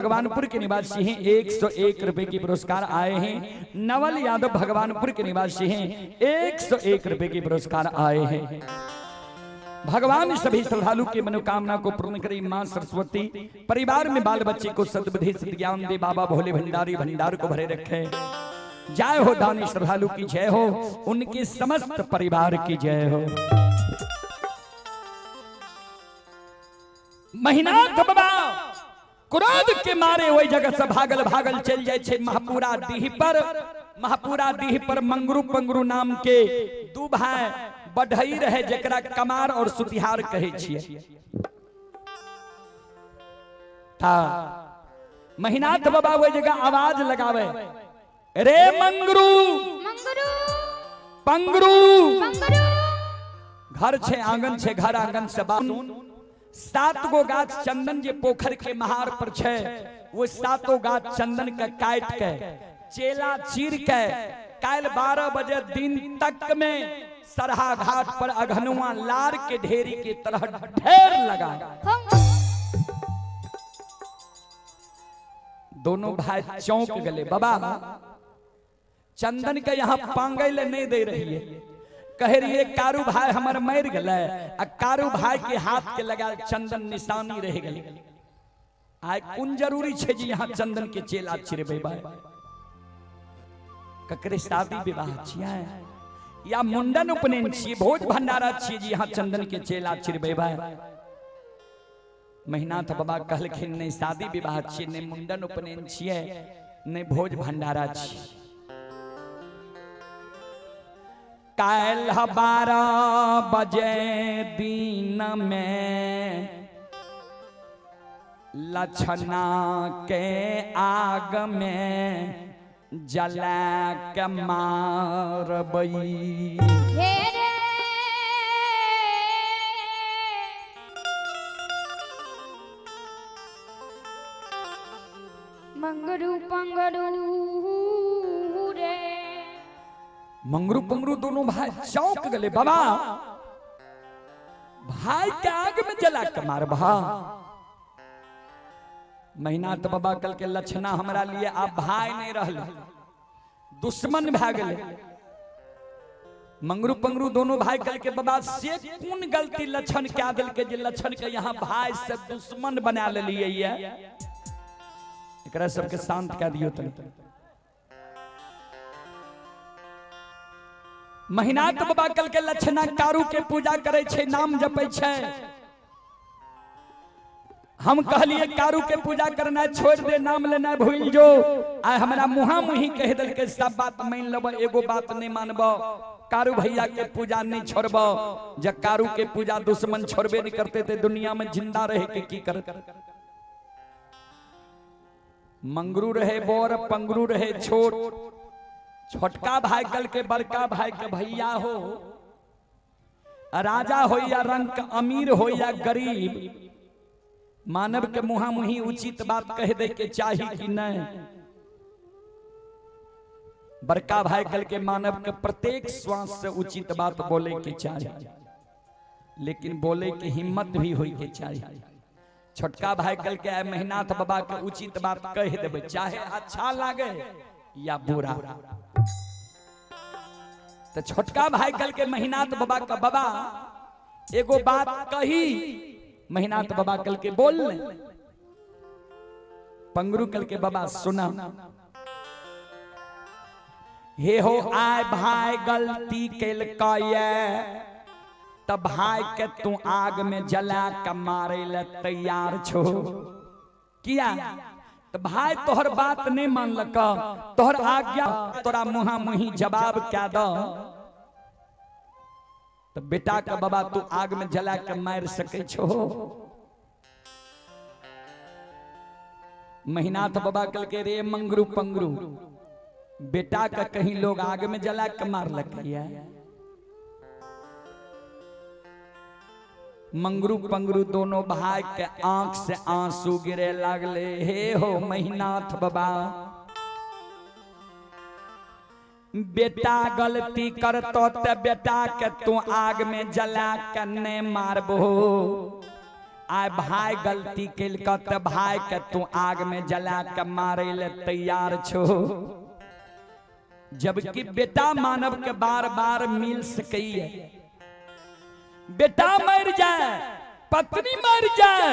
भगवानपुर के निवासी हैं, 101 रुपए की पुरस्कार आए हैं। नवल यादव भगवानपुर के निवासी हैं, 101 रुपए की पुरस्कार आए हैं। भगवान सभी श्रद्धालु की मनोकामना को पूर्ण करे। मां सरस्वती परिवार में बाल बच्चे को सद्बुद्धि सद्ज्ञान दे। बाबा भोले भंडारी भंडार को भरे रखे। जय हो दानी श्रद्धालु की जय हो, उनके समस्त परिवार की जय हो। महीनाथ बाबा क्रोध के मारे वही जगह से भागल भागल चल जाए छे महापुरा डीह पर मंगरू पंगरू नाम के दू भाई बढ़ई रहे, जकरा कमार और सुतिहार कहे छिए। महीनाथ बाबा वही जगह आवाज लगावे, रे मंगरू पंगरू। घर छे आंगन छे, घर आंगन से बानून 7 गो गाछ चंदन जे पोखर के महार पर छे, वो 7 गाछ चंदन के काट के चेला चीर के काल 12 बजे दिन तक में सरहा घाट पर अघनुआ लार के ढेरी के तरह ढेर लगा। दोनों भाई चौंक गए। बाबा चंदन के यहाँ पांगल नहीं दे रही है, कह रही है कारू भाई हमार मर गए, कारू भाई के हाथ के लगा चंदन निशानी रह गई। आय कौन जरूरी छे जी यहाँ चंदन के चेला चिरबे भाई? ककरे शादी विवाह छिया या मुंडन उपनयन छिए, भोज भंडारा छिए जी यहाँ चंदन के चेला चिरबे भाई? महीनाथ बाबा कहलखिन नहीं शादी विवाह छिए, नहीं मुंडन उपनयन छिए, नहीं भोज भंडारा छिए। काल 12 बजे दिन में लछना के आग में जला के मारबई। मंगरू पंगरू रे, मंगरू पंगरू दोनों भाई चौंक गए। बाबा भाई के आग में जला के मार भा। महीनाथ बाबा कल के लक्षणा हमरा लिए आप भाई नहीं रहले, दुश्मन भा गए। मंगरू पंगरू दोनों भाई कल के बाबा से कौन गलती लक्षण क्या दिल के जे लक्षण के यहाँ भाई से दुश्मन बना ले लिए ये। एकरा सबके शांत कह दियो तनी। महीनाथ बाबा कल के लक्षणा कारू के पूजा करे छे, नाम जपे छे। हम कहलिए कारू के पूजा करना छोड़ दे, नाम लेना भूल जो। आ हमरा मुहा मुही कह दिल के सब बात मान लब, एगो बात नहीं मानब। कारू भैया के पूजा नहीं छोड़ब। जब कारू के पूजा दुश्मन छोड़बे नहीं करते थे, दुनिया में जिंदा रहे के की कर। मंगरू रहे बोर, पंगरू रहे छोट। छोटका भाई कल के बड़का भाई के भैया हो, राजा हो या रंग अमीर हो या गरीब, मानव के मुहा मुही उचित बात कह दे के चाहिए कि नहीं? बड़का भाई कल के मानव के प्रत्येक श्वास से उचित बात बोले के चाहिए, लेकिन बोले की हिम्मत भी हो के चाहिए। छोटका भाई कल के महीनाथ बाबा के उचित बात कह देवे, चाहे अच्छा लागे या बुरा। तो छोटका भाई कल के महीनाथ बाबा का बाबा एगो बात कही, महीनाथ बाबा कल के बोल। पंगरू कल के बाबा सुना, हे हो आय भाई गलती कैल तब भाई के तू आग में जला के मारे ले तैयार छो किया? तो भाई तोहर बात नहीं मान लक, तोहर आज्ञा तोरा मुहा मुही जवाब क्या दो? तो बेटा का बाबा तू आग में जला के मार सके छो? महीनाथ बाबा कल के रे मंगरू पंगरू, बेटा का कहीं लोग आग में जला के मार लकिया? मंगरू पंगरू दोनों भाई के आंख से आंसू गिरे लगले। हे हो महीनाथ बाबा, बेटा गलती करतो ते बेटा के तू आग में जला के नहीं मारबो। आय भाई गलती कैल त भाई के तू आग में जला के मारे ले तैयार छो। जबकि बेटा मानव के बार बार मिल सकैए, बेटा मर जाए, पत्नी मर जाए,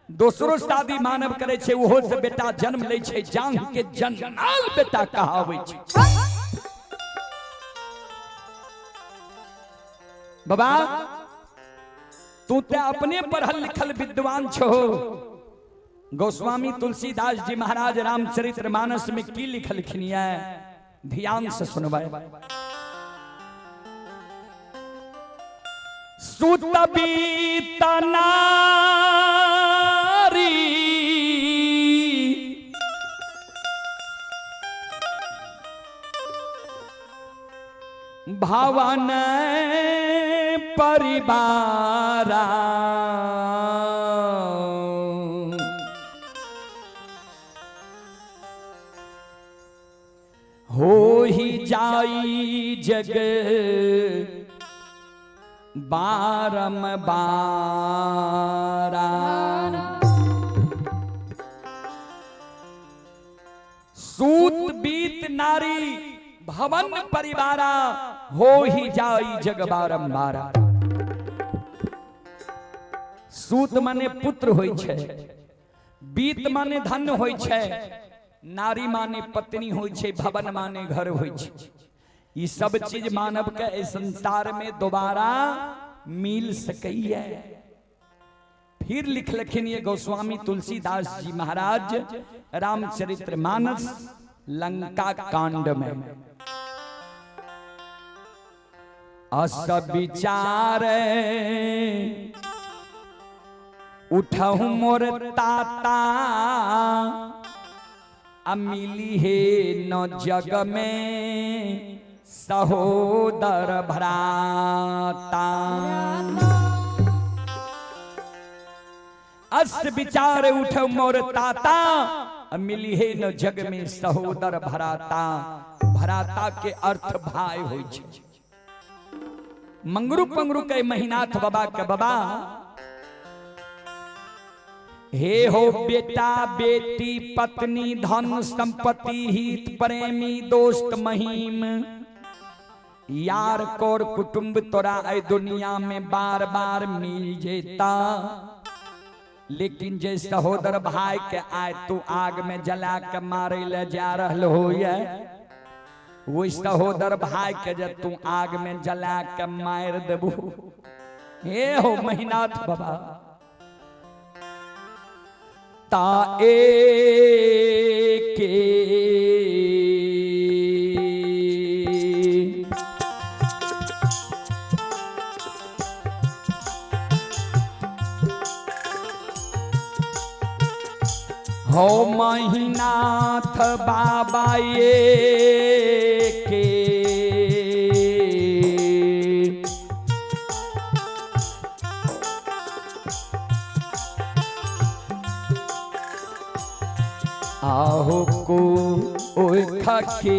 दोसरो शादी मानव करे छे, ओहो से बेटा जन्म ले छे, जांग के जन्नाल बेटा कहावे छे। बाबा तू ते अपने पढ़ल लिखल विद्वान छो। गोस्वामी तुलसीदास जी महाराज रामचरितमानस में की लिखलखिन है, ध्यान से सुनवाए। सुतबीत नारी भवन परिवारा हो ही जाई जग बारंबारा। सूत बीत नारी भवन परिवारा हो ही जाई जग बारंबारा। सूत माने पुत्र होय छे, बीत माने धन होय छे, नारी माने पत्नी होय छे, भवन माने घर होय छे। ये सब चीज मानव के इस संसार में दोबारा मिल सकैया। फिर लिखलखिन ये गोस्वामी तुलसीदास जी महाराज रामचरितमानस लंका कांड में, अस विचार उठहु मोर ताता अमिली है न जग में सहोदर भ्राता। अस विचार उठ मोर ताता मिली है न जग में सहोदर भ्राता। भ्राता के अर्थ भाई होय छे। मंगरू पंगरू के महीनाथ बाबा के बाबा हे हो बेटा बेटी पत्नी धन संपत्ति हित प्रेमी दोस्त महीम यार कोर कुटुंब तोरा ए दुनिया में बार बार मिल जेता। लेकिन जे सहोदर भाई के आय तू आग में जला के मारे ले जा रहल हो ये, वो सहोदर भाई के जे तू आग में जला के मार देबू। हे हो महीनाथ बाबा ता के हो महीनाथ बाबा ये के आहो को ओखा के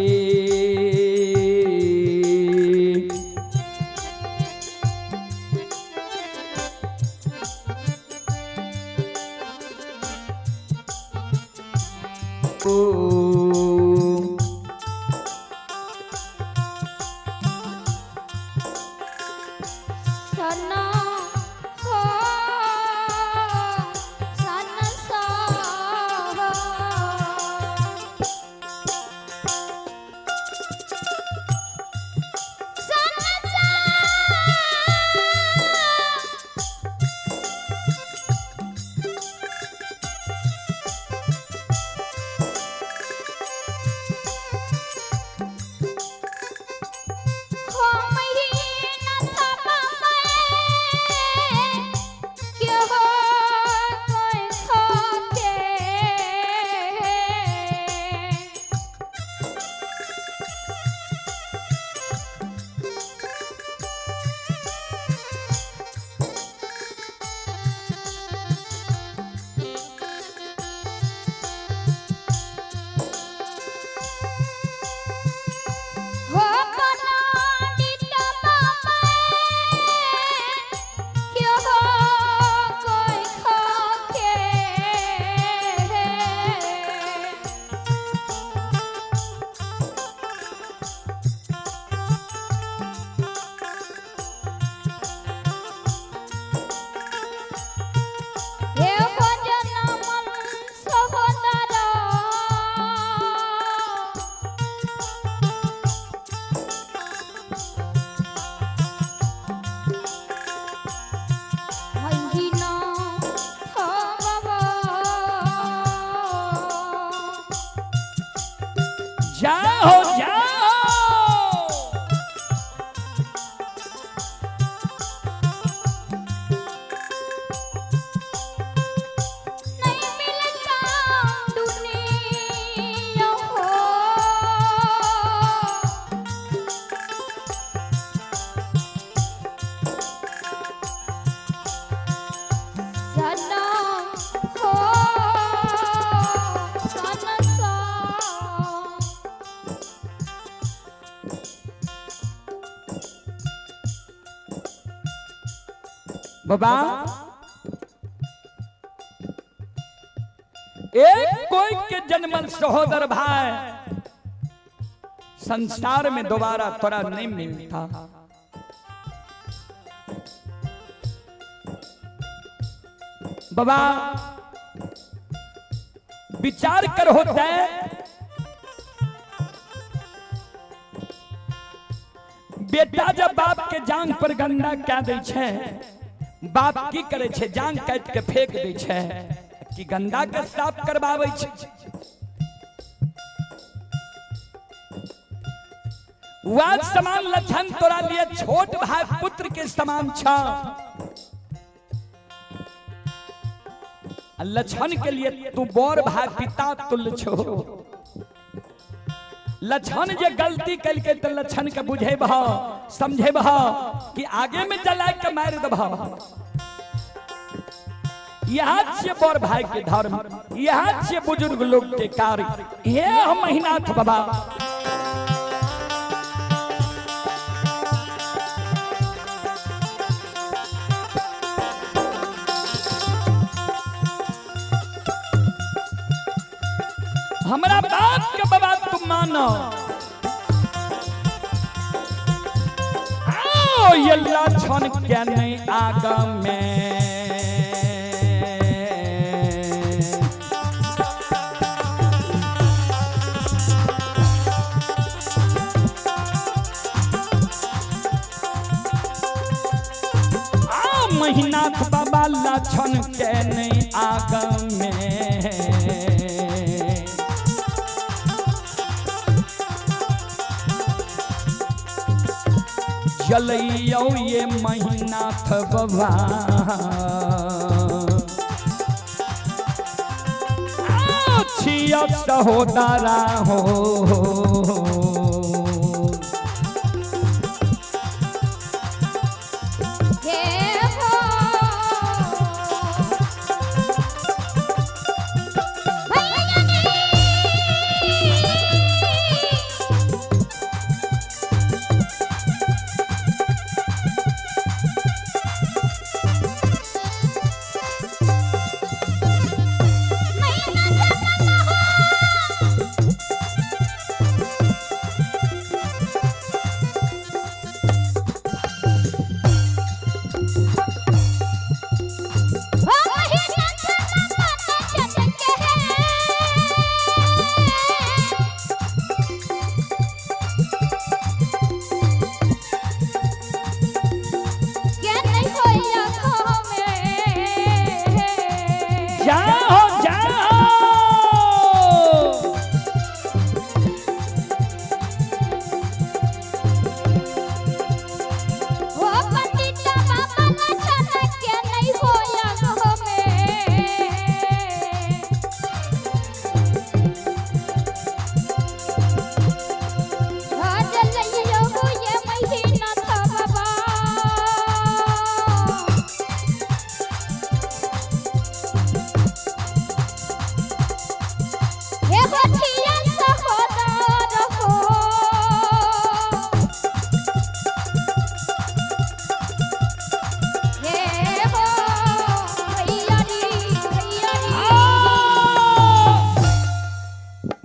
बाबा एक कोई के जन्मल सहोदर भाई संसार में दोबारा तोरा नहीं मिलता। बाबा विचार कर होता है बेटा जब बाप के जांग पर गंदा क्या दे छे, बाप की करे छे जांग काट के फेंक दे छे कि गंदा के साफ करवावे छे। वाद समान लक्षण तोरा लिए छोट भाई पुत्र के समान छा। लक्षण के लिए तू बड़ भाई पिता तुल्य छो। लक्षण जे गलती कल के तो लक्षण के बुझे बहा समझे बहा कि आगे में जला के मार दबा। यहाँ से बड़ भाई के धर्म, यहाँ से बुजुर्ग लोग के कार्य, ये हम महीनाथ बाबा हमारा बाप के बाबा तुम मानो। आओ ये लक्षण क्या नहीं आगा में महीनाथ बाबा लक्षण के नहीं आगा में चलियो ये महीनाथ बाबा छिया सहोदरा हो।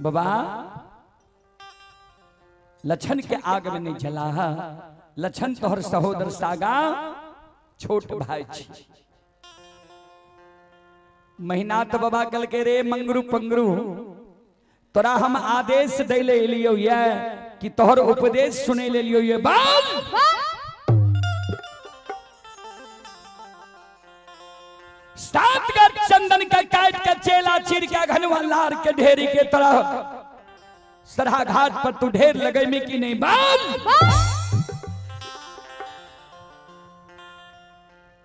बाबा लक्षण के आग में नहीं जला। लक्षण तोहर सहोदर सागा छोट भाई छी। महीनाथ बाबा कल के रे मंगरू पंगरू तोरा हम आदेश दे ले लियो ये कि तोहर उपदेश सुने ले लियो ये बाल सात गज चंदन का काट के चेला चीर के घनवा लार के ढेरी के तरह सरहा घाट पर तू ढेर लगे में कि नहीं बाल।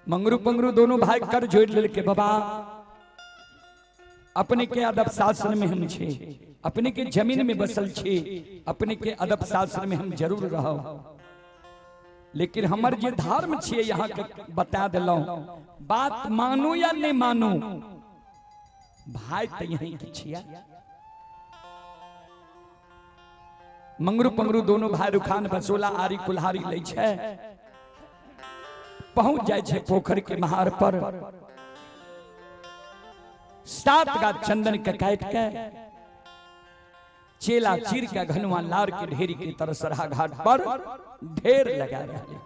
मंगरू पंगरू दोनों भाई कर जोड़ ले के बाबा अपने के अदब शास्त्र में हम छे, अपने के जमीन में बसल छे, अपने के अदब शास्त्र में हम जरूर रहो, लेकिन हमर जे धर्म छे यहाँ के बता दिलो। बात मानू या नहीं मानू भाई तो यही की छिया। मंगरू पंगरू दोनों भाई रुखान बसोला आरी कुल्हारी ले छे। पहुंच जाए छे पोखर के महार पर 7 गा चंदन के काट के चेला चीर के घनुआ लार के ढेरी की तरह सरहा घाट पर ढेर लगा रहे।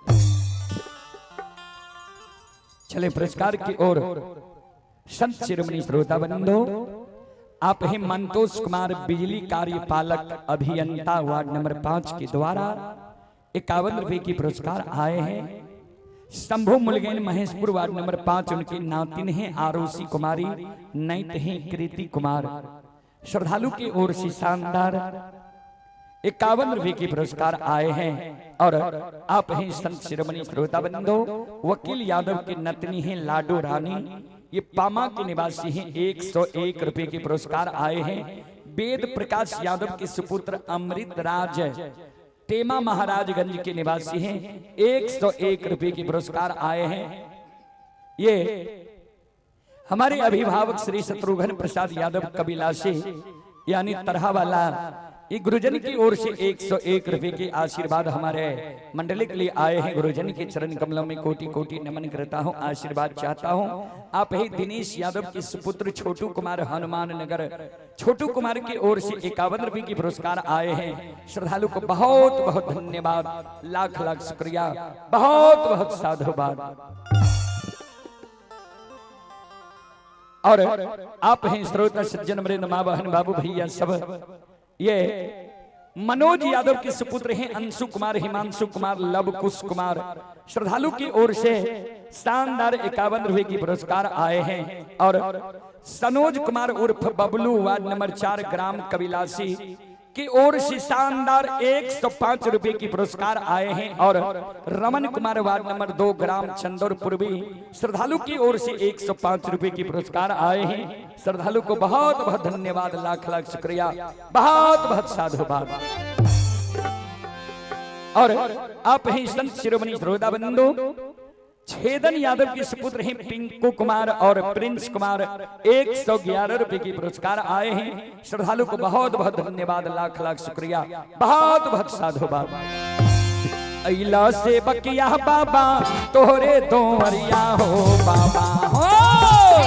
चले पुरस्कार की ओर। संत शिरोमणि श्रोता बंधु, आप हैं मंतोष कुमार बिजली कार्यपालक अभियंता वार्ड नंबर 5 के द्वारा 51 रुपए की पुरस्कार आए हैं। शंभु मुलगैन महेशपुर वार्ड नंबर 5 उनकी नातिन हैं आरोसी कुमारी, नैत हैं कृति कुमार। श्रद्धालु की ओर से शानदार 51 रुपए की पुरस्कार आए हैं। और आप हैं संत शिरोमणि श्रोता बंधु, वकील यादव की नतनी हैं लाडो रानी, ये पामा के निवासी हैं। 101 रुपए के पुरस्कार आए हैं। वेद प्रकाश यादव के सुपुत्र अमृत राज टेमा महाराजगंज के निवासी हैं। 101 रुपए के पुरस्कार आए हैं। ये हमारे अभिभावक श्री शत्रुघ्न प्रसाद यादव कबिलासी यानी तरहा वाला, ये गुरुजन की ओर से 101 रुपए के आशीर्वाद हमारे मंडली के लिए आए हैं। गुरुजन के चरण कमलों में कोटि कोटि नमन करता हूं, आशीर्वाद चाहता हूं। आप ही दिनेश यादव के सुपुत्र छोटू कुमार हनुमान नगर, छोटू कुमार की ओर से 51 रुपए की पुरस्कार आए हैं। श्रद्धालु को बहुत बहुत धन्यवाद, लाख लाख शुक्रिया, बहुत बहुत साधुवाद। और आप हैं श्रोता सज्जन वृंद, मां बहन बाबू भैया सब। ये मनोज यादव के सुपुत्र हैं अंशु कुमार, हिमांशु कुमार, लव कुश कुमार। श्रद्धालु की ओर से शानदार 51 रुपए की पुरस्कार आए हैं। और सनोज कुमार उर्फ बबलू वार्ड नंबर 4 ग्राम कबिलासी की ओर से शानदार 105 रुपए की पुरस्कार आए हैं। और रमन कुमार वार्ड नंबर 2 ग्राम चंदौर पूर्वी, श्रद्धालु की ओर से 105 रुपए की पुरस्कार आए हैं। श्रद्धालु को बहुत बहुत धन्यवाद, लाख लाख शुक्रिया, बहुत बहुत साधुवाद। और आप हैं संत शिरोमणि श्रोता बंधु, छेदन यादव के सुपुत्र हैं पिंकू कुमार और प्रिंस कुमार। 111 रुपए की पुरस्कार आए हैं। श्रद्धालु को बहुत बहुत धन्यवाद, लाख लाख शुक्रिया, बहुत बहुत साधुवाद। अइला से बकिया बाबा तोहरे दोवरिया हो बाबा हो,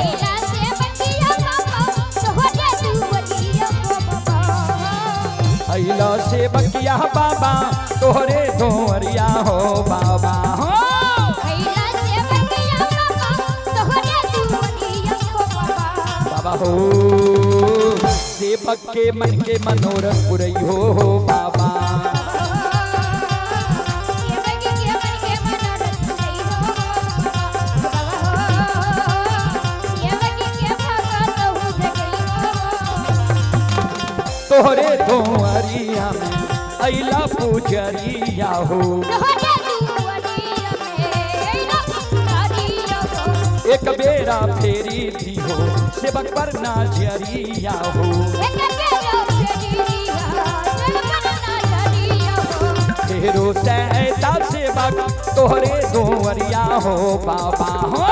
अइला से बकिया बाबा तोहरे दोवरिया हो बाबा, अइला से बकिया बाबा तोहरे दोवरिया हो बाबा हो, बाबा हो। सेवक के मन के मनोरथ पुरई हो बाबा, तोहरे दोवरिया में अइला पुजरिया हो, एक बेरा फेरी थी हो सेवक पर नाजरिया हो, तेरो सहता सेवक तोहरे दोवरिया हो बाबा हो,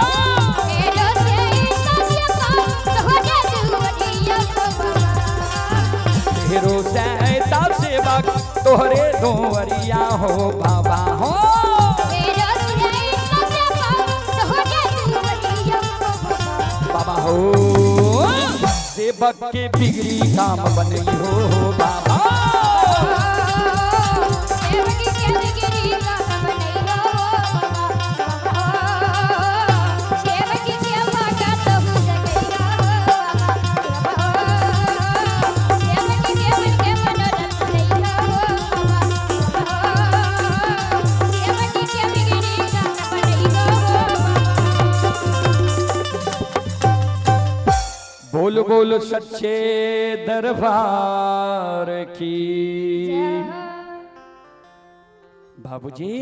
तेरो सहता सेवक तोहरे दोवरिया हो बाबा हो, बाबा हो। सेवक के बिगड़ी काम बनई हो बाबा, बोल बोल सच्चे दरबार की। बाबूजी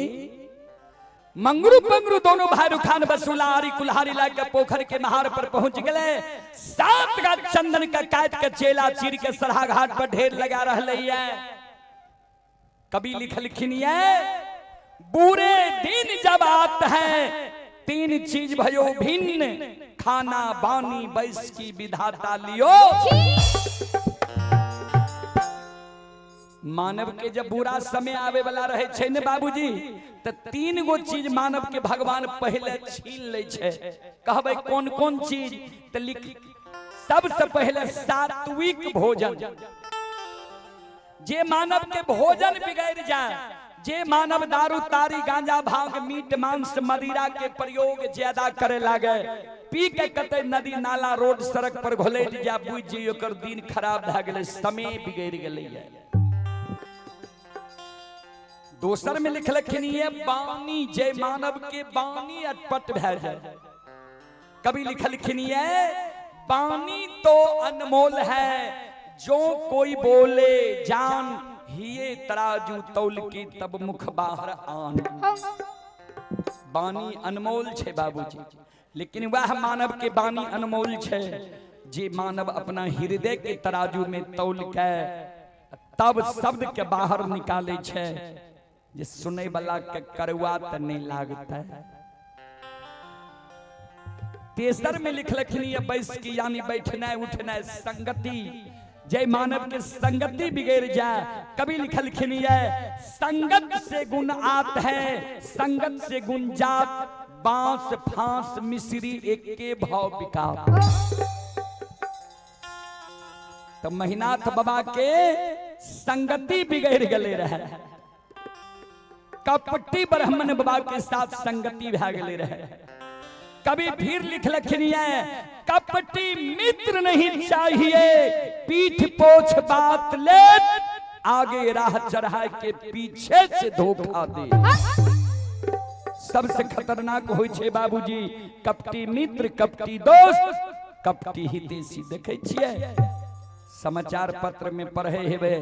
मंगरू पंगरू दोनों भाई रुखान बसुलारी कुल्हारी लाके पोखर के महार पर पहुंच गए। 7 का चंदन का काट के चेला चीर के सरहा घाट पर ढेर लगा रही है। कभी लिखलखिन बुरे दिन जब आते हैं 3 चीज भयो भिन्न, खाना बानी बैस की विधाता लियो, मानव के जब बुरा समय आवे वाला रहे छे ने बाबूजी तो 3 गो चीज मानव के भगवान पहले छीन ले छे। कहबे कौन कौन चीज तो लिख, सबसे पहले सात्विक भोजन। जे मानव के भोजन बिगड़ जाए, जे मानव दारू तारी गांजा भांग मीट मांस मदिरा के प्रयोग ज्यादा करे लागे, पी के कते नदी नाला रोड सड़क पर घोलैट जा, बुझ जी ओकर दिन खराब भ गेलै, समय बिगड़ गेलै। दोसर में लिखलखिन ये बानी, जे मानव के बानी अटपट भै जाए। कभी लिखलखिन ये बानी तो अनमोल है, जो कोई बोले जान हिये तराजू तौल की तब मुख बाहर आन। बानी अनमोल छे बाबूजी, लेकिन वह मानव के बानी अनमोल छे जे मानव अपना हृदय के तराजू में तौल के तब शब्द के बाहर निकाले छे, जे सुने वाला के करुआ त नहीं लागता है। तेसर में लिखलखिन ये बैस की यानी बैठना उठना संगति, जय मानव के संगति बिगड़ जाए। कभी लिखलखिन ये संगत से गुण आत है, संगत से गुण जात, बांस फांस मिश्री एक के भाव बिकात। तो महिनाथ बाबा के संगति बिगड़ गले रहे, कपटी ब्राह्मण बाबा के साथ संगति भै गेले रहे। कभी फिर लिखलखिन ये कपटी मित्र नहीं चाहिए, पीठ पोछ बात ले, आगे राह चढ़ा के पीछे से धोखा दे। सबसे खतरनाक होय छे बाबूजी कपटी मित्र, कपटी दोस्त, कपटी हितैषी। देखे छियै समाचार पत्र में पढ़े हेबे,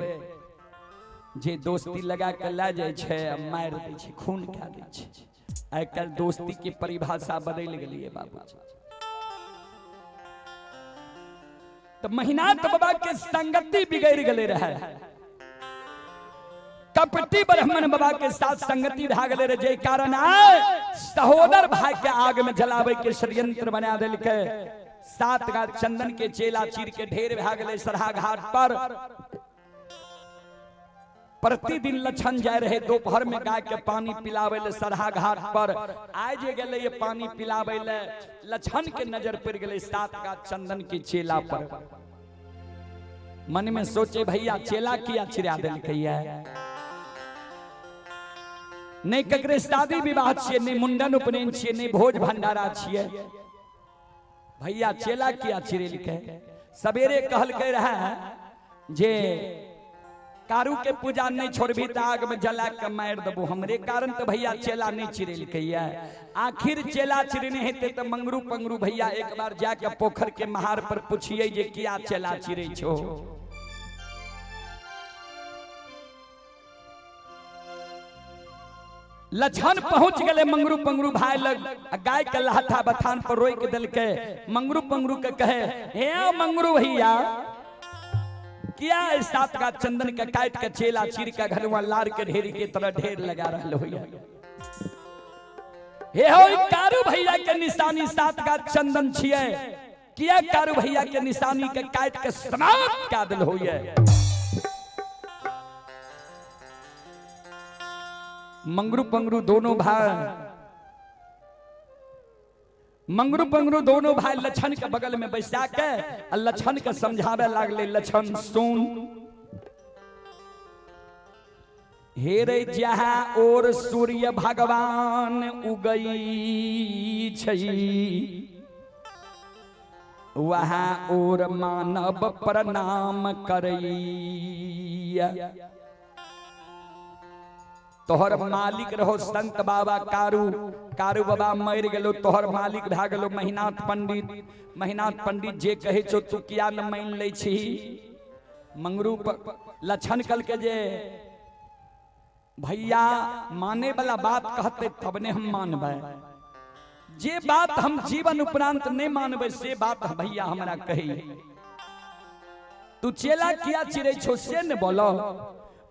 जे दोस्ती लगा के ला जाय छे मार दै छे, खून खा दै छे। आइ काल्हि दोस्ती की परिभाषा बदल गेलिए बाबूजी। तो महिनाथ बाबा के संगति बिगड़ गले रहे, कपटी ब्राह्मण बाबा के साथ संगति भै गेले रहे, जे कारण आय सहोदर भाई के आग में जलावे के षड्यंत्र बना देलकै। 7 गाछ चंदन के चेला चीर के ढेर भै गेले सरहा घाट पर। प्रतिदिन लछन जाए रहे, दोपहर में गाय के पानी पिलावे ले सरहा घाट पर। आज गेले ये पानी पिलावे ले, लछन के नजर पड़ गेले 7 गाछ चंदन के चेला पर। मन में सोचे भैया चेला किया चिरा देलकैया, नहीं ककरे शादी विवाह छियै, नहीं मुंडन उपनयन छियै, नहीं भोज भंडारा छियै, भैया चेला किया चिरेलकै। सवेरे कहलकै रहे जे कारू के पूजा नहीं छोड़बी तो आग में जला के मार देबो, हमरे कारण तो भैया चेला नहीं चिरेलकैया। आखिर चेला चिरने हेते तो मंगरू पंगरू भैया एक बार जाके पोखर के महार पर पूछिए जे किया चेला चिरे छो। लछन पहुंच गए मंगरू पंगरू भाई लग, गाय के लहथा बथान पर रोक दिलके। मंगरू पंगरू के कहे हे मंगरू भैया क्या 7 का चंदन के काट के चेला चीर के घरवा लार के ढेरी के तरह ढेर लगा रहा हो। हे हो कारू भैया के निशानी 7 का चंदन छिए, किया कारू भैया के निशानी के काट के समाप्त कर दिल हो। मंगरू पंगरू दोनों भाई, मंगरू पंगरू दोनों भाई लछन के बगल में बैसा के लछन के समझावे लागले, लछन सुन हे रे जहाँ और सूर्य भगवान उगई छई, वहाँ और मानव प्रणाम करैया। तोहर मालिक रहो संत बाबा कारू, कारू बाबा मर गेलो, तोहर मालिक भै गेलो महिनाथ पंडित। महिनाथ पंडित जे कहे छो तू किया न मान ले छी। मंगरू लछन कल के जे भैया माने वाला बात कहते तब ने हम मानबे, जे बात हम जीवन उपरांत नहीं मानबे से बात भैया हमरा कही। तू चेला किया चिरे छो से न बोलो।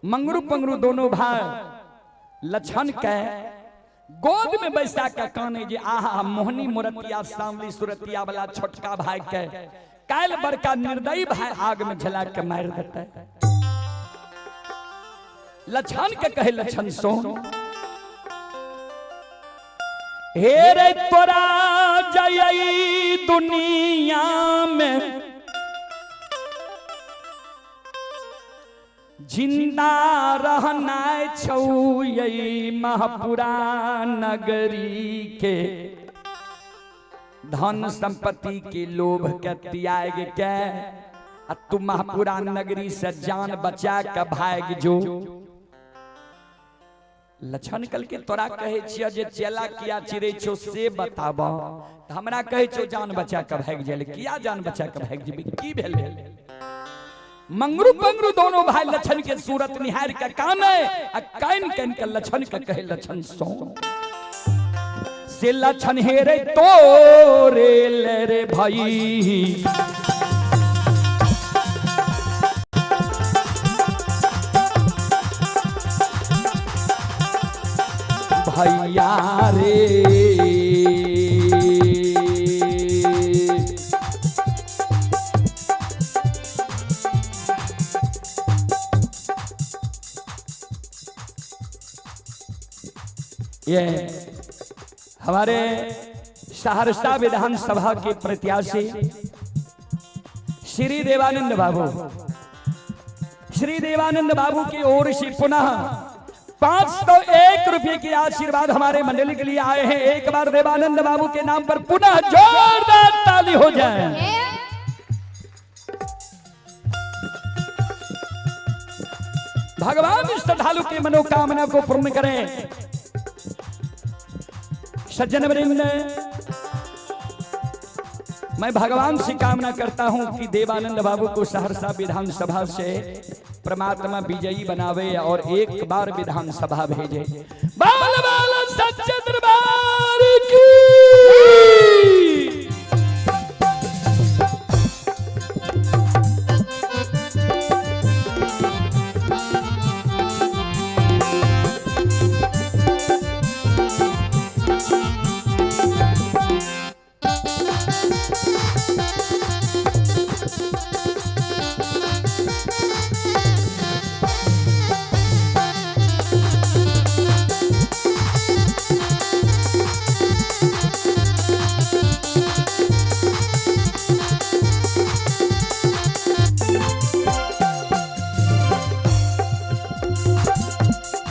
मंगरू पंगरू दोनों भाई लछन के गोद में बैसा के काने जे आहा मोहनी मुरतिया सांवली सुरतिया वाला छोटका भाई के काल बड़का निर्दयी भाई आग में जला के मार देते। लछन के कहे लछन सोन हे रे तोरा जय दुनिया में जिंदा रहना छौ यही महापुरा नगरी के धन संपत्ति के लोभ के त्याग के तू महापुरा नगरी से जान बचा के भाग जो। लछन कल के तोरा कहे छिया जे चेला किया चिरे छो से बताबा त हमरा कहे छो जान बचा के भाग जेले किया जान बचा के भाग जेबी की भेले। मंगरू पंगरू दोनों भाई लछन के सूरत निहार के काने आ कान कान के लछन के कहे लछन सो से लछन हे रे तोरे ले रे भाई भैया रे ये हमारे सहरसा विधानसभा के प्रत्याशी श्री देवानंद बाबू की ओर से पुनः 501 रुपए की आशीर्वाद हमारे मंडली के लिए आए हैं। एक बार देवानंद बाबू के नाम पर पुनः जोरदार ताली हो जाए। भगवान श्रद्धालु की मनोकामना को पूर्ण करें। सज्जन वृंद, मैं भगवान से कामना करता हूं कि देवानंद बाबू को सहरसा विधानसभा से परमात्मा विजयी बनावे और एक बार विधानसभा भेजे। बाल बाल सच्चे दरबार की।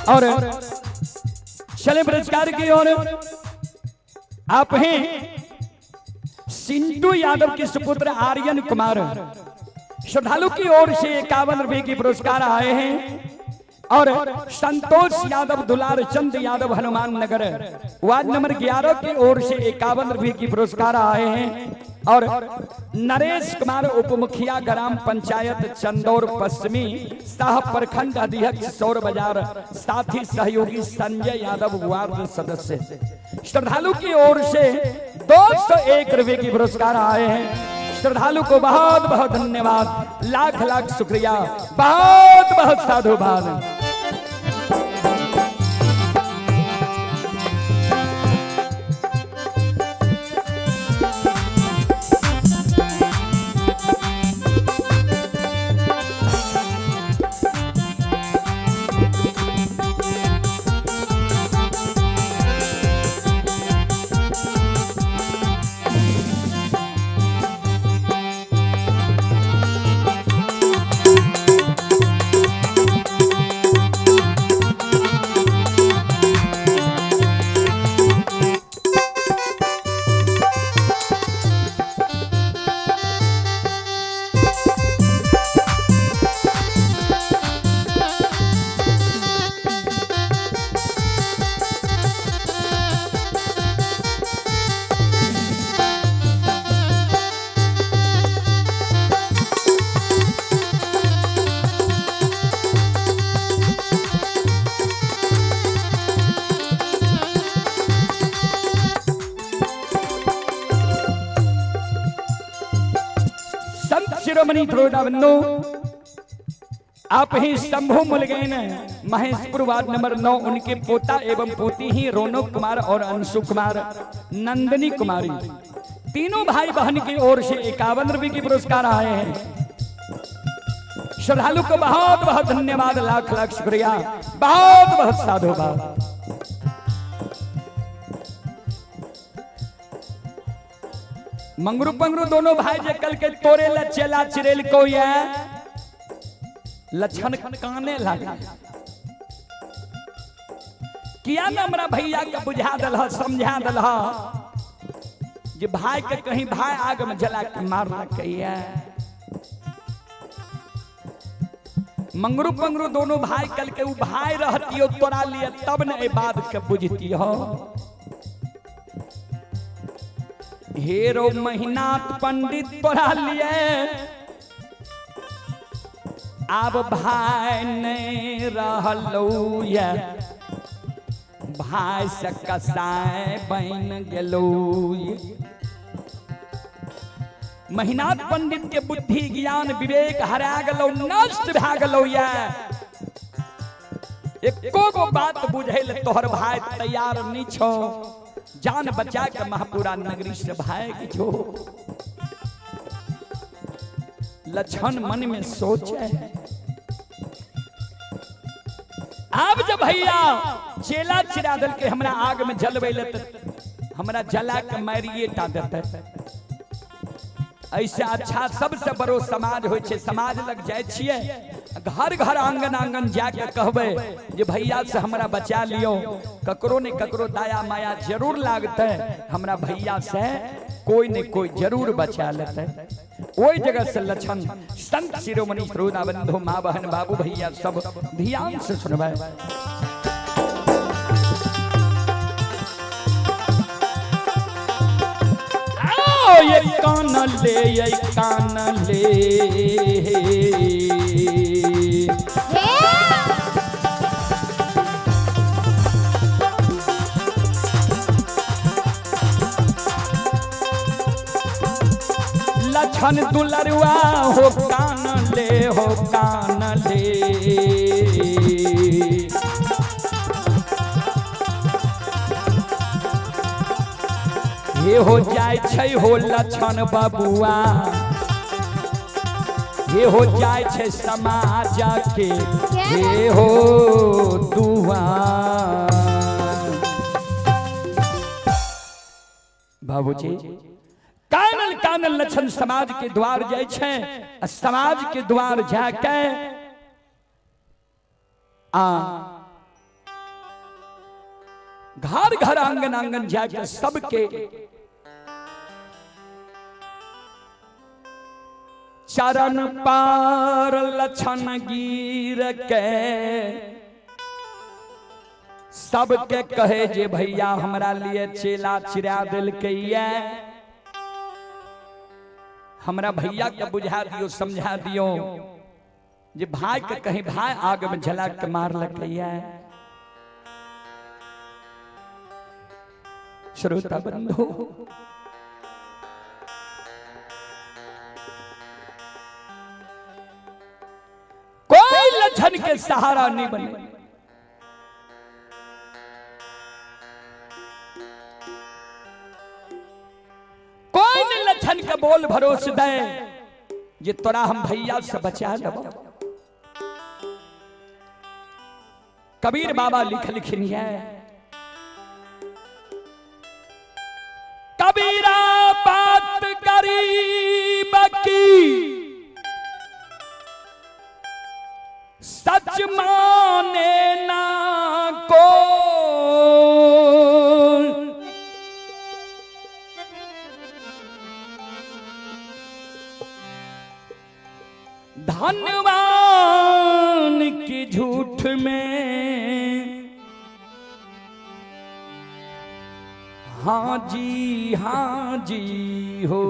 और चले पुरस्कार की ओर आप हैं सिंधु यादव के सुपुत्र आर्यन कुमार। श्रद्धालु की ओर से 51 रुपए की पुरस्कार आए हैं। और संतोष यादव, दुलार चंद यादव, हनुमान नगर वार्ड नंबर 11 की ओर से 51 रुपए की पुरस्कार आए हैं। और नरेश कुमार, उप मुखिया ग्राम पंचायत चंदौर पश्चिमी, साहब प्रखंड अध्यक्ष सौर बाजार, साथी सहयोगी संजय यादव वार्ड सदस्य। श्रद्धालु की ओर से 201 रुपए की पुरस्कार आए हैं। श्रद्धालु को बहुत बहुत धन्यवाद, लाख लाख शुक्रिया, बहुत बहुत साधुवाद। शिरोमणि थ्रोडाबंदो आप ही शंभू मुलगैन महेशपुर वार्ड नंबर 9, उनके पोता एवं पोती ही रोनक कुमार और अंशु कुमार, नंदनी कुमारी, तीनों भाई बहन की ओर से 51 रुपए की पुरस्कार आए हैं। श्रद्धालु को बहुत बहुत धन्यवाद, लाख लाख शुक्रिया, बहुत बहुत साधुवाद। मंगरू पंगरू दोनों भाई जे कल के तोरे ला चेला चिरेल को ये लक्षण काने लगा किया ना हमरा भैया के बुझा दलह, समझा दलह जे भाई के कहीं भाई आग में जला के मारना कहिए। मंगरू पंगरू दोनों भाई कल के उ भाई रहती हो तोरा लिए तब न ए बात के बुझती हो। हेरो महीनाथ पंडित तोरा लिए अब भाई नहीं रहलो ये, भाई से कसाय बन गेलो। महीनाथ पंडित के बुद्धि ज्ञान विवेक हरा गलो, नष्ट भा गलो। ये एको गो बात बुझे ले तोहर भाई तैयार नहीं छो, जान बचा के महापुरा नगरी से भाग जो। लक्षण मन में सोचे अब जब भैया चेला चिरा दल के हमरा आग में जलवे हमरा जला के मारिए टा देते। ऐसे अच्छा सबसे बड़ो समाज होय छे, समाज लग जाय छिए, घर घर आंगन आंगन जाके कहबे जे भैया से हमरा बचा लियो। ककरो ने ककरो दाया माया जरूर लागते, हमरा भैया से कोई ने कोई जरूर बचा लेते। ओई जगह से लक्षण संत शिरोमणि श्रोता बंधु माँ बहन बाबू भैया सब ध्यान से सुनबे। ये कान ले, ये कान ले, लक्षण दुलरुआ हो कान ले, हो कान ले। ये हो जाय छै हो लक्षण बबुआ, ये हो जाय छै समाज के ये हो दुआ। बाबूजी कानल कानल लक्षण समाज के द्वार जाय छै, समाज के द्वार जाके घर घर आंगन आंगन जाके सबके चरण पार लक्षण गिर के सबके कहे जे भैया हमरा लिए चेला चिरा दिल के, हमरा भैया के बुझा दियो, समझा दियो जे भाई के कहीं भाई आग में जला के मार लगे। श्रोता बंधु कोई लक्षण के सहारा नहीं बने, कोई नहीं लक्षण के बोल भरोसे दे जे तोरा हम भैया से बचा लेबो। कबीर बाबा लिखनी है, कबीरा बात गरीब की सच माने ना को, धनवान की झूठ में हाँ जी हो।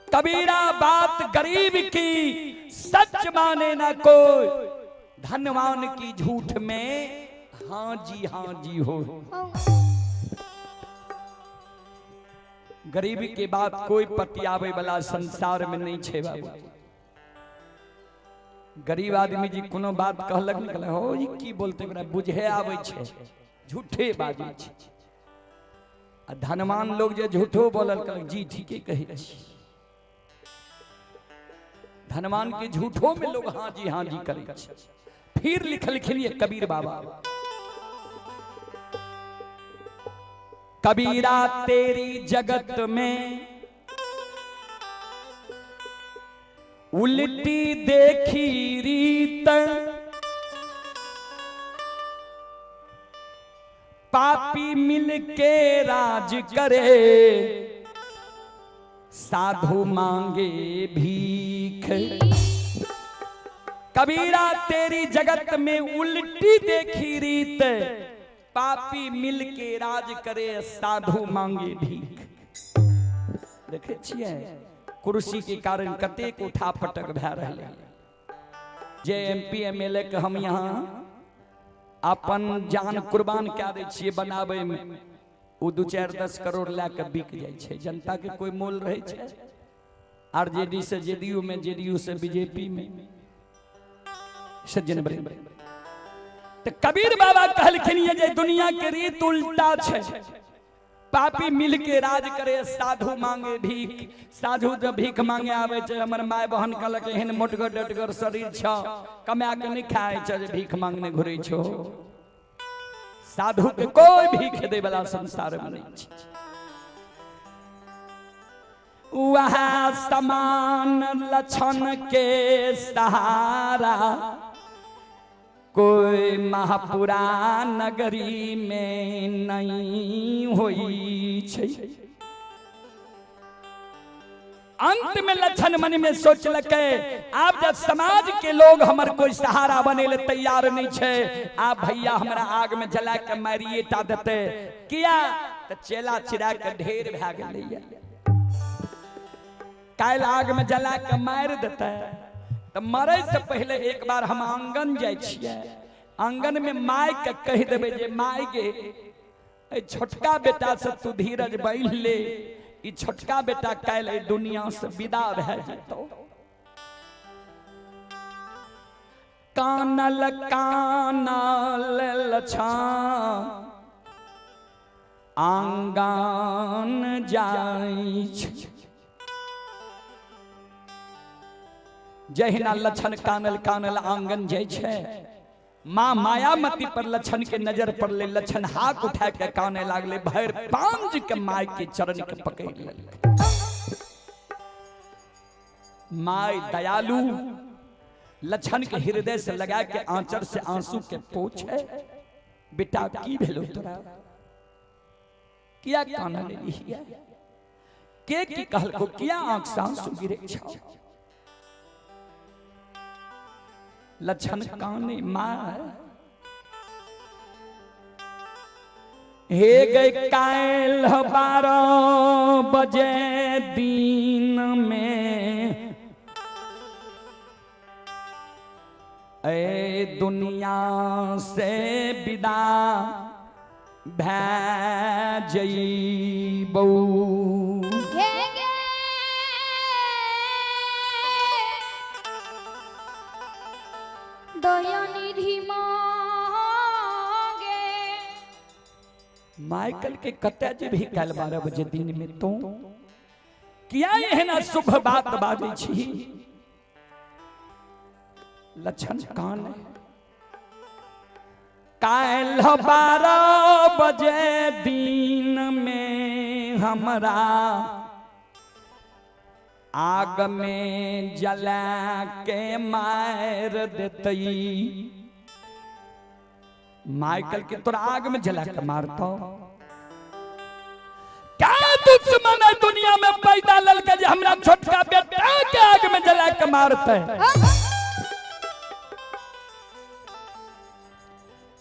कबीरा बात गरीब की सच माने ना कोई, धनवान की झूठ में हाँ जी हो। गरीबी के बाद कोई पतियावे वाला संसार में नहीं छे बाबू। गरीब आदमी जी कोनो बात कहलक निकल हो ई की बोलते बड़ा बुझे आवे छे, झूठे बाजे छे। धनवान लोग जे झूठो बोलल कहलक जी ठीके कहे छी। धनवान के झूठो में लोग हाँ जी करे छी। फिर लिखलिए कबीर बाबा, कबीरा तेरी जगत में उल्टी देखी रीत, पापी मिलके राज करे, साधु मांगे भीख। कबीरा तेरी जगत में उल्टी देखी रीत, पापी मिलके राज करे, साधु मांगे भीख। देखे छिए कुर्सी के कारण कतेक उठा पटक भै रहले। जे MP MLA के हम यहाँ अपन जान कुर्बान कऽ दै छियै बनाबै में, वो 2-4-10 करोड़ ला के बिक जाय छै। जनता के कोई मोल रहे छै? RJD से JDU में, JDU से BJP में, सज्जन बड़े तो कबीर बाबा कहलखिन ये जे दुनिया के रीत उल्टा छै। पापी मिल के राज करे, साधु मांगे भीख। साधु जब भीख मांगे आवे छै, हमर माय बहन कहलक एहन मोटगर डटगर शरीर छ, कमा के नहीं खाए छ, जे भीख मांगने घुरे छो। साधु के कोई भीख दे वाला संसार में नहीं छै। वह समान लक्षण के सहारा, कोई महापुरा नगरी में नहीं होई छै। अंत में लक्षण मन में सोचलकै, आप जब समाज के लोग हमर कोई सहारा बने ले तैयार नहीं छे, आप भैया हमरा आग में जला के मारिए टा देते। किया तो चेला चिरा के ढेर भै गेलै, काल आग में जला के मार देते। तो मरे से पहले एक बार हम आंगन जाय छियै, आंगन में माय के कह देबे जे माय गे छोटका बेटा से तू धीरज बैल ले, ई छोटका बेटा काल दुनिया से विदा भै जेतौ। कानल कानल लछन आंगन जाय छै। जहिना लक्षण कानल कानल आंगन जाय छै, माँ मायामती पर लक्षण के नजर पड़ले। लक्षण हाथ उठा के काने लागले, भैर पांज के माय के चरण के पकड़ लेलक। माय दयालु, लक्षण के हृदय से लगा के आंचर से आंसू के पोछे, बेटा की भेलो तोरा, किया काना ले लिया, के की कहलको, किया आंख से आंसू गिरे छौ। लक्षण काने मार, हे गए काल 12 बजे दिन में, ए दुनिया से विदा भै जइबौ। माइकल के कते जे भी कल 12 बजे दिन में तो किया एहना शुभ बात बाजै छी। लक्षण कान काल 12 बजे दिन में हमरा आग में जला के मार देतई। माइकल के तोरा आग में जला के मारता, क्या दुश्मन है दुनिया में पैदा ललके जे हमरा छोटका बेटा के आग में जला के मारते।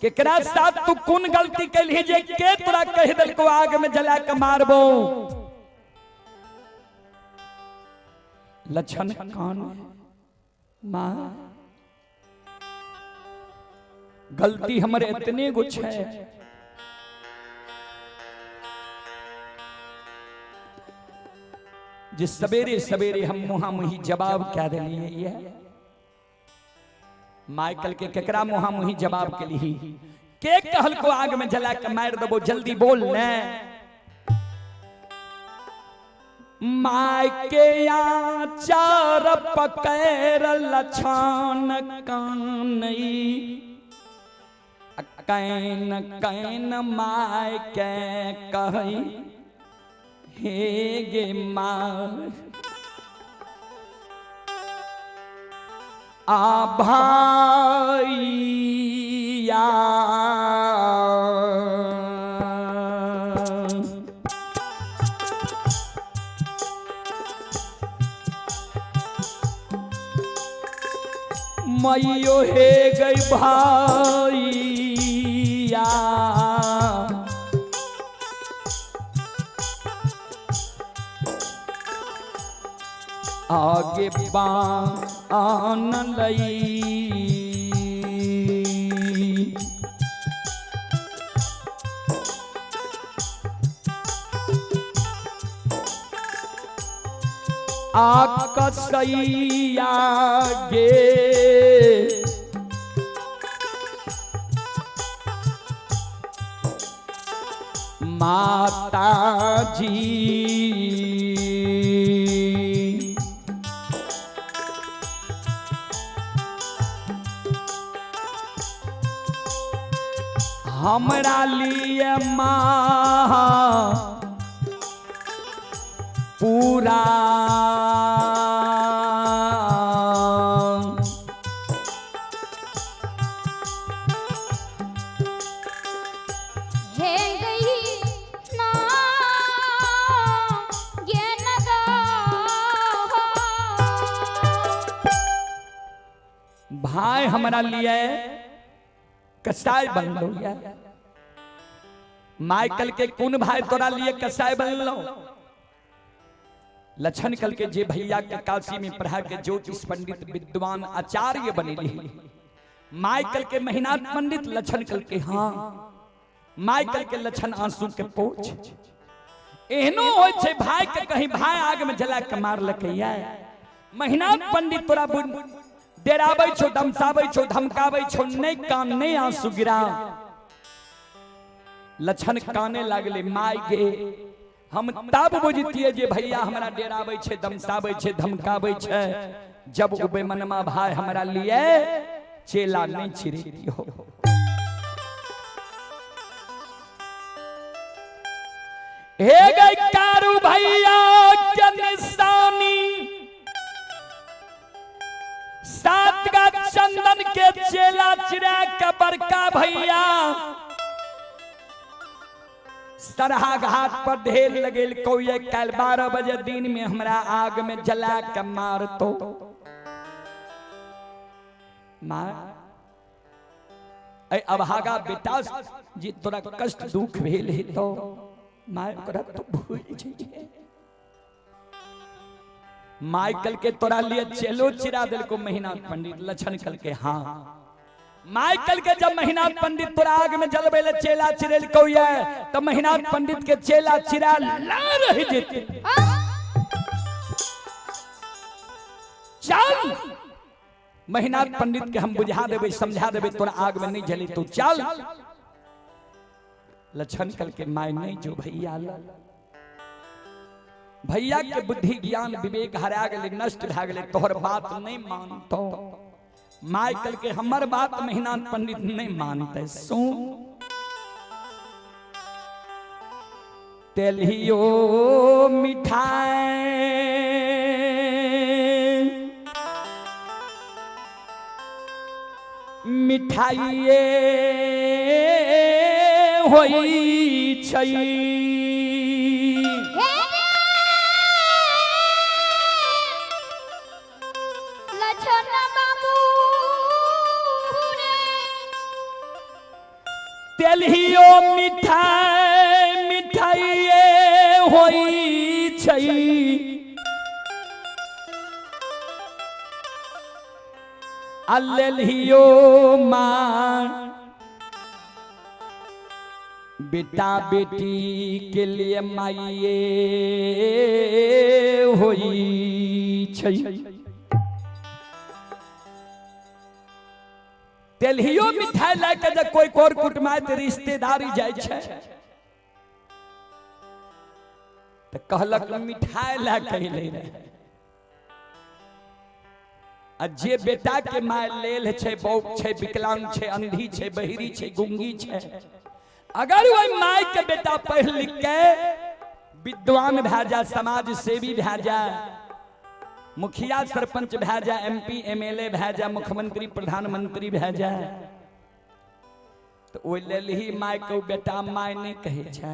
केकरा साथ तू कौन गलती कैलही जे के तोरा कह देल को आग में जला के मारबो। लक्षण कान मां गलती हमारे इतने कुछ है, जिस सवेरे सवेरे हम मुहा मुही जवाब क्या दिलिए। ये माइकल के केकरा मुहा मुही जवाब के लिए के कहल को आग में जला के मार देबो, जल्दी बोल ने। माय के आचार पकैर लछान कानई कैन कैन माय के कही हे गे माय आ भाईया मैयो हे गई भाईया आगे बान लई आकसैया गे माता जी हमरा लिए माँ पूरा हे गई ना ज्ञान दा भाई हमरा लिए कसाई बन लो या माइकल के कौन भाई तोरा लिए कसाई बन लो लक्षण कल के जे भैया के काशी में पढ़ा के ज्योतिष पंडित विद्वान आचार्य बनेली माइकल के मेहनत पंडित लक्षण कल के हाँ माइकल के लक्षण आंसू के पोछ एहनो होय छे भाई के कहीं भाई आग में जला के मार लकैया मेहनत पंडित तोरा डेराबै छो धमसाबै छो धमकाबै छो नहीं कान नहीं आंसू गिरा लक्षण काने लागले माय गे हम तब बुझतिए जे भैया हमरा डेराबै छे धमसाबै छे धमकाबै छे जब उबे मनमा भाई हमरा लिए चेला नहीं छिरे दियो हे गई कारू भैया के निशानी सात का चंदन के चेला चिरा के बड़का भैया सरहा घाट पर ढेर लगेल कोई कल 12 बजे दिन में हमरा आग में जला के मार तो मार अभागा बेटा जी तोरा कष्ट दुख भेल है तो माय ओकरा तो भूल जाइए माइकल के तोरा लिए चेलो चिरा दिल को मेहनत पंडित लक्षण कल के हाँ माइकल के जब मेहनत पंडित तोरा आग में जलबे ले चेला चिरेल कोई है तो मेहनत पंडित के चेला चिरा ला रह जेते चल मेहनत पंडित के हम बुझा देबे समझा देबे तोरा आग में नहीं जली तू चल लक्षण कल के माय नहीं जो भैया भैया के बुद्धि ज्ञान विवेक हरा गए नष्ट भ गए तोहर बात नहीं मानतो माइकल के हमर बात मेहनत पंडित नहीं मानते सो तेलियो मिठाई मिठाइए होई छई तेलियो मिठाई मिठाइए होई छई अल्लेलियो मां बेटा बेटी के लिए माइए होई छई तेलियो मिठाई लेके जब कोई कोर कुटुमात रिश्तेदारी जाय छे तो कहलक मिठाई ला कहले रहे। आ जे बेटा के माय लेल छे, बौक छे, विकलांग छे, अंधी छे, बहिरी छे, गुंगी छे, अगर वही माय के बेटा पढ़ लिख के विद्वान भै जा, समाज सेवी भै जा, मुखिया सरपंच भै जा, MP MLA भै जा, मुख्यमंत्री प्रधानमंत्री भै जा, तो ओइ लेल ही माय को बेटा माय नहीं कहे छे।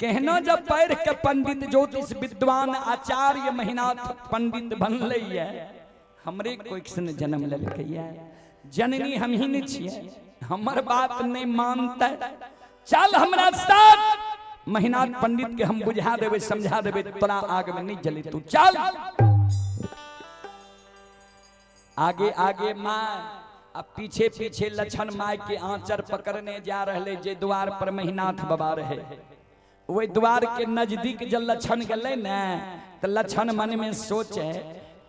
कहना जब पढ़ के पंडित ज्योतिष विद्वान आचार्य महिनाथ पंडित बनले ये, हमरे कोई किसने जन्म लेलकै ये, जननी हम ही नहीं छियै, हमर बात नहीं मानते, चल हमरा साथ महिनाथ पंडित के हम बुझा देवे, समझा देवे, तोरा आग में नहीं जले, तू चल। आगे आगे माय, अब पीछे पीछे लछन माय के आंचर पकड़ने जा रहे, जे द्वार पर महिनाथ बाबा रहे, वही द्वार के नजदीक जब लछन गले न, तो लछन मन में सोचे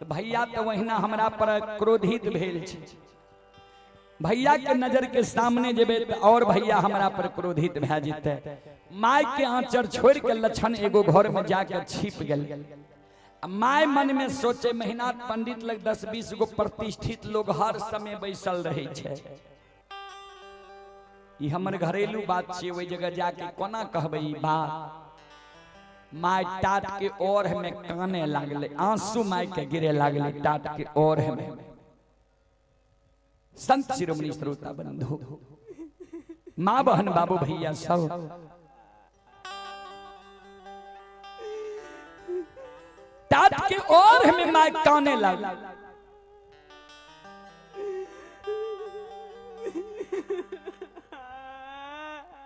भैया तो वहीना हमरा पर क्रोधित भेल छे, भैया के नजर के सामने जेबे तो और भैया हमरा पर क्रोधित भै जेते। माय के आंचर छोड़ के लछन एगो घर में जाकर छिप गए। माय मन में सोचे महिनाथ पंडित लग 10-20 गो प्रतिष्ठित लोग हर समय बैसल रहे छे, ई हमर घरेलू बात छे, वही जगह जाके कोना कहबे ई बात। माय टाट के ओर में काने लागले, आंसू माय के गिरे लागले टाट के ओर में। संत शिरोमणि श्रोता बंधु, माँ बहन बाबू भैया सब, टाट के ओर में माय काने लागले।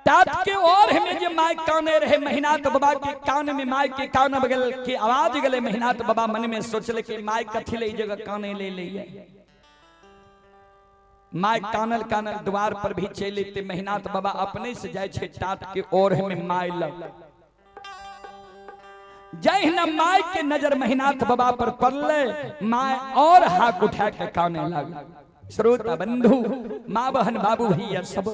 टाट के ओर में जे माय काने रहे, महिनाथ बाबा के कान में माय के कान बगल के आवाज गले। महिनाथ बाबा मन में सोचले कि माय कथी ले जगह काने ले लिए। माय कानल कानल द्वार पर भी चले, ते महिनाथ बाबा अपने से जाय छे टाट के ओर में माय लग। जय न माय के नजर महिनाथ बाबा पर पड़ले, माय और हाथ उठा के काने लग। श्रोता बंधु, माँ बहन बाबू भैया सब,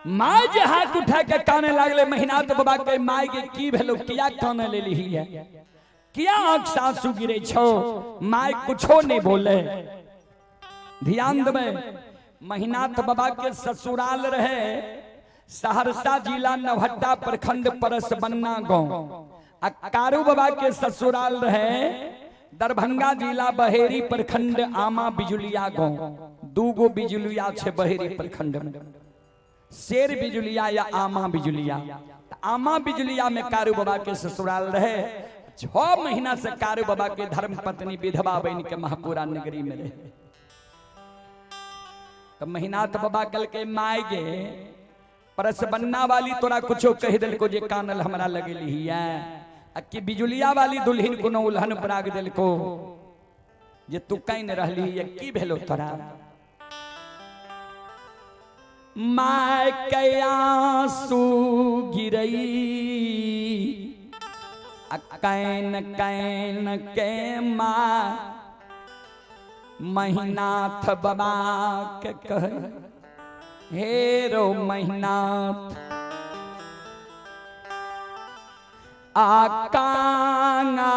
माय जे हाथ उठा के काने लागले। महिनाथ बाबा के माय के की भेलो, किया काने ले ली है, किया आंख से आंसू गिरे छो। माय कुछो नहीं बोले। ध्यान देवे, महिनाथ बाबा के ससुराल रहे सहरसा जिला नवहट्टा प्रखंड परसबन्ना गांव, आ कारू बाबा के ससुराल रहे दरभंगा जिला बहेरी प्रखंड आमा बिजुलिया गांव। दूगो बिजुलिया छे बहेरी प्रखंड में, शेर बिजुलिया या आमा बिजुलिया। आमा बिजुलिया में कारू बाबा के ससुराल रहे। 6 महीना से कारू बाबा के धर्म पत्नी विधवा बन के महापुरा नगरी में रहे। तो महिनाथ बाबा कल के माय गे परसबन्ना वाली तोरा कुछो कह दिल को जे कानल हमरा लगेली है, कि बिजुलिया वाली दुल्हन को न उल्हन पराग दिल को जे तू कहीं रहली है, की भेलो तोरा। माय के आंसू गिरई, कैन कैन के माँ महिनाथ बाबा के कहे, हेरो महिनाथ आकांगा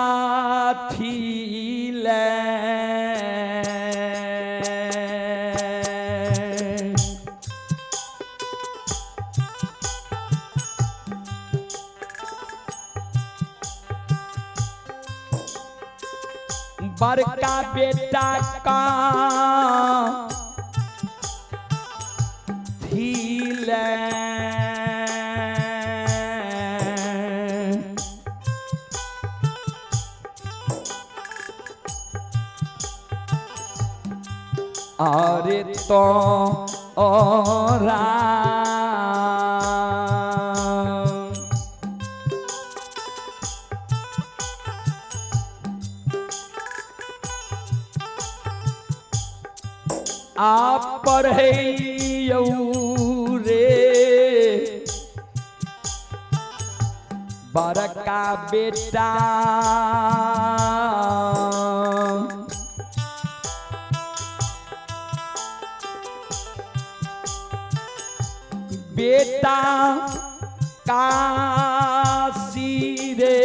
थी ले। बड़का बेटा का थीले, अरे तो ओरा आप पढ़े रे बड़का बेटा बेटा काशी रे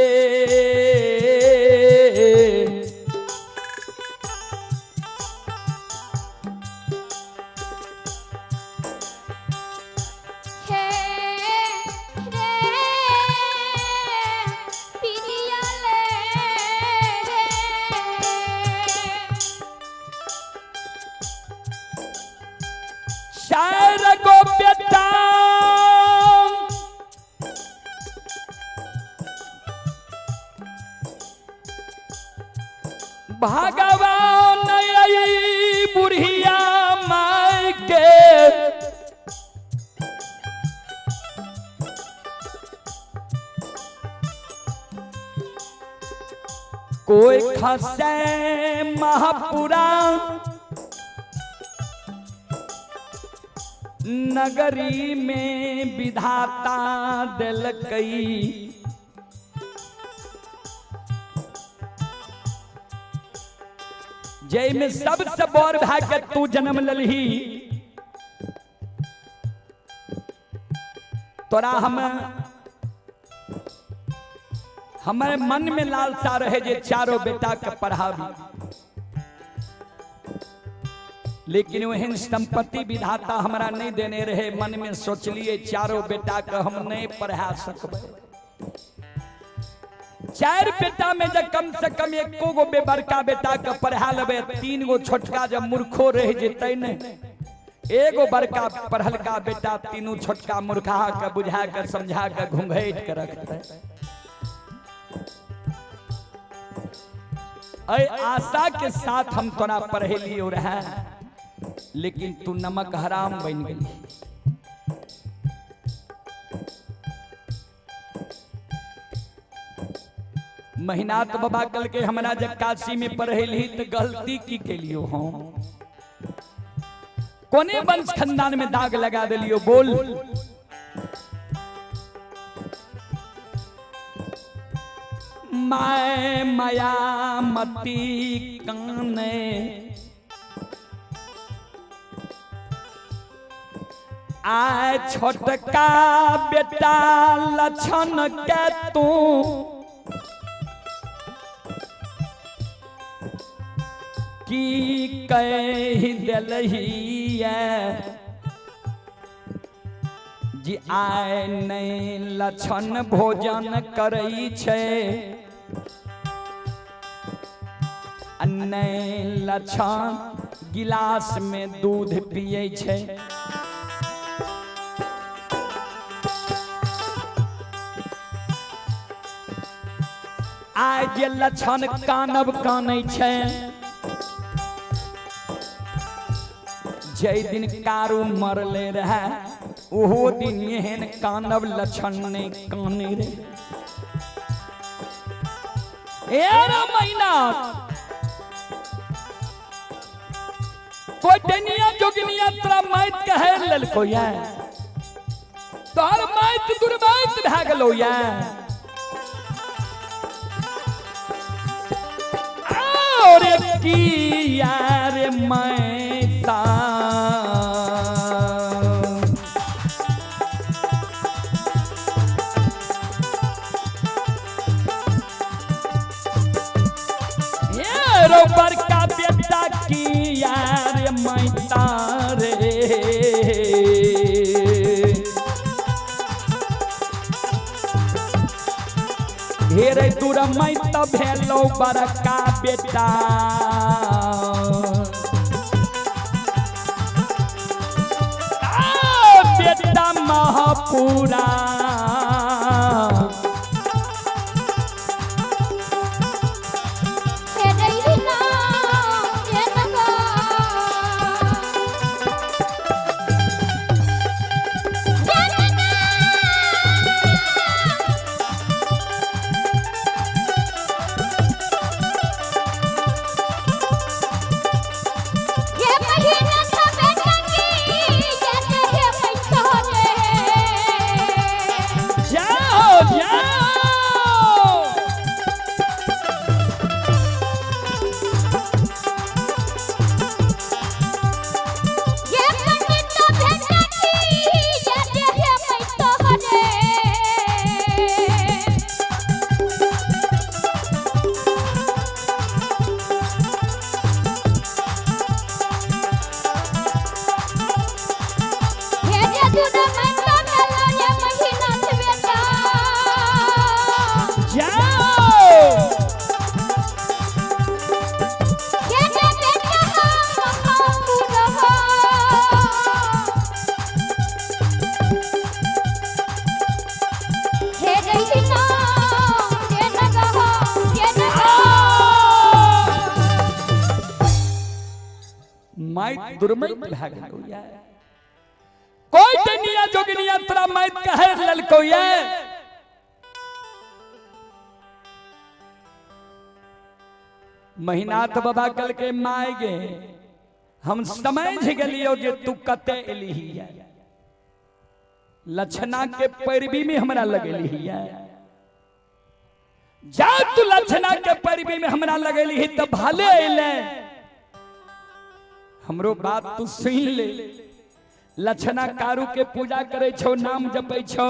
हे रे पिनिया ले शायर को बेटा भगवान आई बुढ़िया माई के कोई खसे महापुरा नगरी में विधाता दिल कई जय में सबसे बड़ भाग्य तू जन्म ललही तोरा हमारे मन में लालसा रहे जे चारों बेटा के पढ़ावी लेकिन वही संपत्ति विधाता हमरा नहीं देने रहे मन में सोचलिए चारों बेटा के हम नहीं पढ़ा सकबे चार बेटा में जब कम से कम एको गो बड़का बेटा के पढ़ा लेबे तीन गो छोटका जब मूर्खो रह जेते ने एगो बड़का पढ़लका बेटा तीनों छोटका मूर्खा के बुझा के समझा के घुंघैट के रखते ऐ आशा के साथ हम तोरा पढ़ेली और है लेकिन तू नमक हराम बन गई महिनात बाबा कल के हमरा जब काशी में पढ़ेली तो गलती की के लियो हम कोने वंश खानदान में दाग लगा दिलियो बोल माय माया मती काने आय छोटका बेटा लछन के तू की कही दिलही जी आय नहीं लछन भोजन करई छे नहीं लछन गिलास में दूध पिए छे आय जे लछन कानब कानै छे जय दिन कारू मरले रहे ओहो दिन एहन कानब लछन ने काने रे एरा महीना कोई टनिया जोगिनिया तोरा माइत कहे ललको या तोहर माइत दुर्माइत भए गेलो या और की यार मैता ये बड़का बेटा की यार मैता रे ढेरे दूर मैता भेलो बड़का बेटा बेटा महापुरा माइत दुर्मैत भाग गया कोई टनिया जोगनिया तोरा माइत कहे ललको ये महीनाथ बाबा कल के माय गे हम समझ गलियो जे तू कते एलिही है लक्षणा के पैरवी में हमरा लगेली है जा तू लक्षणा के पैरवी में हमरा लगेली है तब भले अइले हमरो बात तू सुन ले लक्षणा कारू के पूजा करे छो नाम जपै छो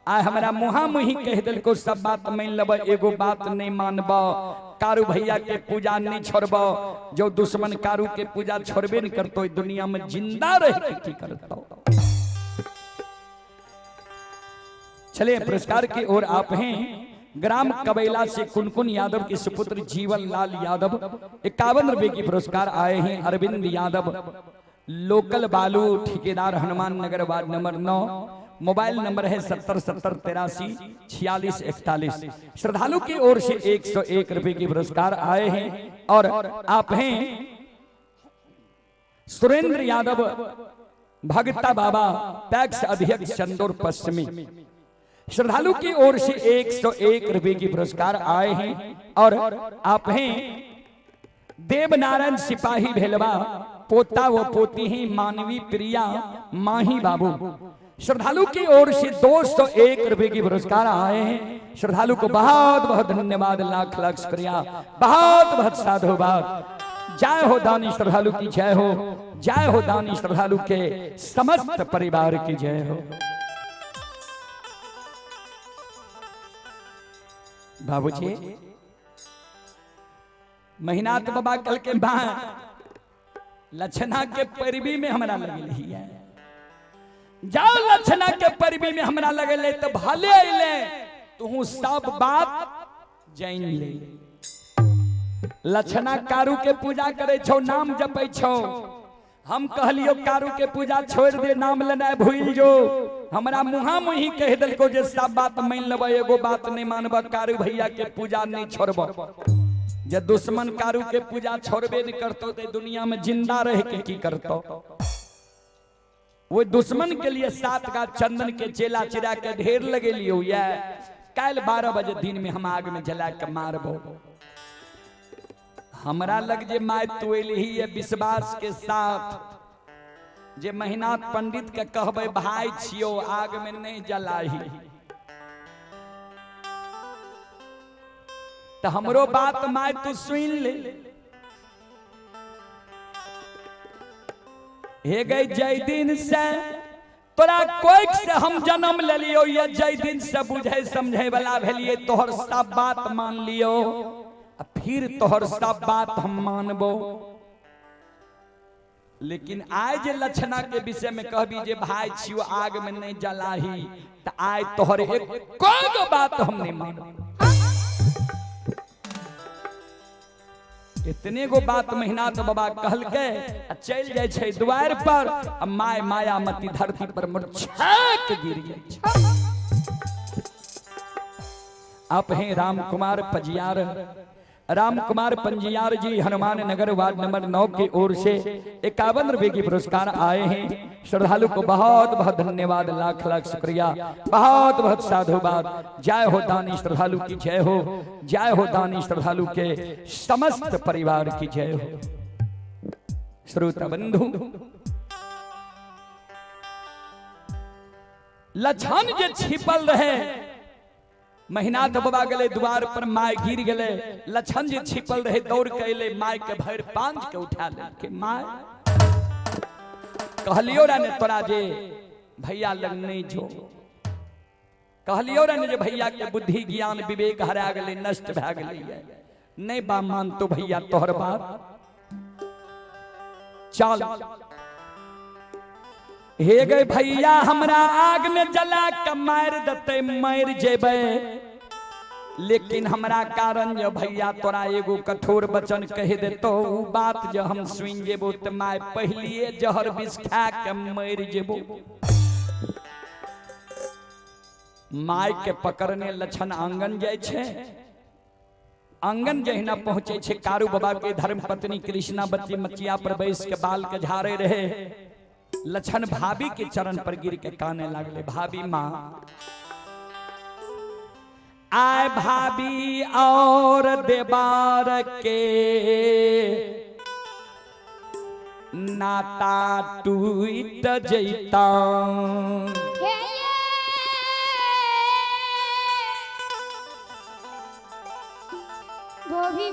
आ हमरा मुहा मुही कह दिल को सब बात मान लब एगो बात नहीं मानब कारू भैया के पूजा नहीं छोड़ब जो दुश्मन कारू के पूजा छोड़बे नहीं करतो दुनिया में जिंदा रह के की करतो चलिए पुरस्कार की ओर आप हैं ग्राम कबैला से कुनकुन यादव के सुपुत्र जीवन लाल यादव 51 रुपए की पुरस्कार आए हैं अरविंद यादव लोकल बालू ठेकेदार Hanuman Nagar ward number 9 mobile number है 7070834641 श्रद्धालु की ओर से 101 रुपए की पुरस्कार आए हैं और आप हैं सुरेंद्र यादव भगता बाबा टैक्स अध्यक्ष चंदौर पश्चिमी श्रद्धालु की ओर से 101 रुपए की पुरस्कार आए हैं और आप हैं देवनारायण सिपाही भेलवा पोता व पोती ही मानवी प्रिया माही बाबू श्रद्धालु की ओर से 201 रुपए की पुरस्कार आए हैं श्रद्धालु को बहुत बहुत धन्यवाद लाख लाख शुक्रिया बहुत बहुत साधुवाद जय हो दानी श्रद्धालु की जय हो दानी श्रद्धालु के समस्त परिवार की जय हो बाबूजी महीनाथ बाबा कल के लक्षणा के पैरवी में हमरा लगल है जाओ लक्षणा के पैरवी में हमरा लगल तो भले अइले तू सब बात जान ले लक्षणा कारू के पूजा करे छो नाम जपै छो हम कहलियो कारू के पूजा छोड़ दे नाम लेना भूल जो हमरा मुहा मुही कह दिल को जे सब बात मान लब एगो बात नहीं मानब कारू भैया के पूजा नहीं छोड़ब जे दुश्मन कारू के पूजा छोड़बे नहीं करतो ते दुनिया में जिंदा रह के की करतो वो दुश्मन के लिए 7 का चंदन के चेला चिरा के ढेर लगे लियो ये कल 12 बजे दिन में हम आग में जला के मारबो हमरा लग जे माय तुएली है विश्वास के साथ जे महीनाथ पंडित के कहबे भाई छियो आग में नहीं जलाही तो हमरो बात माय तू सुन ले हे गई जय दिन से तोरा कोई से हम जन्म ले लियो ये जय दिन से बुझे समझे वाला भेलिए तोहर सब बात मान लियो फिर तोहर सब बात हम मानबो लेकिन आज लक्षणा के विषय में कहबी जे भाई छियो आग में नहीं जलाही तो आज तोहर एक कोई बात हम नहीं मानो इतने गो बात महीनाथ बाबा कहल के चल जाए छे द्वार पर माय मायामती धरती पर मूर्छा के गिर जाए आप हैं राम कुमार पंजियार जी हनुमान नगर वार्ड नंबर 9 की ओर से 51 रुपए की पुरस्कार आए हैं श्रद्धालु को बहुत बहुत धन्यवाद लाख लाख शुक्रिया बहुत बहुत साधुवाद जय हो दानी श्रद्धालु की जय हो दानी श्रद्धालु के समस्त परिवार की जय हो श्रोता बंधु लक्षण जे छिपल रहे महीनाथ बाबा गले द्वार पर माय गिर गले लक्षण जे छिपल रहे दौड़ के अइले माय के भर पांज के उठा ले के माय कहलियो रे ने तोरा जे भैया लग नहीं जो कहलियो रे ने जे भैया के बुद्धि ज्ञान विवेक हरा गले नष्ट भ गले नहीं बा मान तो भैया तोहर बात चल हे गए भैया हमरा आग में जला के मार देते मर जेबे लेकिन हमरा कारण जो भैया तोरा एगो कठोर वचन कह दे तो उ बात जो हम सुन जेबो त माय पहलिए जहर विष खा के मर जेबो माय के पकड़ने लक्षण आंगन जाय छे आंगन जहिना पहुंचे छे कारू बाबा के धर्म पत्नी कृष्णा बच्ची मचिया पर बैस के बाल के झाड़े रहे। लछन भाभी के चरण पर गिर के काने लागले, भाभी माँ आय भाभी और देवार के नाता टूट जैता। हे गोभी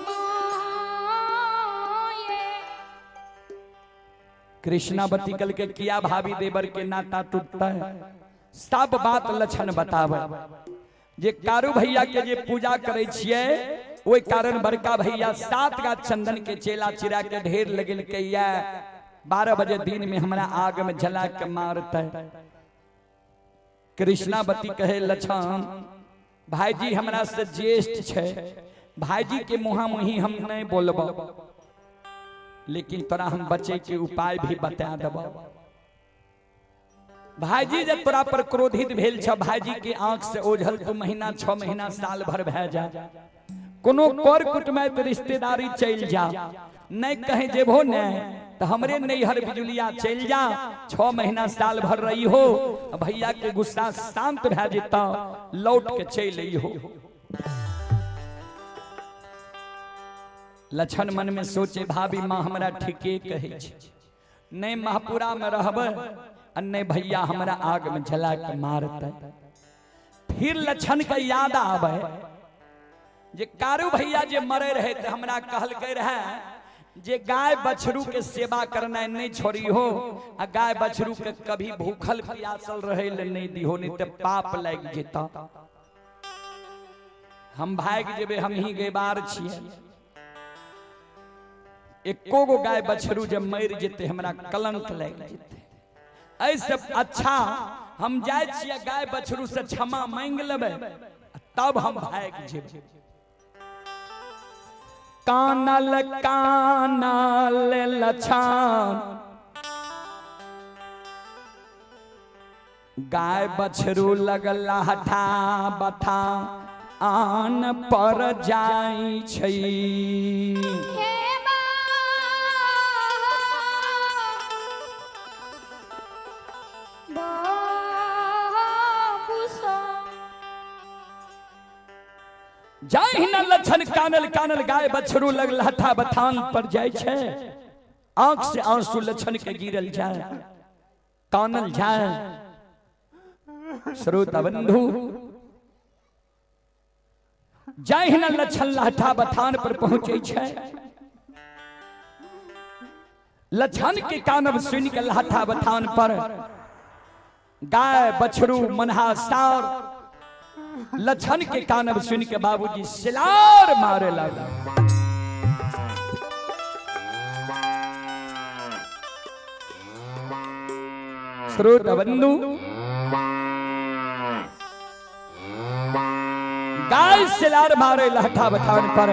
कृष्णावती कल के किया भाभी देवर के नाता टूटता है। सब बात लक्षण बतावे जे कारू भैया के जे पूजा करे छिए ओई कारण बड़का भैया 7 गा चंदन के चेला चिरा के ढेर लगल के 12 बजे दिन में हमरा आग में जला के मारते। कृष्णावती कहे लक्षण भाईजी हमरा से ज्येष्ठ छे, भाईजी के मुहा मुही हम नहीं बोलबो, लेकिन तोरा हम बचे के उपाय भी बता देबो। भाईजी जब तोरा पर क्रोधित भेल छ, भाईजी के आंख से ओझल तू महीना 6 महीना साल भर भे जा, कोनो कर कुटमैत रिश्तेदारी चल जा, नहीं कहे जेबो ने तो हमरे नैहर बिजुलिया चल जा, 6 महीना साल भर रही हो, भैया के गुस्सा शांत भे जेता, लौट के चल आई हो। लक्षण मन में सोचे भाभी माँ हमरा ठीके कहे छे, नहीं महापुरा में रहबे अन्य भैया हमरा आग में जला के मारते। फिर लक्षण का याद आवे जे कारू भैया जे मरे रहे तो हमरा कहल के रहे जे गाय बछरू के सेवा करना नहीं छोड़ी हो, आ गाय बछरू के कभी भूखल प्यासल रहे ले नहीं दिहो, नहीं तो पाप लग जेता। हम भाग जेबे, हम ही गेबार छिए, एको गो गाय बछरू जब मर जेते हमरा कलंक लग जेते। ऐसे अच्छा हम जाय छिए गाय बछरू से क्षमा मांग लेबे, तब हम भाग जेबे। कानल कानल लछन गाय बछरू लगला हठा बथा आन पर जाई छै। जाहि न लक्षण कानल कानल गाय बछरू लगला हठा बथान पर जाय छे, आंख से आंसू लक्षण के गिरल जाए, कानल जाए। श्रोता बंधु जाहि न लक्षण लहठा बथान पर पहुंचे छे, लक्षण के कानब सुन के लहठा बथान पर गाय बछरू मनहा सार लक्षण के कानब सुन के बाबूजी सिलार मारे लगा। श्रोत बंधु गाय सिलार मारे लहठा बथान पर,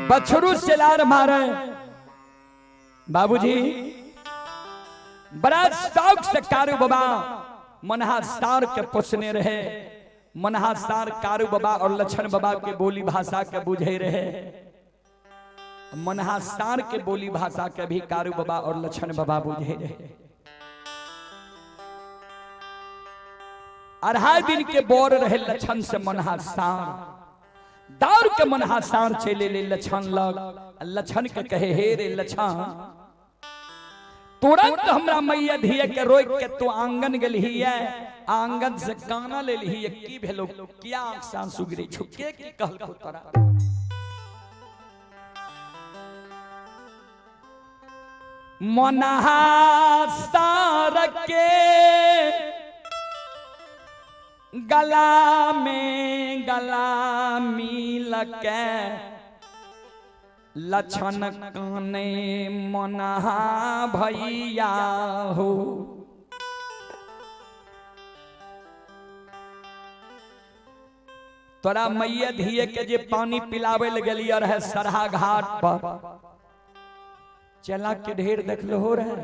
बछरू सिलार मारे। बाबूजी बड़ा शौक से कारू बाबा मनहा सार के पोसने रहे। मनहा सार कारू बाबा और लक्षण बाबा के बोली भाषा के बुझे रहे। मनहा सार के बोली भाषा के भी कारू बाबा और लक्षण बाबा बुझे रहे। 2.5 दिन के बोर रहे लक्षण से मनहा सार, दौड़ के मनहा सार चले ले लक्षण लग। लक्षण के कहे हे रे लक्षण, तुरंत हमरा मैया धिया के रोक के तू आंगन गेलही है, आंगन से गाना ले ली है, की भेलो किया आंख से आंसू गिरे छुके की कहल को तोरा। मनहा सार के गला में गला मिल के लक्षण काने मनहा भैया हो। तोरा मैया धिये के जे पानी पिलावे ले गेलिया रहे सरहा घाट पर, चेला के ढेर देखलो हो रहे,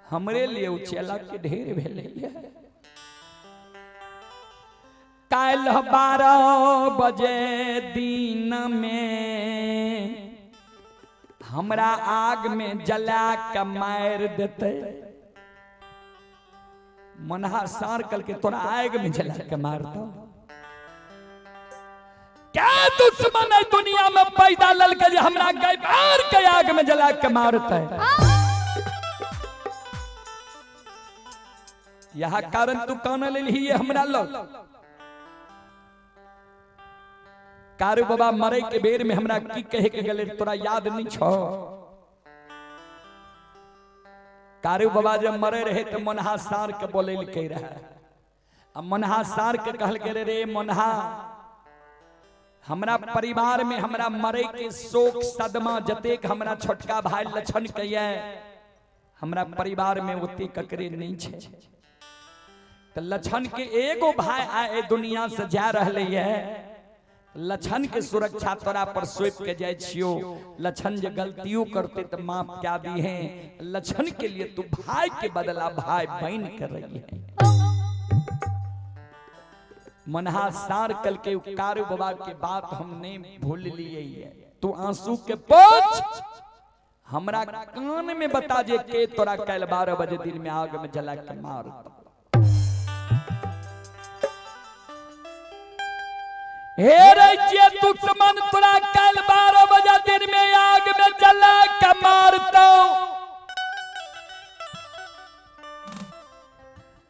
हमरे लिए उ चेला के ढेर भेले। काल 12 बजे दिन में हमरा आग में जला के मार देते। मनहा सार कल के तोरा आग में जला के मारता। क्या दुश्मन है दुनिया में पैदा ललके जे हमरा गैबार के आग में जला के मारता है। यह कारण तू कान ले ली हमरा लोग। कारू बाबा मरे के बेर में हमरा की कहे के गले तोरा याद नहीं छो। कारू बाबा जब मरे रहे तो मनहा सार के बोले के रहे। अब मनहा सार के कहल के रे मनहा हमरा परिवार में हमरा मरे के शोक सदमा जतेक हमरा छोटका भाई लछन कहिए हमरा परिवार में ओते ककरे नहीं छे। तो लछन के एगो भाई आए दुनिया से जा रहे है। लछन के सुरक्षा तोरा पर सौंप के जाय छियो। लछन जे गलतियों करते तो माफ क्या दी है। लछन के लिए तू भाई के बदला भाई बहन कर रही है। मनहा सार कल के कारू बाबा के बात हमने भूल लिए है। तू आंसू के पोछ हमरा कान में बता जे के तोरा कल 12 बजे दिन में आग में जला के मार। हे रे दुश्मन तोरा कल 12 बजे दिन में आग में जला के मारता।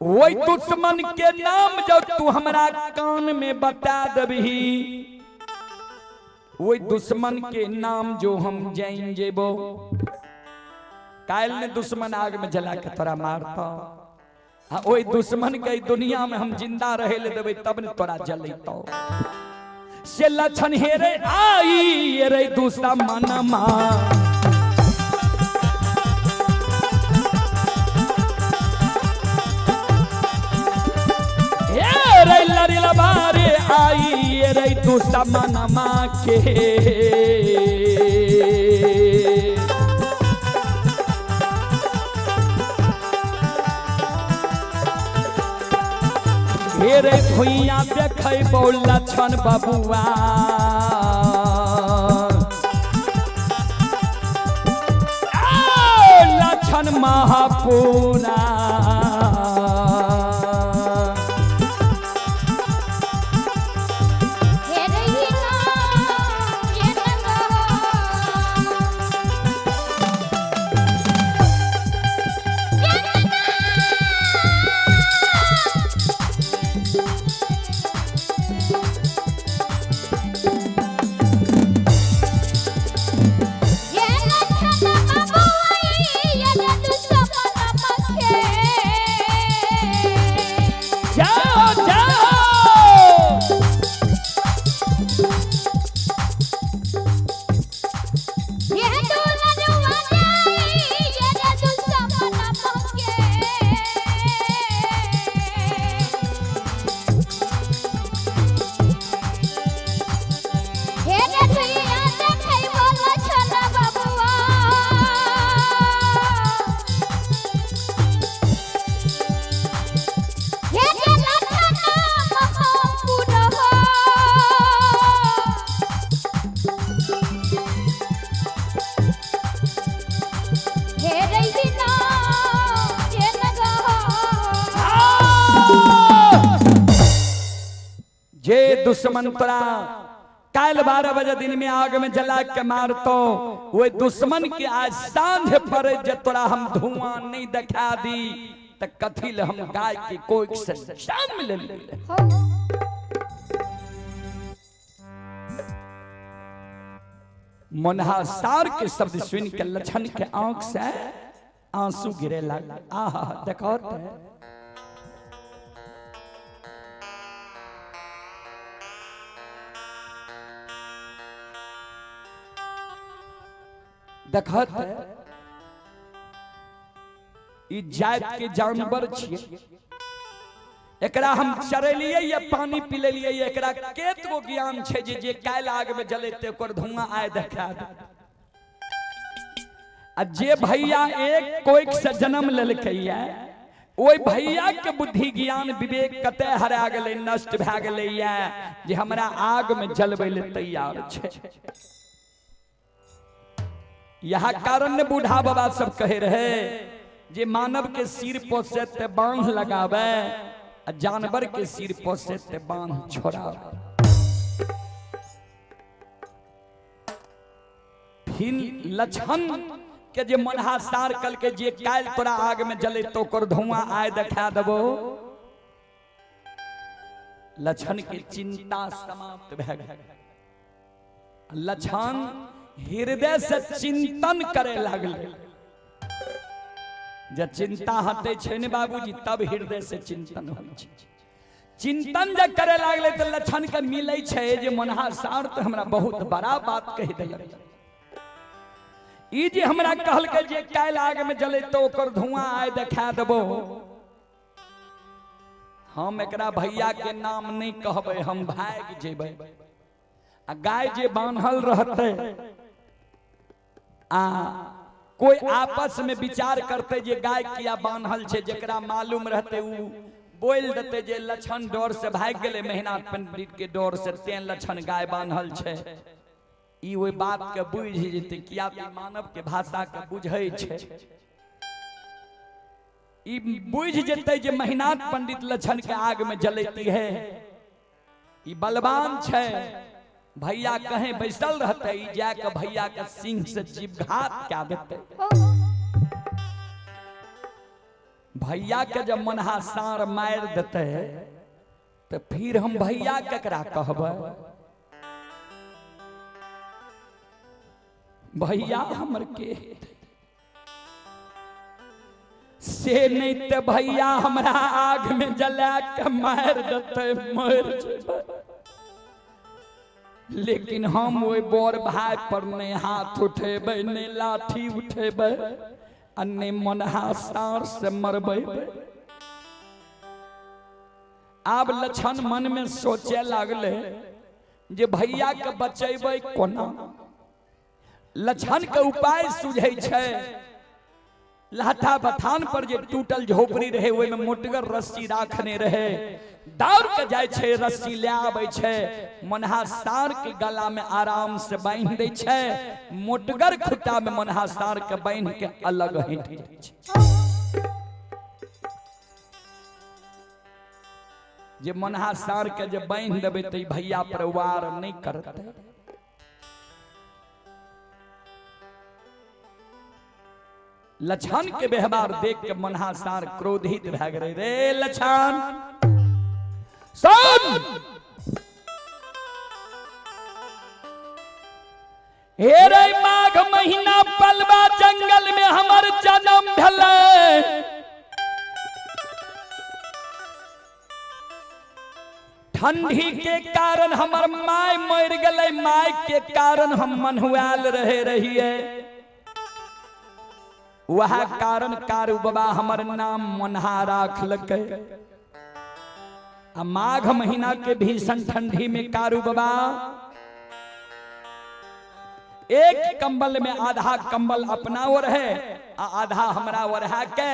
वही दुश्मन के नाम जो तू हमरा कान में बता दबही वही दुश्मन के नाम जो हम जाइन जेबो। काल ने दुश्मन आग में जला के तोरा मारता। हाँ वही दुश्मन के दुनिया में हम जिंदा रहे ले देबे तब ने तोरा जलैतो। से लछन हे रे आई रे दुश्मन मा रे लरिला बारे आई रे दुश्मन मा के हे रे भुइया देखै बोल लछन बबुआ लछन महापुरा दुश्मन तोरा काल 12 बजे दिन में आग में जला के मारतो। वो दुश्मन के आज सांझ पर जे तोरा हम धुआं नहीं दिखा दी त कथी ले हम गाय के कोई से जान में ले ले। मनहा सार के शब्द सुन के लछन के आंख से आंसू गिरे लगा। आहा देखो देखत ई जात के जानवर छिए। एकरा हम चरेलिए या पानी पिलेलिए एकरा केत गो ज्ञान छे जे काल आग में जलेते ओकर धुआं आए देखा दे। आ जे भैया एक कोई से जन्म लेलकैया ओई भैया के बुद्धि ज्ञान विवेक कते हरा गेलै, नष्ट भए गेलै या जे हमरा आग में जलबै ले तैयार छै। यह कारण ने बूढ़ा बाबा सब कहे रहे जे मानव के सिर पोसे ते बांध लगावे, जानवर के सिर पोसे ते बांध छोड़ावे। फिर लछन के जे मनहासार कल के जे काल तोरा आग में जले तो कर धुआं आए देखा देबो। लछन के चिंता समाप्त भए गेल। लछन हृदय से चिंतन करे लगले। जब चिंता हटे छे ने बाबूजी तब हृदय से चिंतन होइ छे। चिंतन जब करे लगले तो लछन के मिले छे जे मनहासार तो हमरा बहुत बड़ा बात कह देलक। ई जे हमरा कहल के जे काल आग में जले तो ओकर धुआं आए देखा देबो। हम एकरा भैया के नाम नहीं कहबे, हम भाग जेबे। आ गाय जे बांधल रहते कोई आपस में विचार करते जे गाय किया बांधल छे, जेकरा मालूम रहते उ बोल देते जे लछन डर से भाग गेले, मेहनाथ पंडित के डर से तें लछन गाय बांधल छे। ई ओई बात के बुझ जेते, किया कि मानव के भाषा के बुझै छे। ई बुझ जेते जे मेहनाथ पंडित लछन के आग में जलती है। ई बलवान छे, भैया कहीं बैसल रहते, ई जाके भैया के सिंह से जीवघात क्या देते। भैया के जब मनहासार मार देते तो फिर हम भैया केकरा कहबे। भैया हमर के से नहीं ते भैया हमरा आग में जला के मार देते, मर जेबे। लेकिन हम वो बोर भाई पर नहीं हाथ उठेबे, नहीं लाठी उठेबे, अन्ने मनहासार से मरबे। आब लछन मन में सोचे लगले जे भैया के बचेबे कोना। लछन के उपाय सुझे छे। लाठा बथान पर जे टूटल झोपड़ी रहे ओय में मोटगर रस्सी राखने रहे, दौड़ के जाय छे, रस्सी ले आबै छे, मनहासार के गला में आराम से बांध दे छे। मोटगर खुट्टा में मनहासार के बांध के अलग हट जाय छे। जे मनहासार के जे बांध देबे त भैया पर वार नहीं करते। लछन के व्यवहार देख के मनहासार क्रोधित भए गेलै। रे लछन सुन, हे रे माघ महीना पलवा जंगल में हमर जन्म भेलै। ठंडी के कारण हमर माय मर गेलै, माय के कारण हम मनहुआल रहिए। वह कारण कारू बाबा हमर नाम मनहा राखलकै। माघ महीना के भीषण ठंडी में कारू बाबा एक कंबल में आधा कंबल अपना ओर है आधा हमरा ओढ़ा के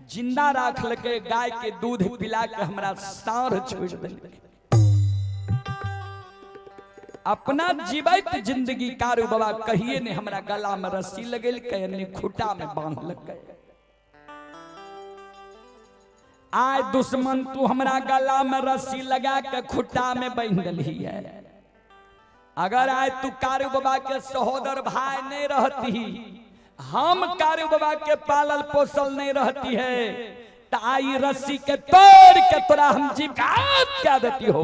जिंदा राखलकै। गाय के दूध पिला के हमरा साँढ़ छोड़ देलकै। अपना जीवित जिंदगी कारू बाबा कहिए ने हमरा गला में रस्सी लगेलकै, ने खूंटा में बांधलकै। आय दुश्मन तू हमरा गला में रस्सी लगा के खूंटा में बांध देली है। अगर आय तू कारू बाबा के सहोदर भाई नहीं रहती, हम कारू बाबा के पालल पोसल नहीं रहती है, तो आई रस्सी के तोड़ के तोरा हम जीवित क्या देती हो।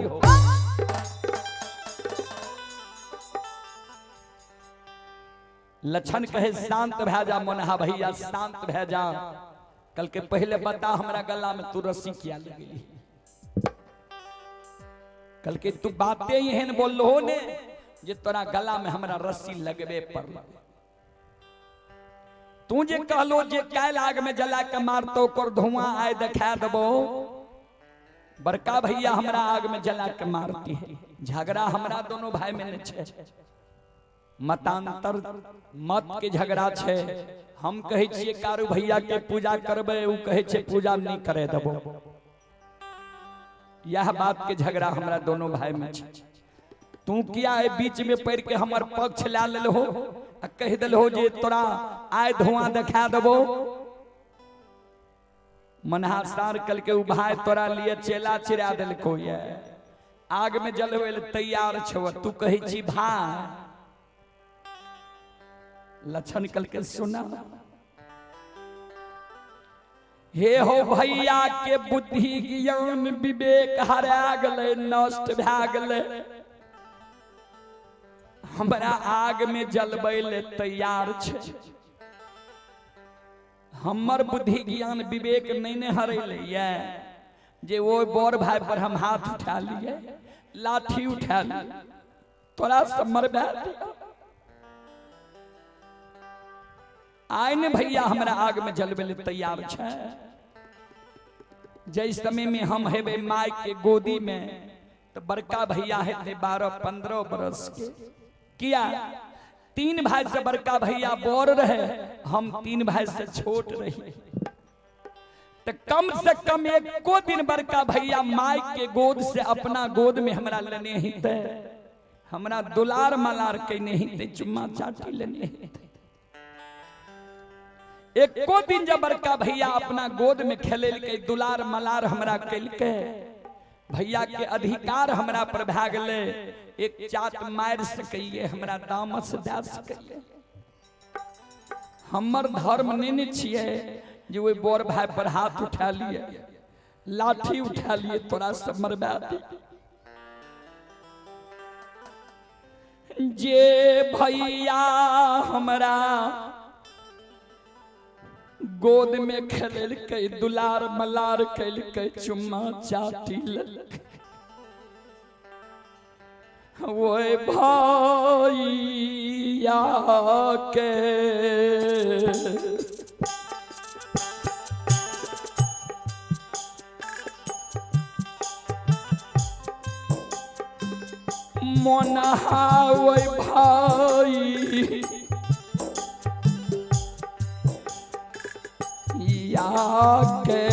लछन कहे शांत भे जा मनहा भैया, शांत भे जा। कल के पहले बता हमरा गला में तू रस्सी किया लगेली। कल के तू बातें एहन बोल हो ने जे तोरा गला में हमरा रस्सी लगबे पड़ल। तू जे कहलो जे काल आग में जला के मारतो कर धुआं आए देखा देबो। बड़का भैया हमरा आग में जला के मारती है। झगड़ा हमरा दोनों भाई में छे। मतांतर मत के झगड़ा छे। हम कहे छिए कारू भैया के पूजा करबे, उ कहे छे पूजा नहीं करे देबो। यह बात के झगड़ा हमरा दोनों भाई में छे। तू किया है बीच में पड़ के हमर पक्ष ला लेल हो आ कह दिल हो जे तोरा आय धुआं देखा देबो। मनहा सार कल के उ भाई तोरा लिए चेला चिरा दिल को ये आग में जलवे तैयार छो। तू कहे छी भाई लक्षण कल के सुना। हे हो भैया के बुद्धि ज्ञान विवेक हरा गले, नष्ट भा गले। हमरा आग में जलबै ले तैयार छे। हमर बुद्धि ज्ञान विवेक नहीं ने हरैले ये जे वो बोर भाई पर हम हाथ उठा लिए, लाठी उठा लिए, तोरा सब मरबा दिया। आइन भैया हमरा आग में जलबे ले तैयार छे। जिस समय में हम हेबे माई के गोदी में तो बड़का भैया हेते 12-15 बरस के। किया 3 भाई से बड़का भैया बोर रहे, हम 3 भाई से छोट रही। तो कम से कम एको दिन बड़का भैया माई के गोद से अपना गोद में हमरा लेने ही थे, हमरा दुलार मलार के नहीं थे, चुम्मा चाटी लेने ही थे। एको दिन जब बड़का भैया अपना गोद में खेले के दुलार मलार हमरा कैल के, भैया के अधिकार हमरा पर भा गले। एक चाट मार सकिए, हमरा दामस दे सकिए। हमर धर्म नहीं छिए जे वो बोर भाई पर हाथ उठा लिए, लाठी उठा लिए, तोरा सब मरबा दी। जे भैया हमरा गोद में खेल के दुलार मलार कैल के चुम्मा चाटी ललक, वो भैया के मोनहा वो भाई के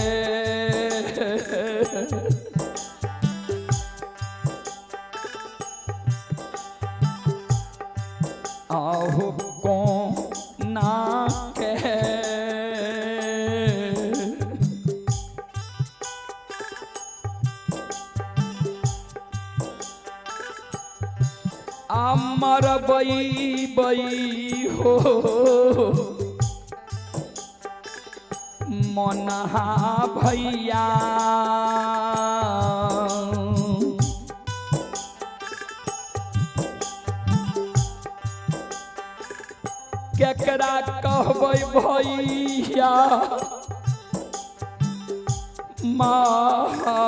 आहु को ना के अमर बई बई हो मोनहा भैया केकरा कहबै भैया महा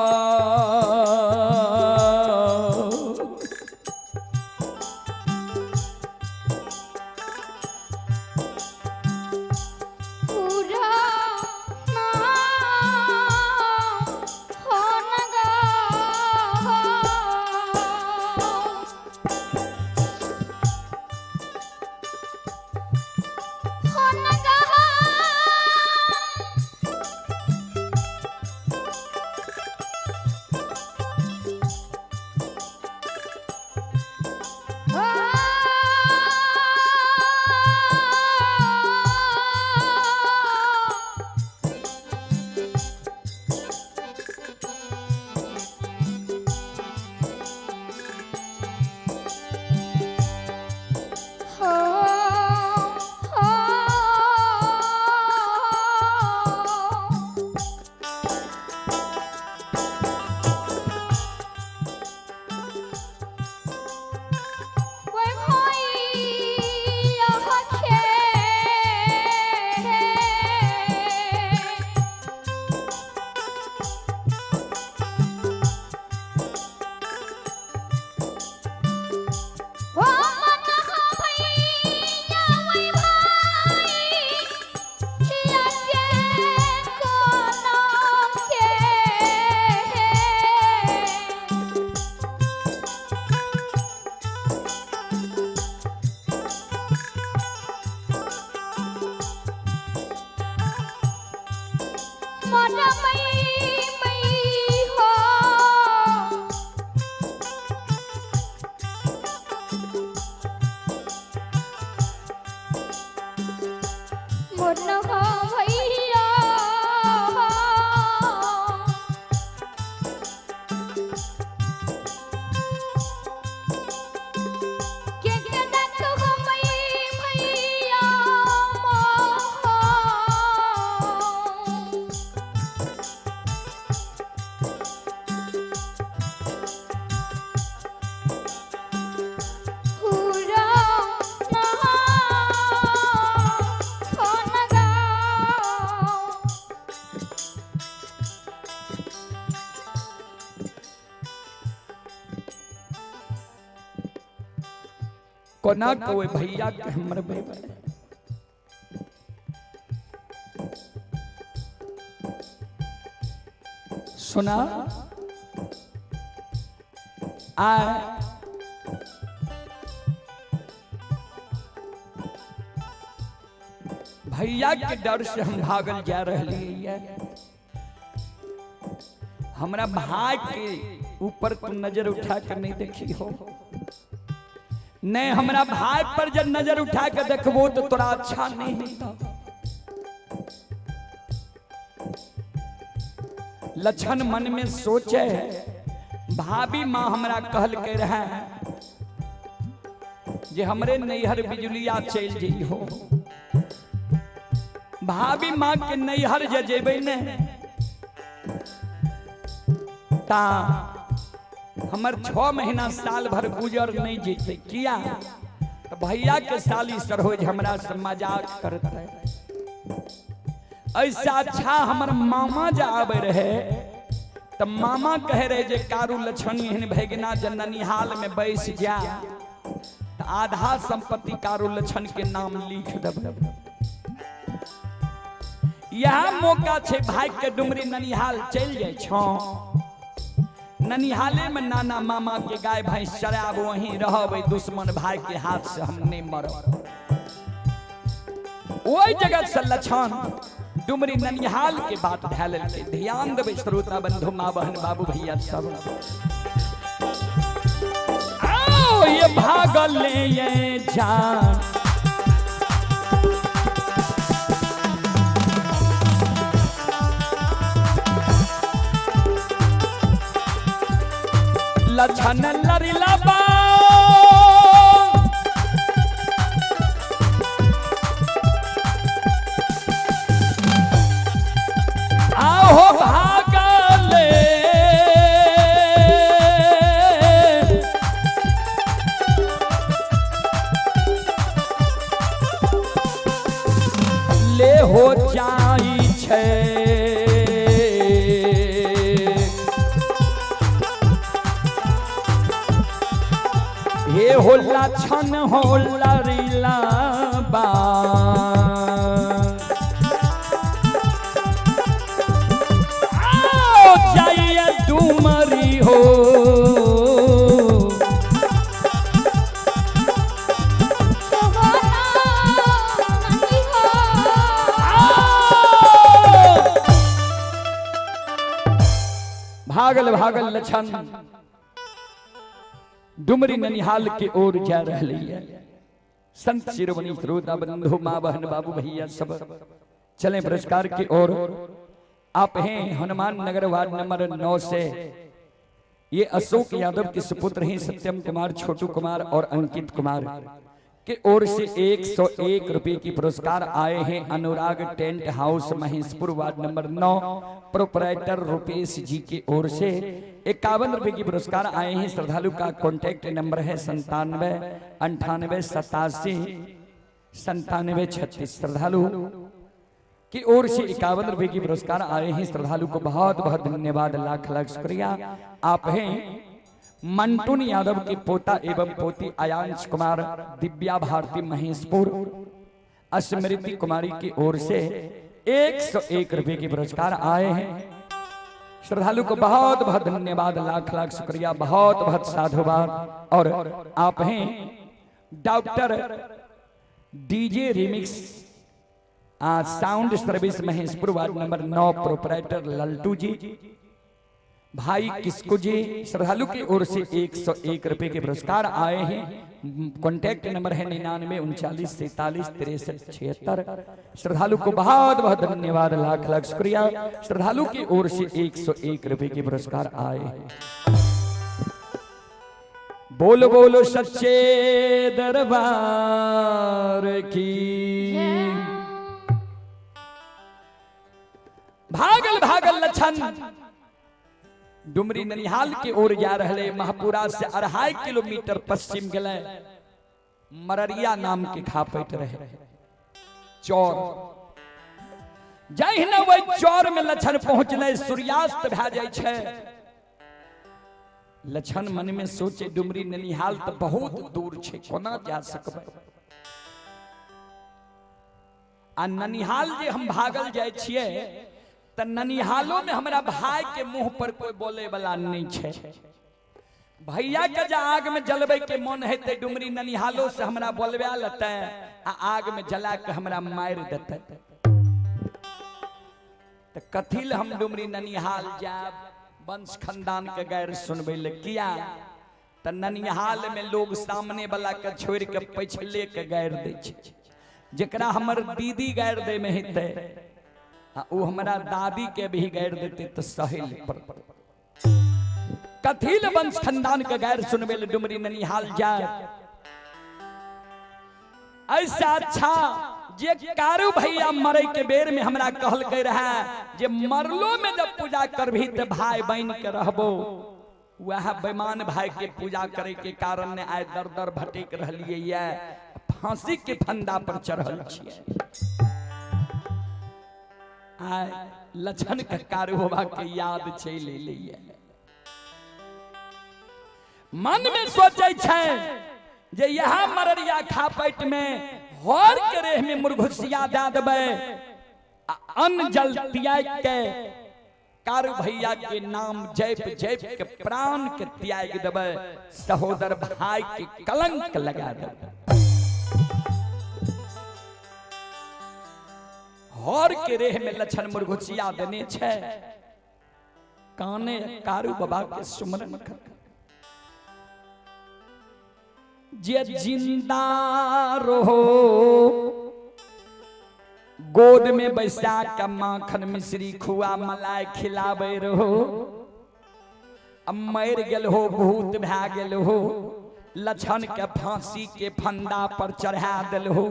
कोना कोई भैया के हमर बेबे सुना आए भैया के डर से हम भागल जा रहे हैं। हमरा भाई के ऊपर तू नजर उठा कर नहीं देखी हो, नहीं हमरा भाई पर जब नजर उठा कर देखबो तो तोरा अच्छा नहीं होता। लक्षण मन में सोचे भाभी माँ हमरा कहल के रहे जे हमरे नैहर बिजुलिया चल जाइ हो। भाभी माँ के नैहर जेबे ने ता हमर 6 महीना साल भर गुजर नहीं जीते किया तो भैया के साली सरोज हमरा से मजाक करते। ऐसा अच्छा हमर मामा जा आवे रहे तो मामा कहे रहे जे कारू लक्षण एहन भगना जननिहाल में बैस जा तो आधा संपत्ति कारू लक्षण के नाम लिख देब। यह मौका छे भाई के डुमरी ननिहाल चल जाए छो। ननिहाले में नाना मामा के गाय भैंस चराब वहीं रहबे, दुश्मन भाई के हाथ से हम नहीं मरब। ओई जगत से लक्षण डुमरी ननिहाल के बात ढाल के ध्यान देवे श्रोता बंधु माँ बहन बाबू भैया सब। आओ ये भागल ये जान लक्षण लरिला बा आओ भागले ले हो जाई छे हे हो लक्षण हो लरिला बा आओ जाइए डुमरी हो भागल भागल लक्षण डुमरी ननिहाल की ओर जा रही है। संत शिरोमणि श्रोता बंधु माँ बहन बाबू भैया सब चले पुरस्कार की ओर। आप हैं हनुमान नगर वार्ड नंबर 9 से ये अशोक यादव के सुपुत्र हैं सत्यम कुमार, छोटू कुमार और अंकित कुमार के ओर से 101 रुपए की पुरस्कार आए हैं। Anurag tent house Maheshpur ward number 9 proprietor Rupesh ji की ओर से 51 रुपए की पुरस्कार आए हैं। श्रद्धालु का कॉन्टैक्ट नंबर है 9798879736। श्रद्धालु की ओर से 51 रुपए की पुरस्कार आए हैं। श्रद्धालु को बहुत बहुत धन्यवाद, लाख लाख शुक्रिया। आप हैं मंटून यादव के पोता एवं पोती आयांश कुमार, दिव्या भारती महेशपुर, स्मृति कुमारी की ओर से 101 रुपए की पुरस्कार आए हैं। श्रद्धालु को बहुत बहुत धन्यवाद, लाख लाख शुक्रिया, बहुत बहुत साधुवाद। और आप हैं doctor DJ remix sound service Maheshpur ward number 9 proprietor Laltu ji, भाई किसको जी। श्रद्धालु की ओर से 101 रुपए के पुरस्कार आए हैं। कॉन्टैक्ट नंबर है 99 श्रद्धालु को बहुत बहुत धन्यवाद, लाख लाख शुक्रिया। श्रद्धालु की ओर से 101 रुपए के पुरस्कार आए हैं। बोलो बोलो सच्चे दरबार की। भागल भागल लक्षण डुमरी ननिहाल की ओर जा रहे। महपुरा से 2.5 किलोमीटर पश्चिम गए मररिया नाम के खापट रहे चौर। जय न वही चौर में लक्षण पहुंचले, सूर्यास्त भे जाय छे। लछन मन में सोचे डुमरी ननिहाल तो बहुत दूर छे, कोना जा सकबै। आ ननिहाल जे हम भागल जाय छियै त ननिहालो में हमरा भाई के मुंह पर कोई बोले वाला नहीं छे। भैया के जे आग में जलबै के मन हेते डुमरी ननिहालो से हमरा बोलबा लेते आ आग में जला के हमरा मार देते। त कथी ले हम डुमरी ननिहाल जाब वंश खानदान के गैर सुनबै ले? किया त ननिहाल में लोग सामने वाला के छोड़ के पिछले के गैर दे छे। जेकरा हमर दीदी गैर दे में हेते आ उ हमरा दादी के भी गैर देते तो सहेल पर। कथी ले वंश खानदान के गैर सुनबे ले डुमरी ननिहाल जाए? ऐसा अच्छा जे कारू भैया मरे के बेर में हमरा कहल के रहा जे मरलो में जब पूजा करभी त भाई बन के रहबो। वह बेमान भाई के पूजा करे के कारण ने आय दर दर भटक रहलिए ये, फांसी के फंदा पर चढ़ल छिए। आय लछन के कारू बाबा के याद चल एलिए। मन में सोचे छे जे यहाँ मररिया खापैट में हर के रेह में मुरघुसिया दे देबै, अन्न जल त्याग के कारू भैया के नाम जप जप के प्राण के त्याग देबै, सहोदर भाई के कलंक लगा देबै। हर के रेह में लछन मुरघुसिया देने छे, काने कारू बाबा के सुमरन कर। जे जिंदा रहो गोद में बैसा के माखन मिश्री खुआ मलाई खिलाबे रहो। अब मर गेल हो भूत भै गेल हो, लछन के फांसी के फंदा पर चढ़ा दिल हो।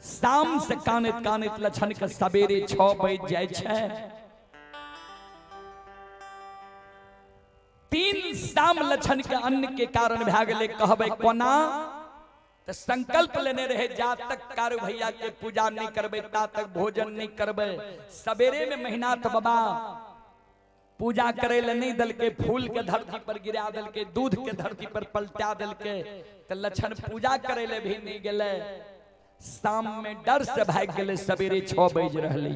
शाम से कानत कानत लछन के सवेरे 6 बज जाय छे। 3 शाम लछन के अन्न के कारण भै गेले। कहबे कोना तो संकल्प लेने रहे जा तक कारू भैया के पूजा नहीं करबे ता तक भोजन नहीं करबे। सवेरे में मेहनाथ बाबा पूजा करे ले नहीं दल के, फूल के धरती पर गिरा दल के, दूध के धरती पर पलटा दल के, तो लछन पूजा करे ले भी नहीं गेले। शाम में डर से भाग गेले, सवेरे 6 बज रहले।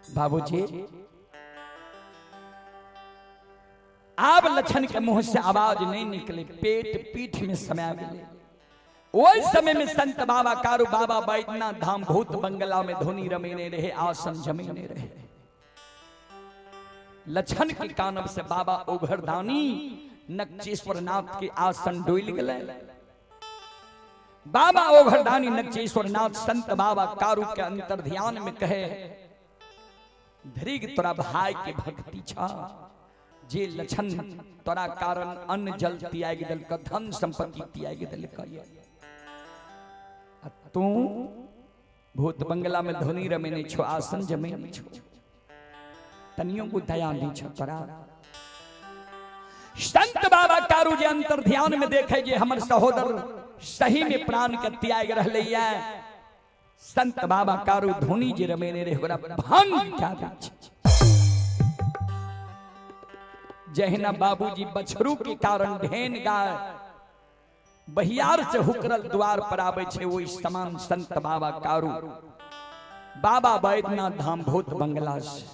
बाबूजी अब लछन के मुंह से आवाज नहीं निकले, पेट पीठ में समा गए। ओई समय में संत बाबा कारू बाबा बैद्यनाथ धाम भूत बंगला में धुनी रमेने रहे, आसन जमीने रहे। लछन के कानब से बाबा ओघरदानी नक्षेश्वर नाथ के आसन डोल गए। बाबा ओघरदानी नक्षेश्वर नाथ संत बाबा कारू के अंतर ध्यान में कहे, धरिग तोरा भाई के भक्ति छा, जे लछन तोरा कारण अन्न जल त्याग दल का, धन संपत्ति त्याग दल का। तू भूत बंगला में धुनी रमेने छो, आसन जमीन छो, तनियों को दया नहीं छो तोरा। संत बाबा कारू जे अंतर ध्यान में देखे जे हमर सहोदर सही में प्राण के त्याग रहले है। संत बाबा कारू धुनी जे रमेने रहे ओकरा भंग क्या दै छै। जहिना बाबूजी बछरू के कारण ढेन गाय बहियार से हुकरल द्वार पर आवे छे, ओई समान संत बाबा कारू बाबा बैद्यनाथ धाम भूत बंगला से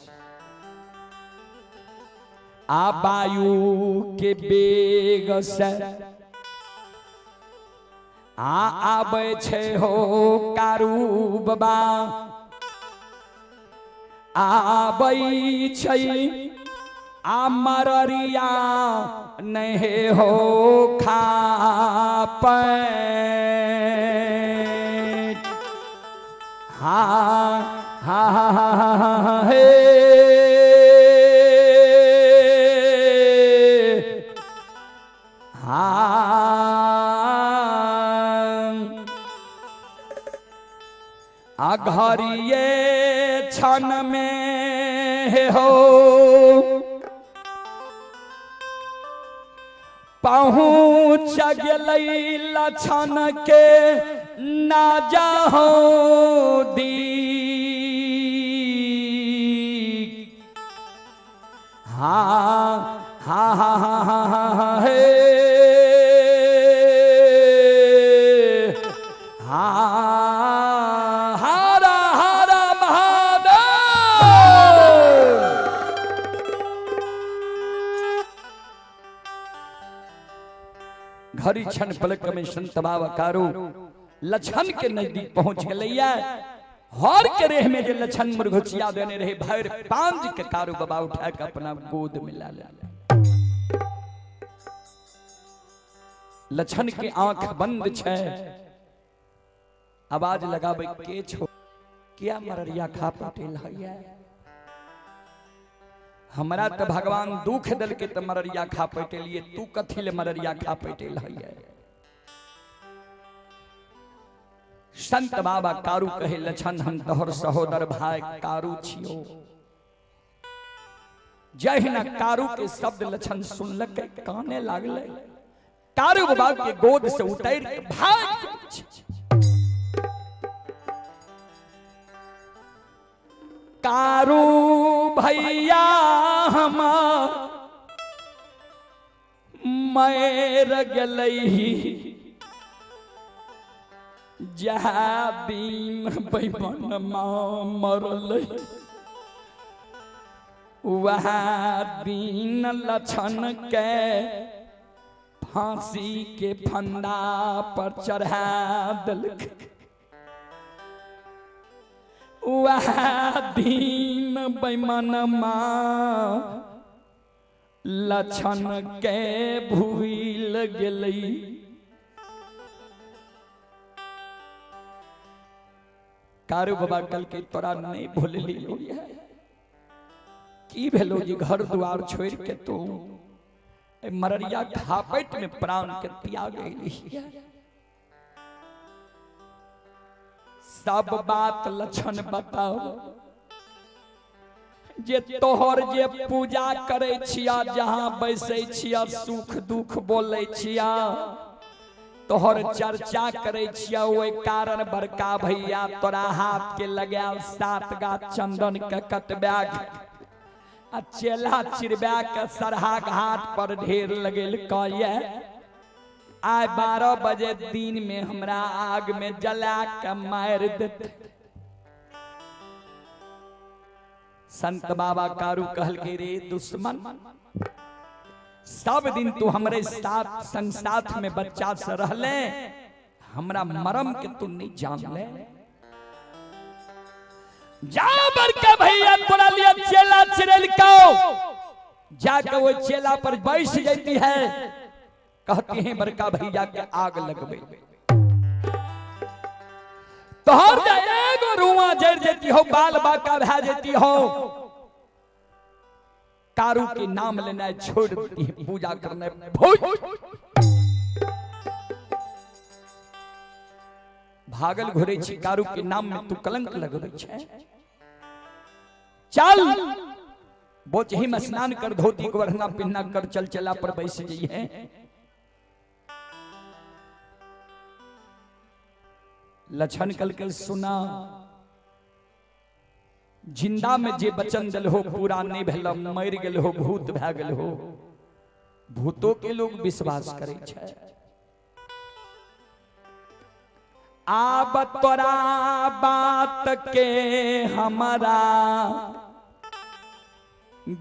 आबायु के बेग से आबे छे हो कारू बाबा, आबै छै मररिया नहीं हो खापै। हाँ हाँ हाँ हे हाँ घरिए क्षण में हो पहुँच गई लछन के ना जाहो दी हाँ हाँ हाँ हाँ हाँ हाँ हाँ हे हाँ हारा हारा महादेव। घड़ी क्षण पलक में संत बाबा कारू लछन के नजदीक पहुंच गलैया। हर के रेह में जो लछन मुरघुचिया देने रहे भैर पांज के कारू बाबा उठा के अपना गोद में ला ले। लछन के आंख बंद छे, आवाज लगावे के छो क्या मररिया खा पटेल है। हमरा तो भगवान दुख दल के तो मररिया खा पटेलिए, तू कथी ले मररिया खा पटेल है। संत बाबा कारू कहे लछन हम तोहर सहोदर भाई कारू छियो। जहिना कारू के शब्द लछन सुनलक काने लागले। कारू बाबा के गोद से उतर के भाग कारू भैया हमार मैर गलई जहाँ बीम बैमन मरल वहाँ दीन लछन के फांसी के फंदा पर चढ़ा दिलक। वहाँ दीन बैमन लछन के भूल गलई। कारू बाबा कल के तोरा नहीं भूलली की भेलो जी घर द्वार छोड़ के तो मररिया घापट में प्राण के त्याग गई। सब बात लछन बताओ जे तोहर जे पूजा करे छिया जहां बैसे छिया सुख दुख बोले छिया तोहर चर्चा करे छिया ओए कारण बड़का भैया तोरा हाथ के लगाल 7 गाछ चंदन के कटबैग आ चेला चिरबा के सरहा घाट पर ढेर लगेल कहिए आज 12 बजे दिन में हमरा आग में जला के मार देते। संत बाबा कारू कहल के रे दुश्मन सब दिन तू हमरे साथ संग साथ में बच्चा से रहले हमरा मरम के तू नहीं जान ले। जा बड़का भैया तोरा लिए चेला चिरल को जाके वो चेला पर बैठ जाती है। कहते हैं बड़का भैया के आग लगबे तोहर एगो रुआ जड़ जेती हो बाल बाका भा जेती हो। कारू के नाम लेना छोड़ देती है पूजा करना भागल घुरे छी कारू के नाम में तू कलंक लगबे छे। चल बोच ही में स्नान कर धोती को वरना पिन्ना कर चल चला पर बैठ जाइए। लछन कल के सुना जिंदा में जे बचन दल हो पूरा नहीं भेल मर गेल हो भूत भै गेल हो। भूतों के लोग विश्वास करे छे। आब तोरा बात के हमारा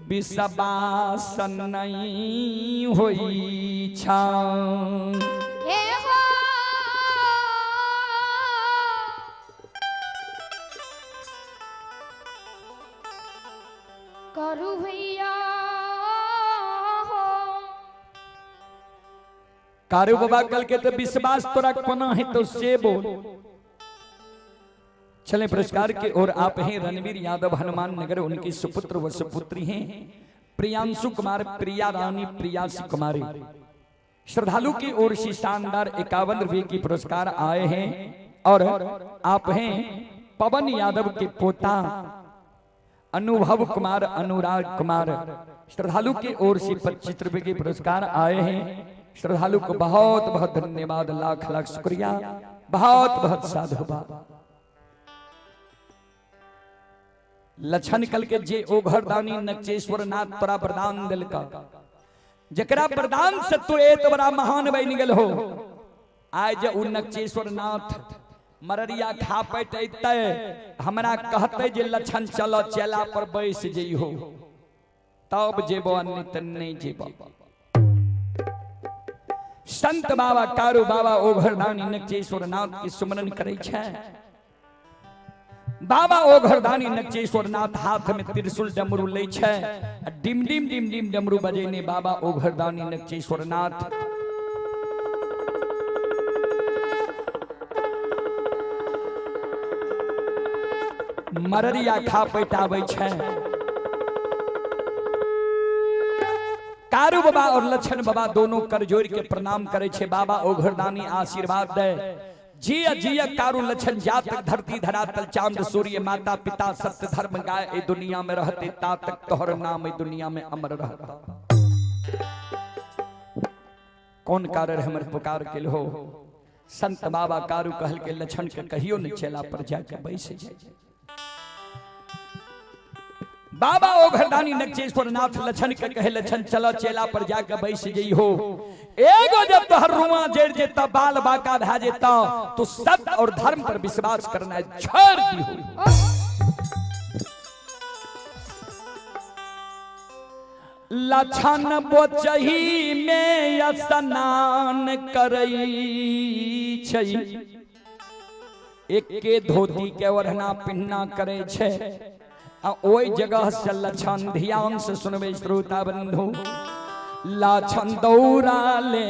विश्वास नहीं होई छा। कारू भैया कारू बाबा कल के तो विश्वास तोरा कोना है तो से बोल। चले पुरस्कार के और आप हैं रणवीर यादव हनुमान नगर उनकी सुपुत्र व सुपुत्री हैं प्रियांशु कुमार प्रिया रानी प्रियासी कुमारी। श्रद्धालु की ओर से शानदार 51 रुपये की पुरस्कार आए हैं और आप हैं पवन यादव के पोता अनुभव कुमार अनुराग कुमार। श्रद्धालु की ओर से 25 रुपये के पुरस्कार आए हैं। श्रद्धालु को बहुत बहुत धन्यवाद लाख लाख शुक्रिया। बहुत बहुत साधु बा। लक्षण कल के जे ओ घरदानी नक्षेश्वर नाथ तोरा वरदान दिल का, जकरा वरदान से तू एत बड़ा महान बन गेल हो। आज उ नक्षेश्वर नाथ मररिया खा पैते हमरा कहते जे लक्षण चलो चेला पर बैस जइहो तब जेबो, अन्य नहीं जेबो। संत बाबा कारू बाबा ओ घरदानी नक्षेश्वर नाथ के सुमरन करे छे। बाबा ओ घरदानी नक्षेश्वर नाथ हाथ में त्रिशूल डमरू ले छे, डिम डिम डिम डिम डमरू बजेने बाबा ओ घरदानी नक्षेश्वर नाथ मररिया खा पैटावे छे। कारू बाबा और लक्षण बाबा दोनों कर जोड़ के प्रणाम करे छे। बाबा ओ घरदानी आशीर्वाद दे, जिया जिया कारू लक्षण जात तक धरती धरातल चांद सूर्य माता पिता सत्य धर्म गाय ए दुनिया में रहते ता तक तोहर नाम ए दुनिया में अमर रहता। कौन कारण हमर पुकार के हो। संत बाबा कारू कहल के लक्षण के कहियो न चेला पर जाके बैस जाए। बाबा ओ घरदानी नक्षेश्वर नाथ लक्षण के कहे लक्षण चलो चेला पर जाके बैस जई हो। एगो जब तोहर रुआ जड़ जेता बाल बाका भा जेता तो सत्य और धर्म पर विश्वास करना छोड़ दी हो। लक्षण बोचही में स्नान करई छै, एके धोती के ओढ़ना पिन्ना करे छे। ओई जगह से लक्षण ध्यान से सुनबे श्रोता बंधु। लक्षण दौड़ा ले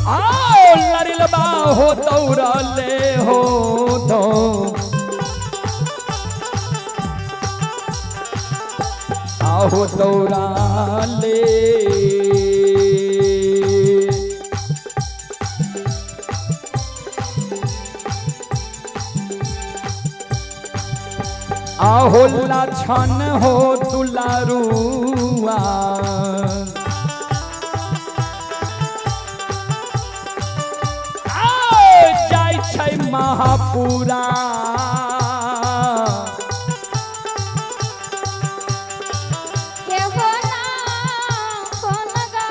आओ लड़िल बा हो दौड़ा ले हो दो आओ दौड़ा ले। आओ लक्षण हो दुलारुआ महापुरा के होना कौन गा।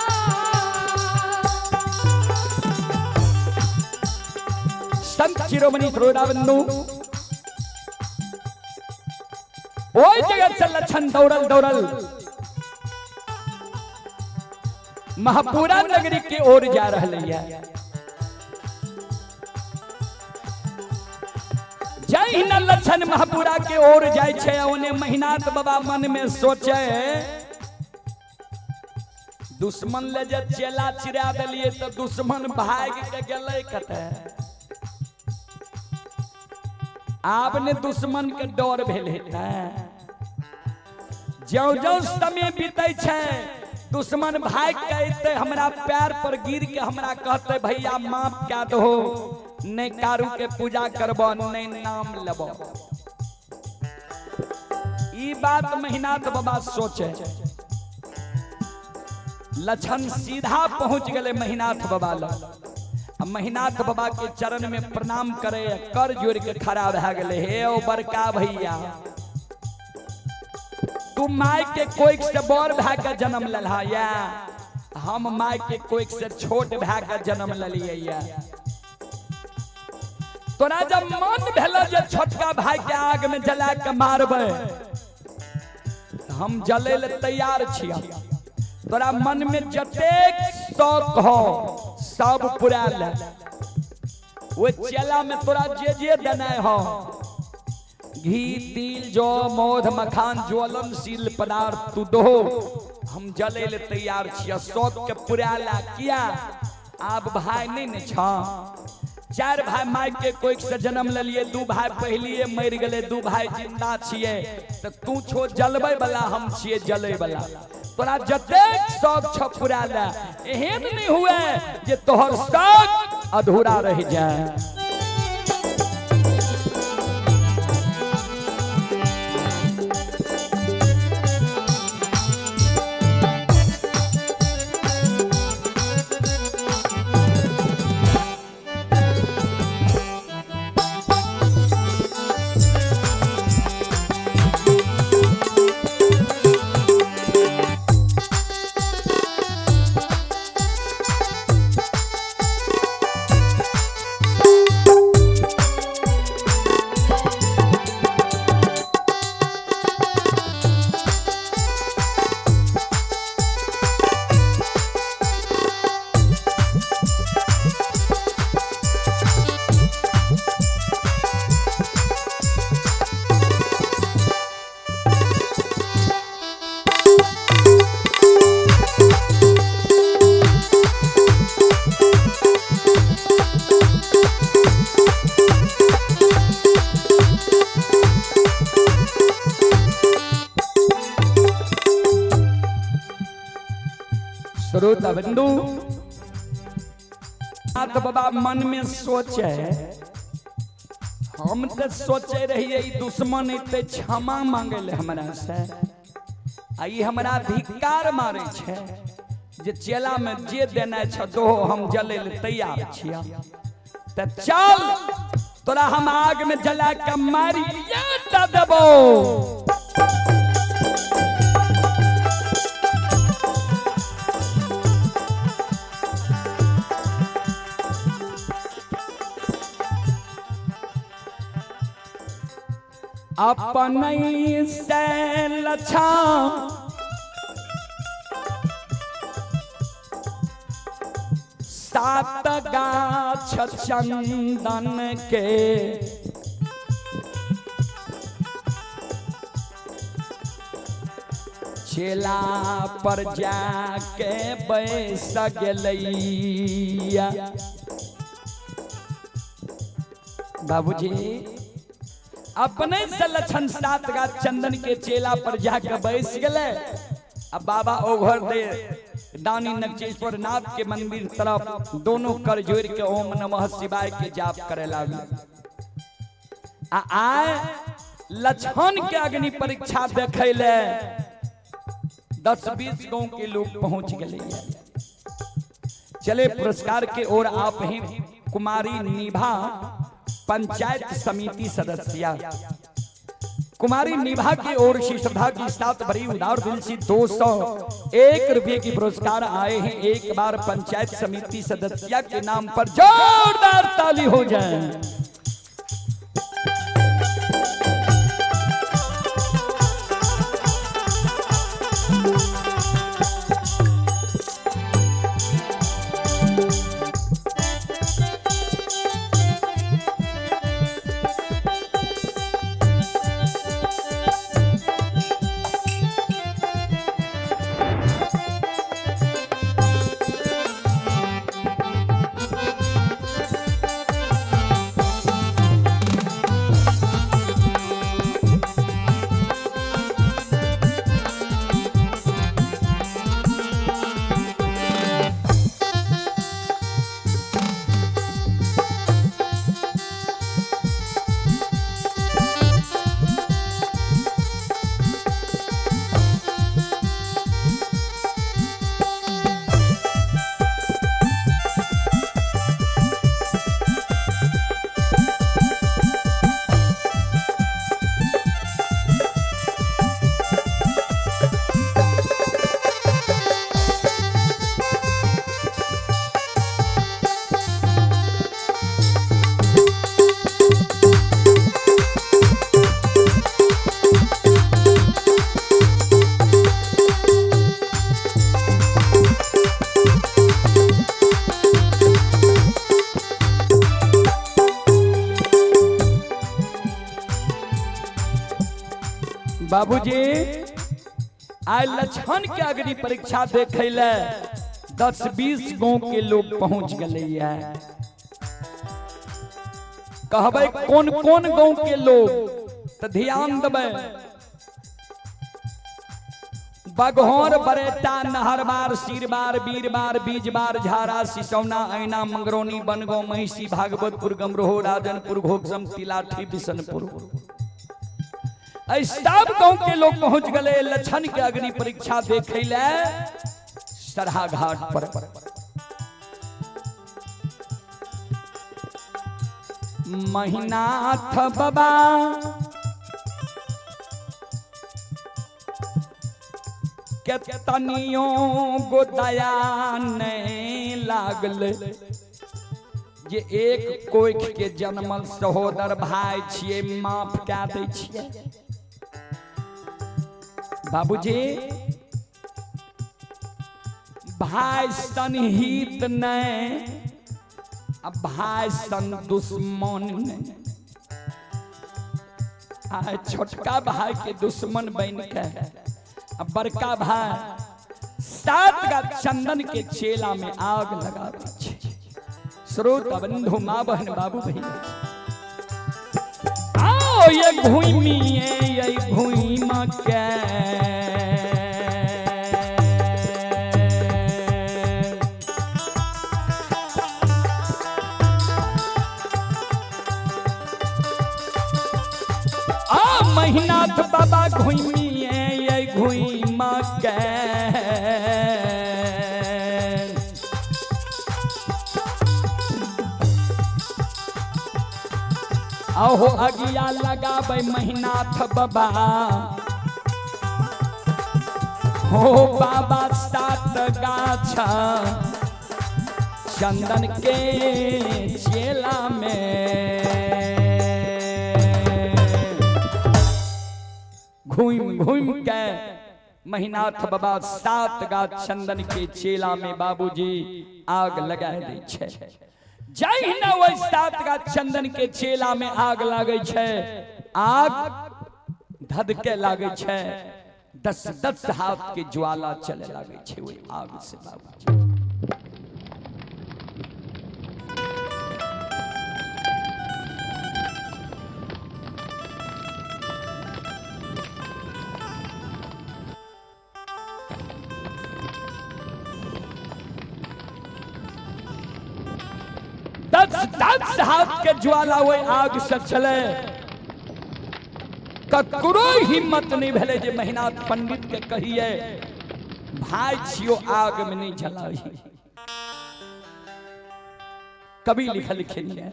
संत शिरोमणि श्रोताबंधु ओई जगह से लक्षण दौड़ल दौड़ल महापुरा नगरी की ओर जा रहले है। जय न लक्षण महापुरा के ओर जाय छे। ओने महिनाथ बाबा मन में सोचे दुश्मन ले जे चेला चिरा देलिए तो दुश्मन भाग के गेले कते। आब ने दुश्मन के डर भेल हेता। जो जो समय बीते छे दुश्मन भाग के अइते हमरा पैर पर गिर के हमरा कहते भैया माफ क्या दो, नहीं कारू के पूजा करबो नहीं नाम लेबो। ई बात महिनाथ बाबा सोचे। लक्षण सीधा पहुंच गए महिनाथ बाबा ल। महिनाथ बाबा के चरण में प्रणाम करे कर जोड़ के खड़ा भा गए। हे ओ बड़का भैया तू माय के कोई से बड़ भाग के जन्म ललहा या हम माय के कोई से छोट भाग के जन्म ललिए या। तोरा जब मन भेल जे छोटका भाई के आग में जला के मारबे हम जले ले तैयार छिया। तोरा मन में जतेक शौक हो सब पूरा ले। वो चेला में तोरा जे जे देना हो घी तिल जौ मौध मखान ज्वलनशील पदार्थ तू दो हम जले ले तैयार छिया। शौक के पूरा ला किया आब भाई नहीं ने छा। चार भाई माय के कोई से जन्म ले लिए। दू भाई पहलिए मर गए, दू भाई जिंदा छिए। तो तू छो जलबे वाला हम छिए जले वाला। तोरा जतेक शौक छ पूरा ले, एहन नहीं हुए जे तोहर शौक अधूरा रह जाए। श्रोता बंधु, तो बाबा मन में सोचे, हम तो सोचे रहिए दुश्मन इतने क्षमा मांगे ले हमरा से, आई हमरा धिक्कार मारे छे जे चेला में जे देना छ दो हम जले ले तैयार छिया। त चल तोरा हम आग में जला के मारी या देबो। अपने से लछा सात गाछ चंदन के, चेला पर जाके बैस गेलैया। बाबूजी अपने से लछन सात गाछ चंदन के चेला पर जाके बैस गए। अब बाबा ओघर दे दानी नगचेश्वर नाथ के मंदिर तरफ दोनों कर जोड़ के ओम नमः शिवाय के जाप करे लागी। आए लछन के अग्नि परीक्षा देखे ले 10-20 गांव के लोग पहुंच गए। चले पुरस्कार के ओर आप ही कुमारी निभा पंचायत समिति सदस्य, कुमारी निभा की ओर से श्रद्धा की साथ बड़ी उदार दिल से 201 रुपये की पुरस्कार आए हैं। एक बार पंचायत समिति सदस्य के नाम पर जोरदार ताली हो जाए। बाबूजी आज लछन के अग्नि परीक्षा देखे ले 10-20 गांव के लोग पहुंच गए। कहबे कौन कौन गांव के लोग तो ध्यान देबे। बघोर बरेटा नहरबार सिरबार बीरबार बीजबार झारा सिसौना ऐना मंगरौनी बनगो महिषी भागवतपुर गमरोह राजनपुर घोकसम तिलाठी बिशनपुर सब गांव के लोग पहुंच गए लक्षण के अग्नि परीक्षा देखे ले सरहा घाट पर। महीनाथ बाबा के तनियों गो दया नहीं लागल जे एक कोख के जन्मल सहोदर भाई छिए माफ कऽ दै छिए। बाबूजी भाई सन हित नहीं अब भाई सन दुश्मन नहीं। आ छोटका भाई के दुश्मन बन के अब बड़का भाई 7 गा चंदन के चेला में आग लगा दी। स्रोत बंधु माँ बहन बाबू भैया आओ ये भूमि ये भूमि के महीनाथ बाबा घुमिए ये घुमा के आहो अगिया लगाबै महीनाथ बाबा हो बाबा 7 गाछा चंदन के चेला में घूम घूम के महीनाथ बाबा 7 गा चंदन के चेला में बाबूजी आग लगा दै छै। जाहि न वही 7 गा चंदन के चेला में आग लागे छै आग धधके लागे छै 10-10 हाथ के ज्वाला चले लागे छै वही आग से बाबूजी। दस हाथ के ज्वाला वो आग से चले ककरो हिम्मत नहीं भेले जे महीनाथ पंडित के कहिए भाई छियो आग में नहीं जलाई। कभी लिखल है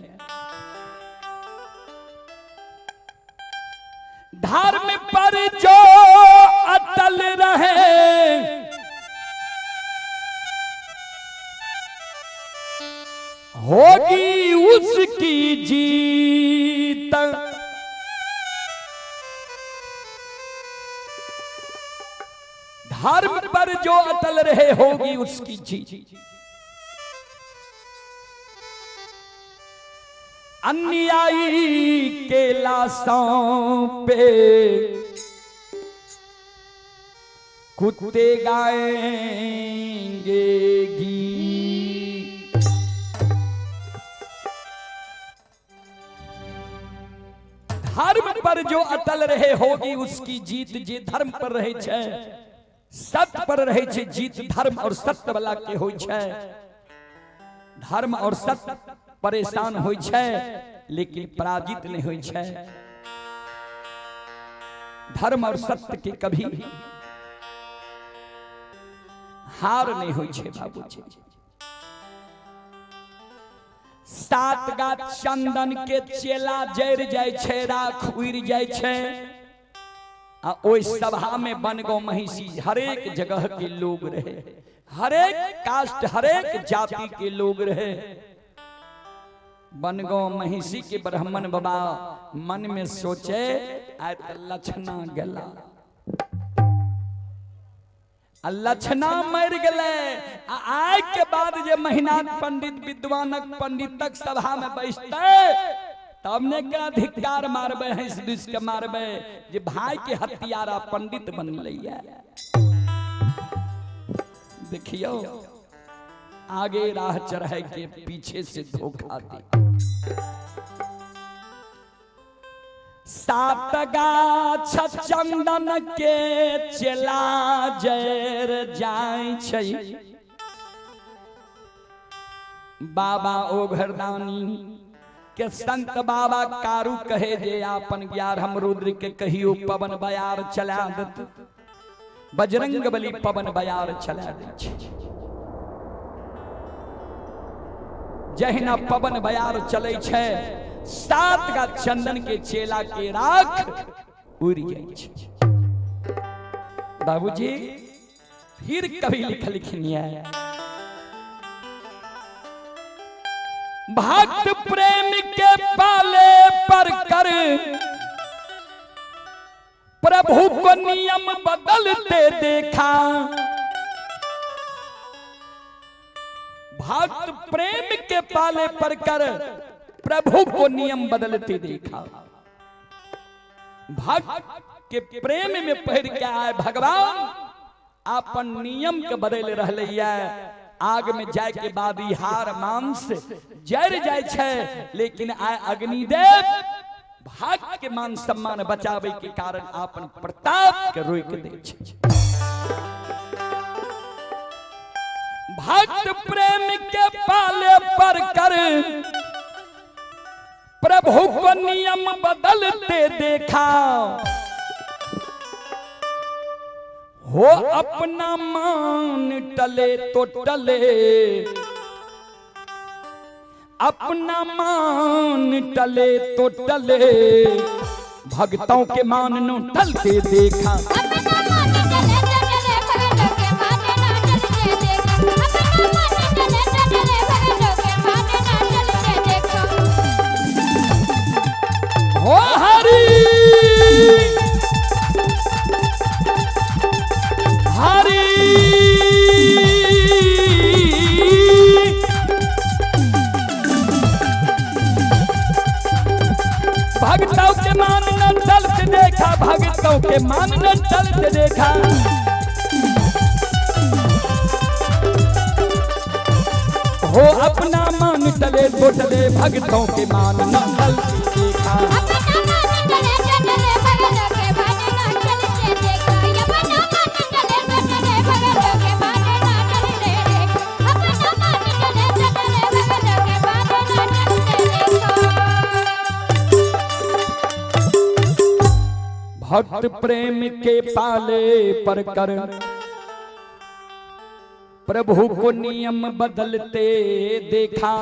धर्म पर जो अटल रहे होगी उसकी जीत। धर्म पर जो अटल रहे होगी उसकी जीत। अन्यायी के लाशों पे कुत्ते गाएंगे गीत। धर्म पर जो अटल रहे होगी उसकी जीत। जे धर्म पर रहे छे सत्य पर रहे छे जीत धर्म और सत्य वाला के होय छे। धर्म और सत्य परेशान होय छे लेकिन पराजित नहीं होय छे। धर्म और सत्य के कभी हार नहीं होय छे बाबूजी। 7 गा चंदन के चेला जर जाय छे राख उड़ जाय छे। आ ओई सभा में बनगो महिषी हरेक जगह के लोग रहे, हरेक कास्ट हरेक जाति के लोग रहे। बनगो महिषी के ब्राह्मण बाबा मन में सोचे आय त लक्षणा गेला, लक्षणा मर गए। आय के बाद जे महीनाथ पंडित विद्वानक पंडितक सभा में बैठते तब ने का धिक्कार मारबे हंस दिस के मारबे जे भाई के हत्यारा पंडित बन लैया। देखियो आगे राह चढ़े के पीछे से धोखा दे। सात गाछ चंदन के चला जैर जाय छै बाबा ओघरदानी के संत बाबा कारू कहे जे आपन 11 रुद्र के कहियो पवन बयार चला दत बजरंग बली पवन बयार चला दै छै जहिना पवन बयार चलै छै 7 गा चंदन के चेला के राख उड़ जाय छै बाबूजी फिर कभी लिखनिया भक्त प्रेम के पाले पर कर प्रभु को नियम बदलते देखा भक्त प्रेम के पाले पर कर प्रभु को नियम बदलते देखा भक्त के प्रेम में पढ़ के आए भगवान अपन नियम के बदल रहले आग में जाए के बाद ही हार मांस जर जाय छै लेकिन आय अग्निदेव भक्त के मान सम्मान बचावे के कारण अपन प्रताप के रोक दे छै भक्त प्रेम के पाले पर कर प्रभु को नियम बदलते देखा हो अपना मान टले तो टले अपना मान टले तो टले भक्तों के मान नो टलते देखा हो हरी हरी भक्तों के मान न टलते देखा भक्तों के मान न टलते देखा हो अपना मान टले तो टले भक्तों के मान न टलते देखा भक्त प्रेम के पाले पर कर प्रभु को नियम बदलते देखा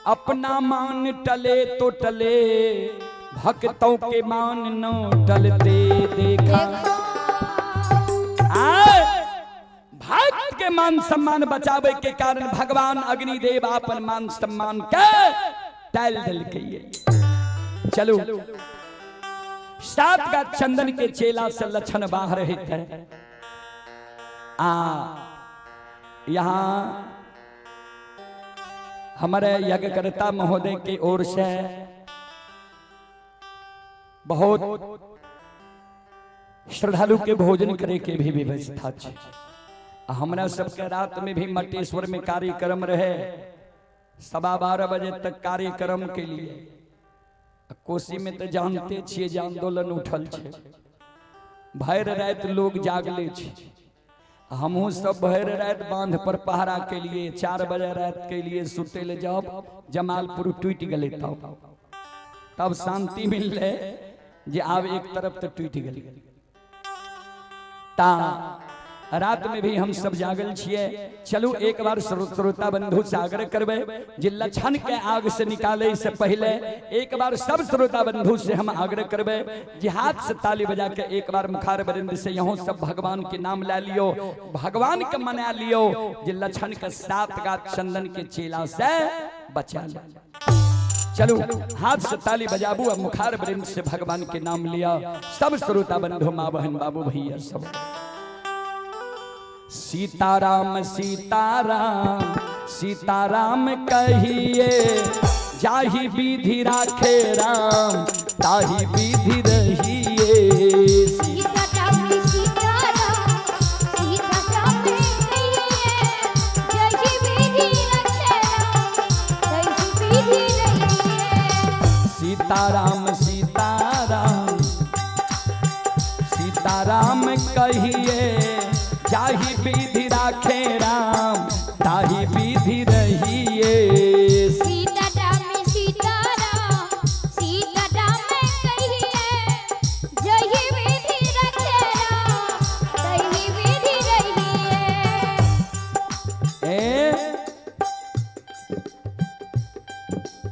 अपना मान टले तो टले भक्तों के मान न टलते देखा भक्त के मान सम्मान बचावे के कारण भगवान अग्निदेव अपन मान सम्मान के टाल दिल के चलो 7 का चंदन के चेला से लक्षण बाहर है यहाँ हमारे यज्ञकर्ता महोदय की ओर से बहुत श्रद्धालु के भोजन करे के भी व्यवस्था है हमरा सबके रात में भी मटेश्वर में कार्यक्रम रहे 12:15 बजे तक कार्यक्रम के लिए कोसी में तो जानते छिए जे आंदोलन उठल छे भर रात लोग जागले छे हमहू सब भर रात बांध पर पहरा के लिए 4 बजे रात के लिए सुते ले जाओ जमालपुर टूट गले तब शांति मिलले जे आब एक तरफ तो टूट गली ता रात में भी हम सब जागल छिए चलू एक बार श्रोता बंधु से आग्रह करबे जे लक्षण के आग से निकाले से पहले एक बार सब श्रोता बंधु से हम आग्रह करबे जे हाथ से ताली बजा के एक बार मुखार बरिंद से यहों सब भगवान के नाम ले लियो भगवान के मना लियो जे लक्षण के 7 गा चंदन के चेला से बचा ले चलो हाथ से ताली बजाबू और मुखार बरिंद से भगवान के नाम लिया सब श्रोता बंधु माँ बहन बाबू भैया सब सीताराम सीताराम सीताराम कहिए जाहि विधि राखे राम ताहि विधि रहिए सीताराम सीताराम सीताराम कहिए जाहि विधि राखे राम ताहि विधि रहिए सीताराम सीता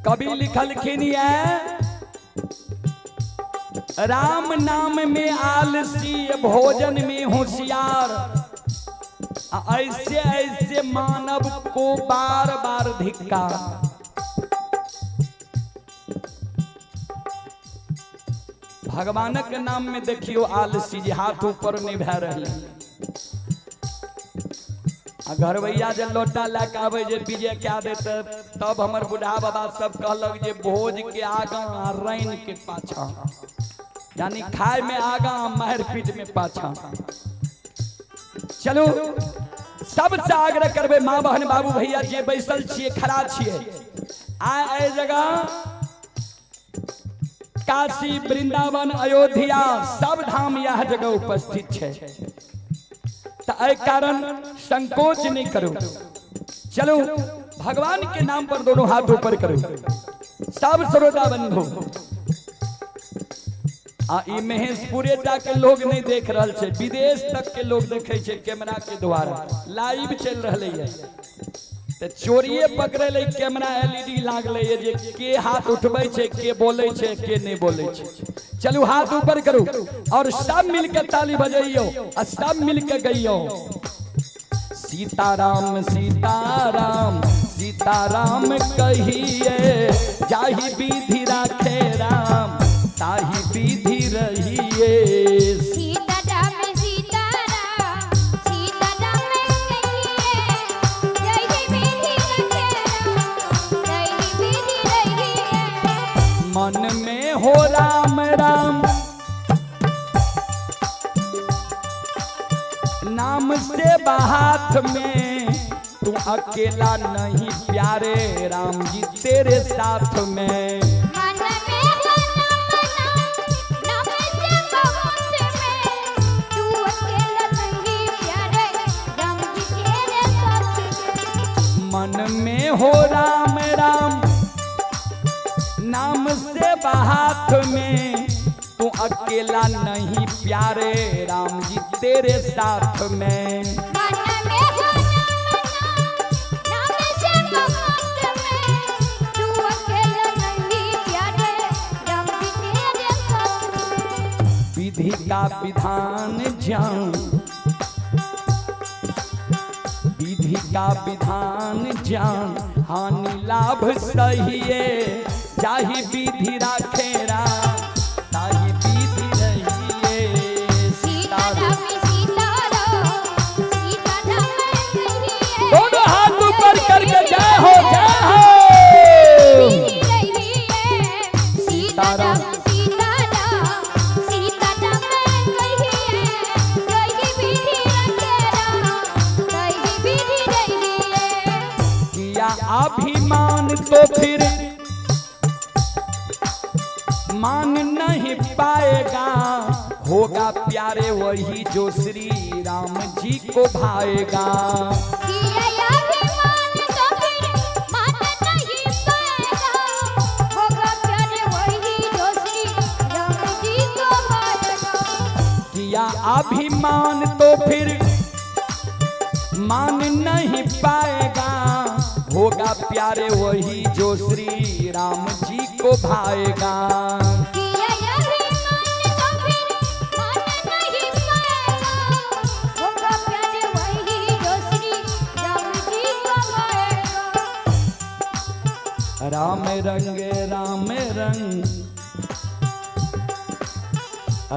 कवि लिखलखिन है राम नाम में आलसी भोजन में होशियार, ऐसे ऐसे मानव को बार बार धिक्कार। भगवानक नाम में देखियो आलसी जी हाथ ऊपर नहीं भे रहे। घरवैया जे लोटा लैके आवे जे बीजे क्या देते, तब हमर बुढ़ा बाबा सब कहलक जे भोज के आगा रैन के पाछा, यानी खाए में आगा मार पीट में पाछा। चलो सबसे आग्रह करबे माँ बहन बाबू भैया जे बैसल छिए खड़ा छिए, आए जगह काशी वृंदावन अयोध्या सब धाम यह जगह उपस्थित है, तो एहि कारण संकोच नहीं करो। चलो भगवान के नाम पर दोनों हाथ ऊपर करो। सब श्रोता बंधु ई महेशपुरे तक के लोग नहीं देख रहे छे, विदेश तक के लोग देखे छे कैमरा के द्वारा लाइव चल रहे है। तो चोरिए पकड़े ले कैमरा एलईडी लागले है जे के हाथ उठबै छे, के बोले छे, के नहीं बोले छे। चलो हाथ ऊपर करो और सब मिलकर ताली बजाइयो और सब मिलकर गइयो सीताराम सीताराम सीताराम कहिए, जाहि विधि राखे राम ताहि विधि रहिए। सीताराम सीताराम सीताराम कहिए, जाहि विधि राखे राम ताहि विधि रहिए। मन में हो राम राम नाम से बाहात में, तू अकेला नहीं प्यारे राम जी तेरे साथ में। मन में हो नाम से बहुत में, तू अकेला नहीं प्यारे राम जी तेरे साथ में। मन में हो राम राम नाम से बाहात में, तू अकेला नहीं प्यारे राम जी तेरे साथ में। मन में हो नाम से बहुत में, तू अकेला नहीं प्यारे राम जी तेरे साथ में। विधि का विधान जान, विधि का विधान जान, हानि लाभ सहिए, जाहि विधि राखे राम ताहि विधि रहिए। सीताराम सीताराम सीताराम कहिए, दोनों हाथ ऊपर करके जय हो जय हो। सीताराम सीताराम सीताराम कहिए, जाहि विधि राखे राम ताहि विधि रहिए। किया अभिमान तो फिर मान नहीं पाएगा, होगा प्यारे वही जो श्री राम जी को भाएगा। किया अभिमान तो फिर मान नहीं पाएगा, होगा प्यारे वही जो श्री राम जी को भाएगा। किया अभिमान तो फिर मान नहीं पाएगा, होगा प्यारे वही जो श्री राम जी को भाएगा। किया अभिमान तो फिर मान नहीं पाएगा, होगा प्यारे वही जो श्री राम जी को भाएगा। राम रंगे राम रंग,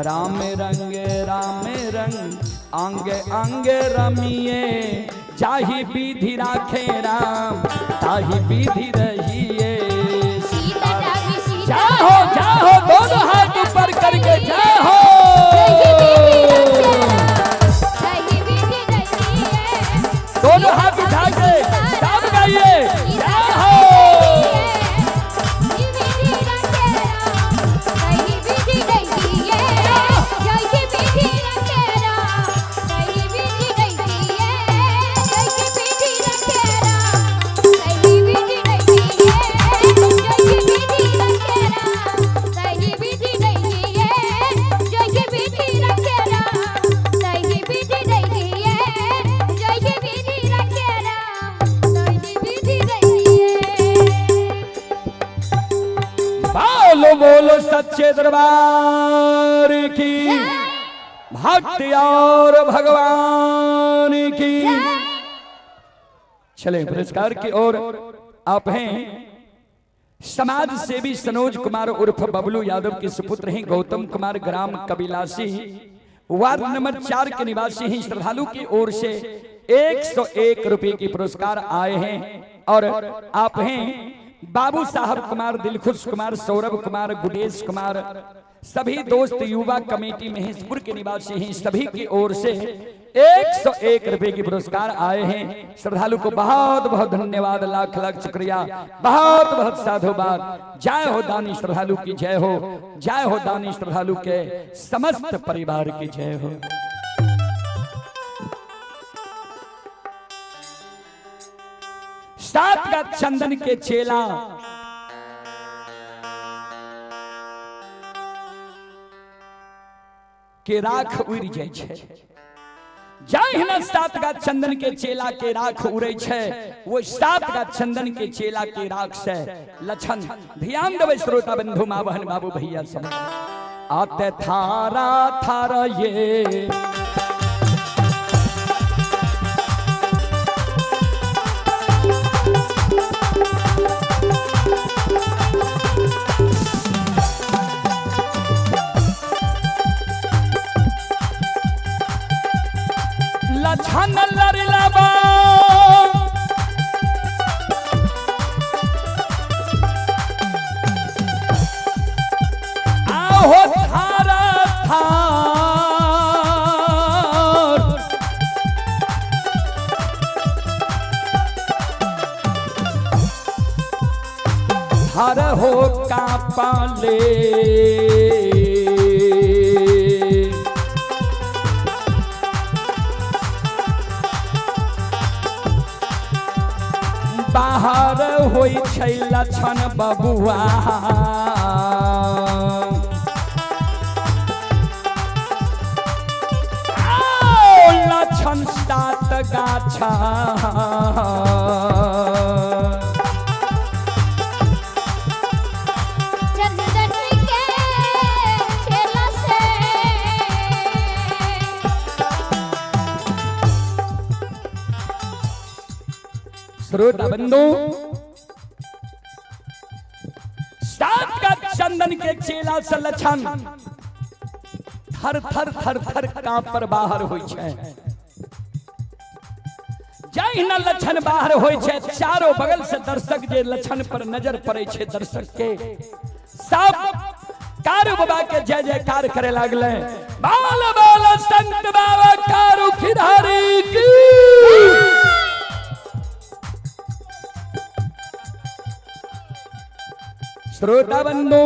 राम रंगे राम रंग, अंगे अंगे रमिए, जाहि विधि राखे राम ताहि विधि रहिए। सीताराम जय हो जय हो, दोनों हाथ ऊपर करके जय हो। ताहि विधि रहिए। दोनों हाथ उठा के सब गाइए जय हो। रखे बोलो सच्चे दरबार की, भक्ति और भगवान की। चले पुरस्कार की ओर। आप हैं समाज सेवी सनोज कुमार उर्फ बबलू यादव के सुपुत्र हैं गौतम कुमार, ग्राम कबिलासी, वार्ड नंबर 4 के निवासी हैं। श्रद्धालु की ओर से 101 रुपए की पुरस्कार आए हैं। और आप हैं बाबू साहब कुमार, दिलखुश कुमार, सौरभ कुमार, गुडेश कुमार, सभी दोस्त युवा कमेटी महेशपुर के निवासी हैं। सभी की ओर से 101 रुपए की पुरस्कार आए हैं। श्रद्धालु को बहुत बहुत धन्यवाद, लाख लाख शुक्रिया, बहुत बहुत साधुवाद। जय हो दानी श्रद्धालु की जय हो, जय हो दानी श्रद्धालु के समस्त परिवार की जय हो। सात का चंदन के चेला के राख उड़ जाय छै, जाहि न सात का चंदन के चेला के राख उड़े छै, वो सात का चंदन के चेला के राख से लक्षण ध्यान देवे श्रोता बंधु माँ बहन बाबू भैया सब। आते थारा थारा ये लछन लरलाबा आओ थारा थार थार हो का पाले बाहर होई छै लछन बबुआ, लछन सात गाछा चंदन के चेला से श्रोता बंधु, सात का चंदन के चेला से लछन थर थर थर थर कांप पर बाहर होई छै। जाहि न लछन बाहर होई छै, चारों बगल से दर्शक जे लछन पर नजर पड़े छै, दर्शक के सब कारू बाबा के जय जयकार करे लागले। बाल बाल संत बाबा कारू खिधारी की। श्रोता बंधु,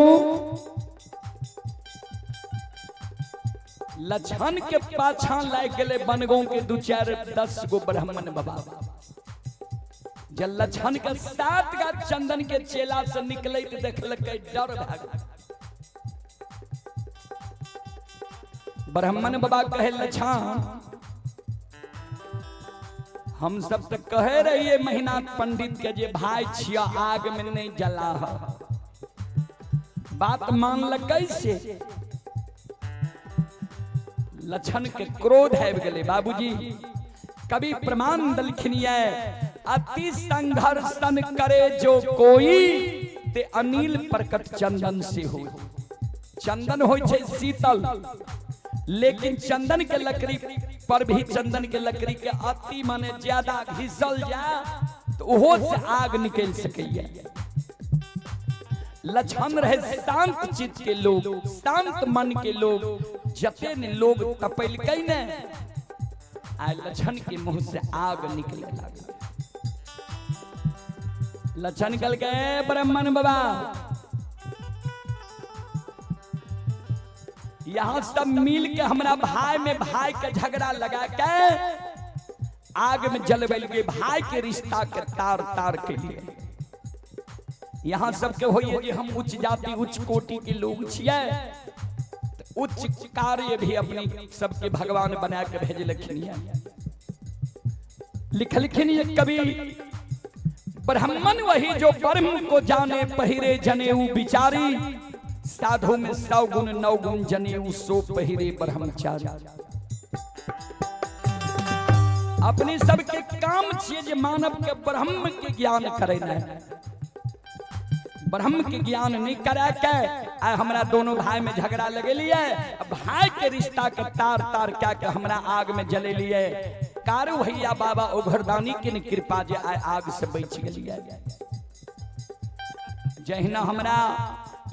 लछन के पाछा लाग गए बनगांव के 2-4-10 गो ब्राह्मण बाबा। जब लछन के सात का चंदन के चेला से निकले तो देखलक डर भाग। ब्राह्मण बाबा कहे लछन हम सब तो कहे रहिए महीनाथ पंडित के जे भाई छिया आग में नहीं जला है, बात मान ल कैसे। लछन के क्रोध है गले। बाबूजी कभी प्रमाण दलखिनिया, अति संघर्षण करे जो कोई ते अनिल प्रकट चंदन से हो। चंदन हो शीतल, लेकिन चंदन के लकड़ी पर भी चंदन के लकड़ी के अति माने ज्यादा घिसल जा तो ओहो से आग निकल सके। लछन रहे शांत चित्त के लोग, शांत मन के लोग, जते ने लोग तपैलकै ने आ लछन के मुंह से आग निकले लगा। लछन कल गए ब्राह्मण बाबा यहाँ सब मिल के हमरा भाई में भाई के झगड़ा लगा के आग में जलबैल के भाई के रिश्ता के तार तार के लिए। यहाँ सबके होइए जे हम उच्च जाति उच्च कोटि के लोग छियै, उच्च कार्य भी अपने सबके भगवान बना के भेजलखिन। लिखलखिन ये कवि, ब्राह्मण वही जो ब्रह्म को जाने पहिरे जनेऊ बिचारी, साधु में 100 गुण 9 गुण जनेऊ सो पहिरे ब्रह्मचारी। अपने सबके काम छिए जे मानव के ब्रह्म के ज्ञान करे न, ब्रह्म के ज्ञान नहीं करे के आ हमरा दोनों भाई में झगड़ा लगे लिए, भाई के रिश्ता के तार तार क्या के हमरा आग में जले लिए। कारू भैया बाबा ओघरदानी के कृपा जे आग से बच गेलिए। जहिना हमरा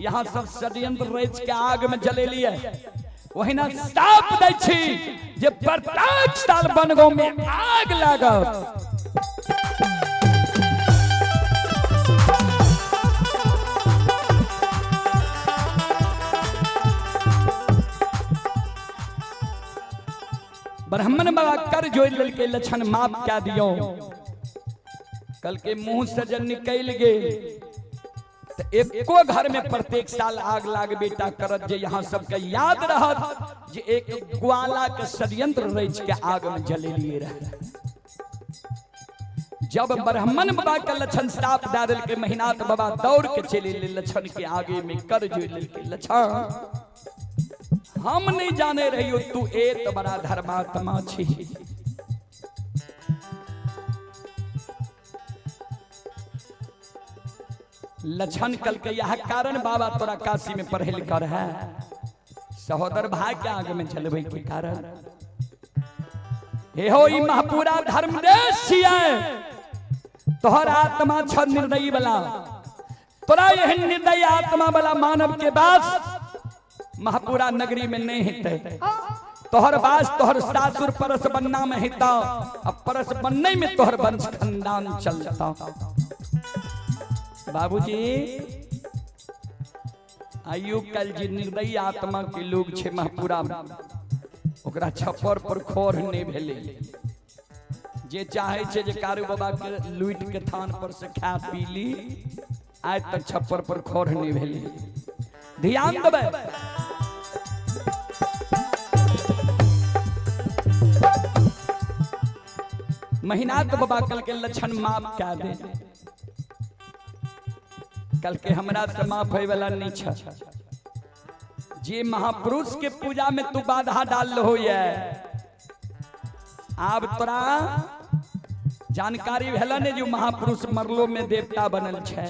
यहाँ सब षड्यंत्र रच के आग में जले लिए, वहिना साप दै छी जे प्रत्येक साल बनगो में आग लागत। ब्राह्मण बाबा कर जोड़ ललके लक्षण माप क्या दियो, कल के मुंह से जब निकल गए तो एको घर में प्रत्येक साल आग लाग बेटा करत जे यहाँ सबके याद रहत जे एक ग्वाला के षड्यंत्र रच के आग में जले लिए रहे। जब ब्राह्मण बाबा का लक्षण साफ डाल के महीनाथ बाबा दौड़ के चले ले लक्षण के आगे में कर जोड़ ललके लक्षण हम नहीं जाने रही हो तू एक बड़ा धर्मात्मा छी। लक्षण कल के यह कारण बाबा तोरा काशी में पढ़े लिखा है, सहोदर भाई के आगे में चलबे के कारण हे हो ई महापुरा धर्म देश तोहर आत्मा छ निर्दयी वाला, तोरा यह निर्दयी आत्मा वाला मानव के बास महापुरा नगरी में नहीं हिते। तोहर बास तोहर सासुर परस बनना में हिता, अब परस बनने में तोहर वंश खानदान चलता। बाबूजी आयु कल जी निर्दयी आत्मा के लोग छे महापुरा, ओकरा छप्पर पर खोर नहीं भेले। जे चाहे छे जे कारू बाबा के लूट के थान पर से खा पी ली, आज तक छप्पर पर खोर नहीं भेले। ध्यान देबे महीनाथ बाबा कल के लक्षण माफ क्या दे, कल के हमरा से माफ होय वाला नहीं छ। जे महापुरुष के पूजा में तू बाधा डाल हो ये, आब तोरा जानकारी भेला ने जो महापुरुष मरलो में देवता बनल छे।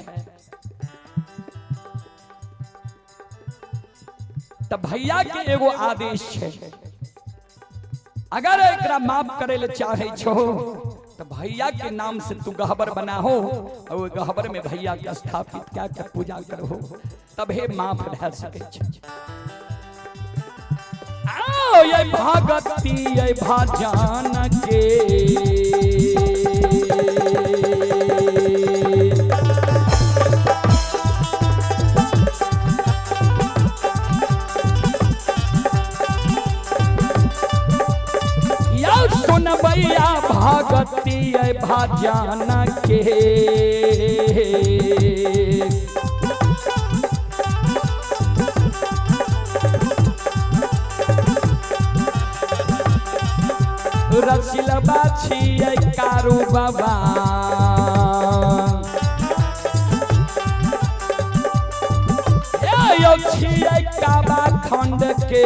तब भैया के एगो आदेश छे, अगर एकरा माफ करे ले चाहे छो तो भैया के नाम से तू गहबर बना हो और गहबर में भैया के स्थापित क्या कर पूजा करो, तबे माफ रह सके छे। आओ ये भगती ये भजन के सुनबैया भगती भजन के रसिलबा छियै कारू बाबा यो छियै काबा खंड के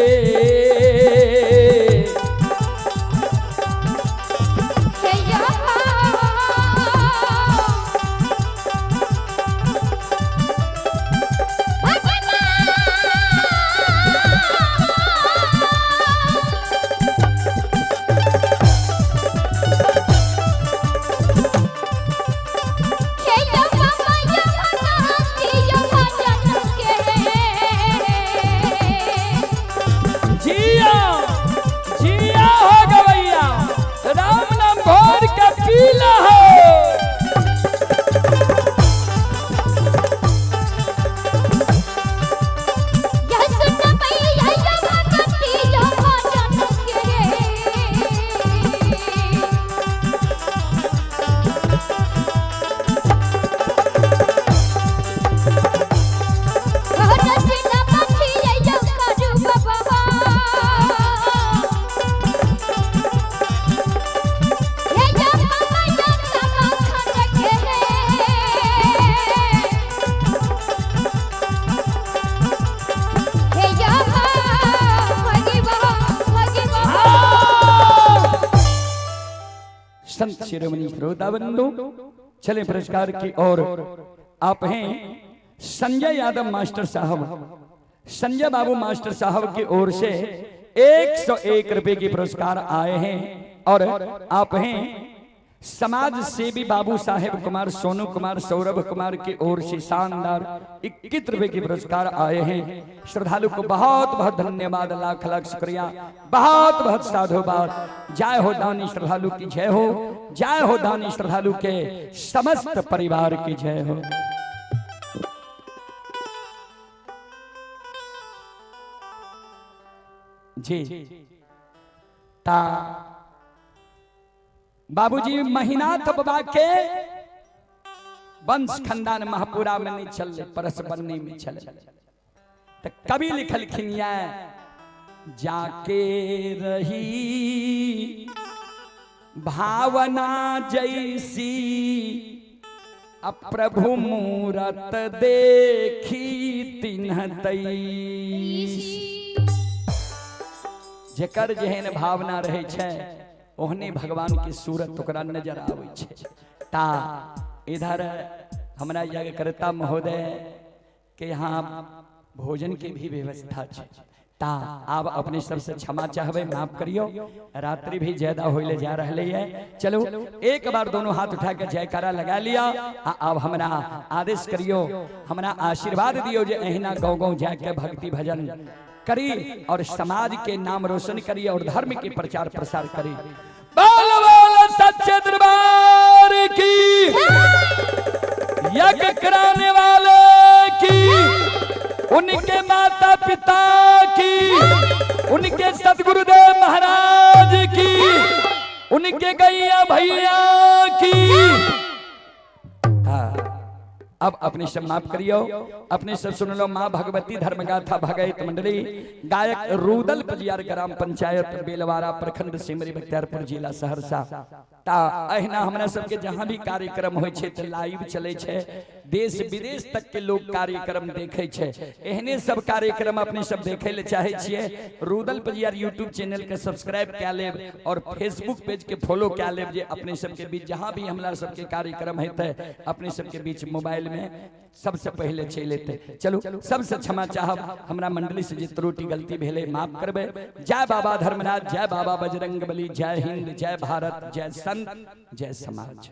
संत शिरोमणि श्रोता बंधु। चले पुरस्कार की ओर। आप हैं संजय यादव मास्टर साहब, संजय बाबू मास्टर साहब की ओर से 101 रुपए की पुरस्कार आए हैं। और आप हैं समाज सेवी बाबू साहेब कुमार, सोनू कुमार, सौरभ कुमार की ओर से शानदार 21 रुपए की पुरस्कार आए हैं। श्रद्धालु को बहुत बहुत धन्यवाद, लाख लाख शुक्रिया, बहुत बहुत साधुवाद। जय हो दानी श्रद्धालु की जय हो, जय हो दानी श्रद्धालु के समस्त परिवार की जय हो। जी ता बाबूजी महीनाथ बाबा के वंश खानदान महापुरा में नहीं चल, परस बनने में चल। तो कवि लिखल खिनिया जाके रही भावना जैसी, अप्रभु मूरत देखी तिन्ह तैसी। जेकर जेहन भावना रहे छे ओहने भगवान की सूरत ओकरा नजर आवे छे। ता इधर हमरा यज्ञकर्ता महोदय के यहाँ भोजन की भी व्यवस्था छे। ता आप अपने सबसे क्षमा चाहबे, माफ करियो, रात्रि भी ज्यादा होइले जा रहले है। चलो एक बार दोनों हाथ उठा के जयकारा लगा लिया। अब हमरा आदेश करियो, हमरा आशीर्वाद दियो जे अहिना गाँव गाँव जाके भक्ति भजन करी और समाज के नाम रोशन करी और धर्म के प्रचार प्रसार करी। बोल बोल सच्चे दरबार की, यज्ञ कराने वाले की, उनके माता पिता की, उनके सतगुरुदेव महाराज की, उनके गैया भैया की। अब अपने सब माफ करियो, अपने सब सुन लो। माँ भगवती धर्मगाथा भगत मंडली, गायक रूदल पजियार ग्राम पंचायत बेलवारा प्रखंड सिमरी बख्तियारपुर जिला सहरसा। ता अहिना हमरा सबके जहां भी कार्यक्रम होय छे त लाइव चले छे, देश विदेश तक के लोग कार्यक्रम देखे छे। एहने सब कार्यक्रम अपने सब देखे ले चाहे छिए, रूदल पजियार यूट्यूब चैनल के सब्सक्राइब क्या लेब और फेसबुक पेज के फॉलो क्या लेब, जे अपने सबके बीच जहां भी हमरा सबके कार्यक्रम हेते अपने सबके बीच मोबाइल में सबसे पहले चलते। चलो सबसे क्षमा चाहब, हमरा मंडली से जे त्रुटि गलती भेले माफ करबे। जय बाबा धर्मनाथ, जय बाबा बजरंग बली, जय हिंद, जय भारत, जय संत, जय समाज।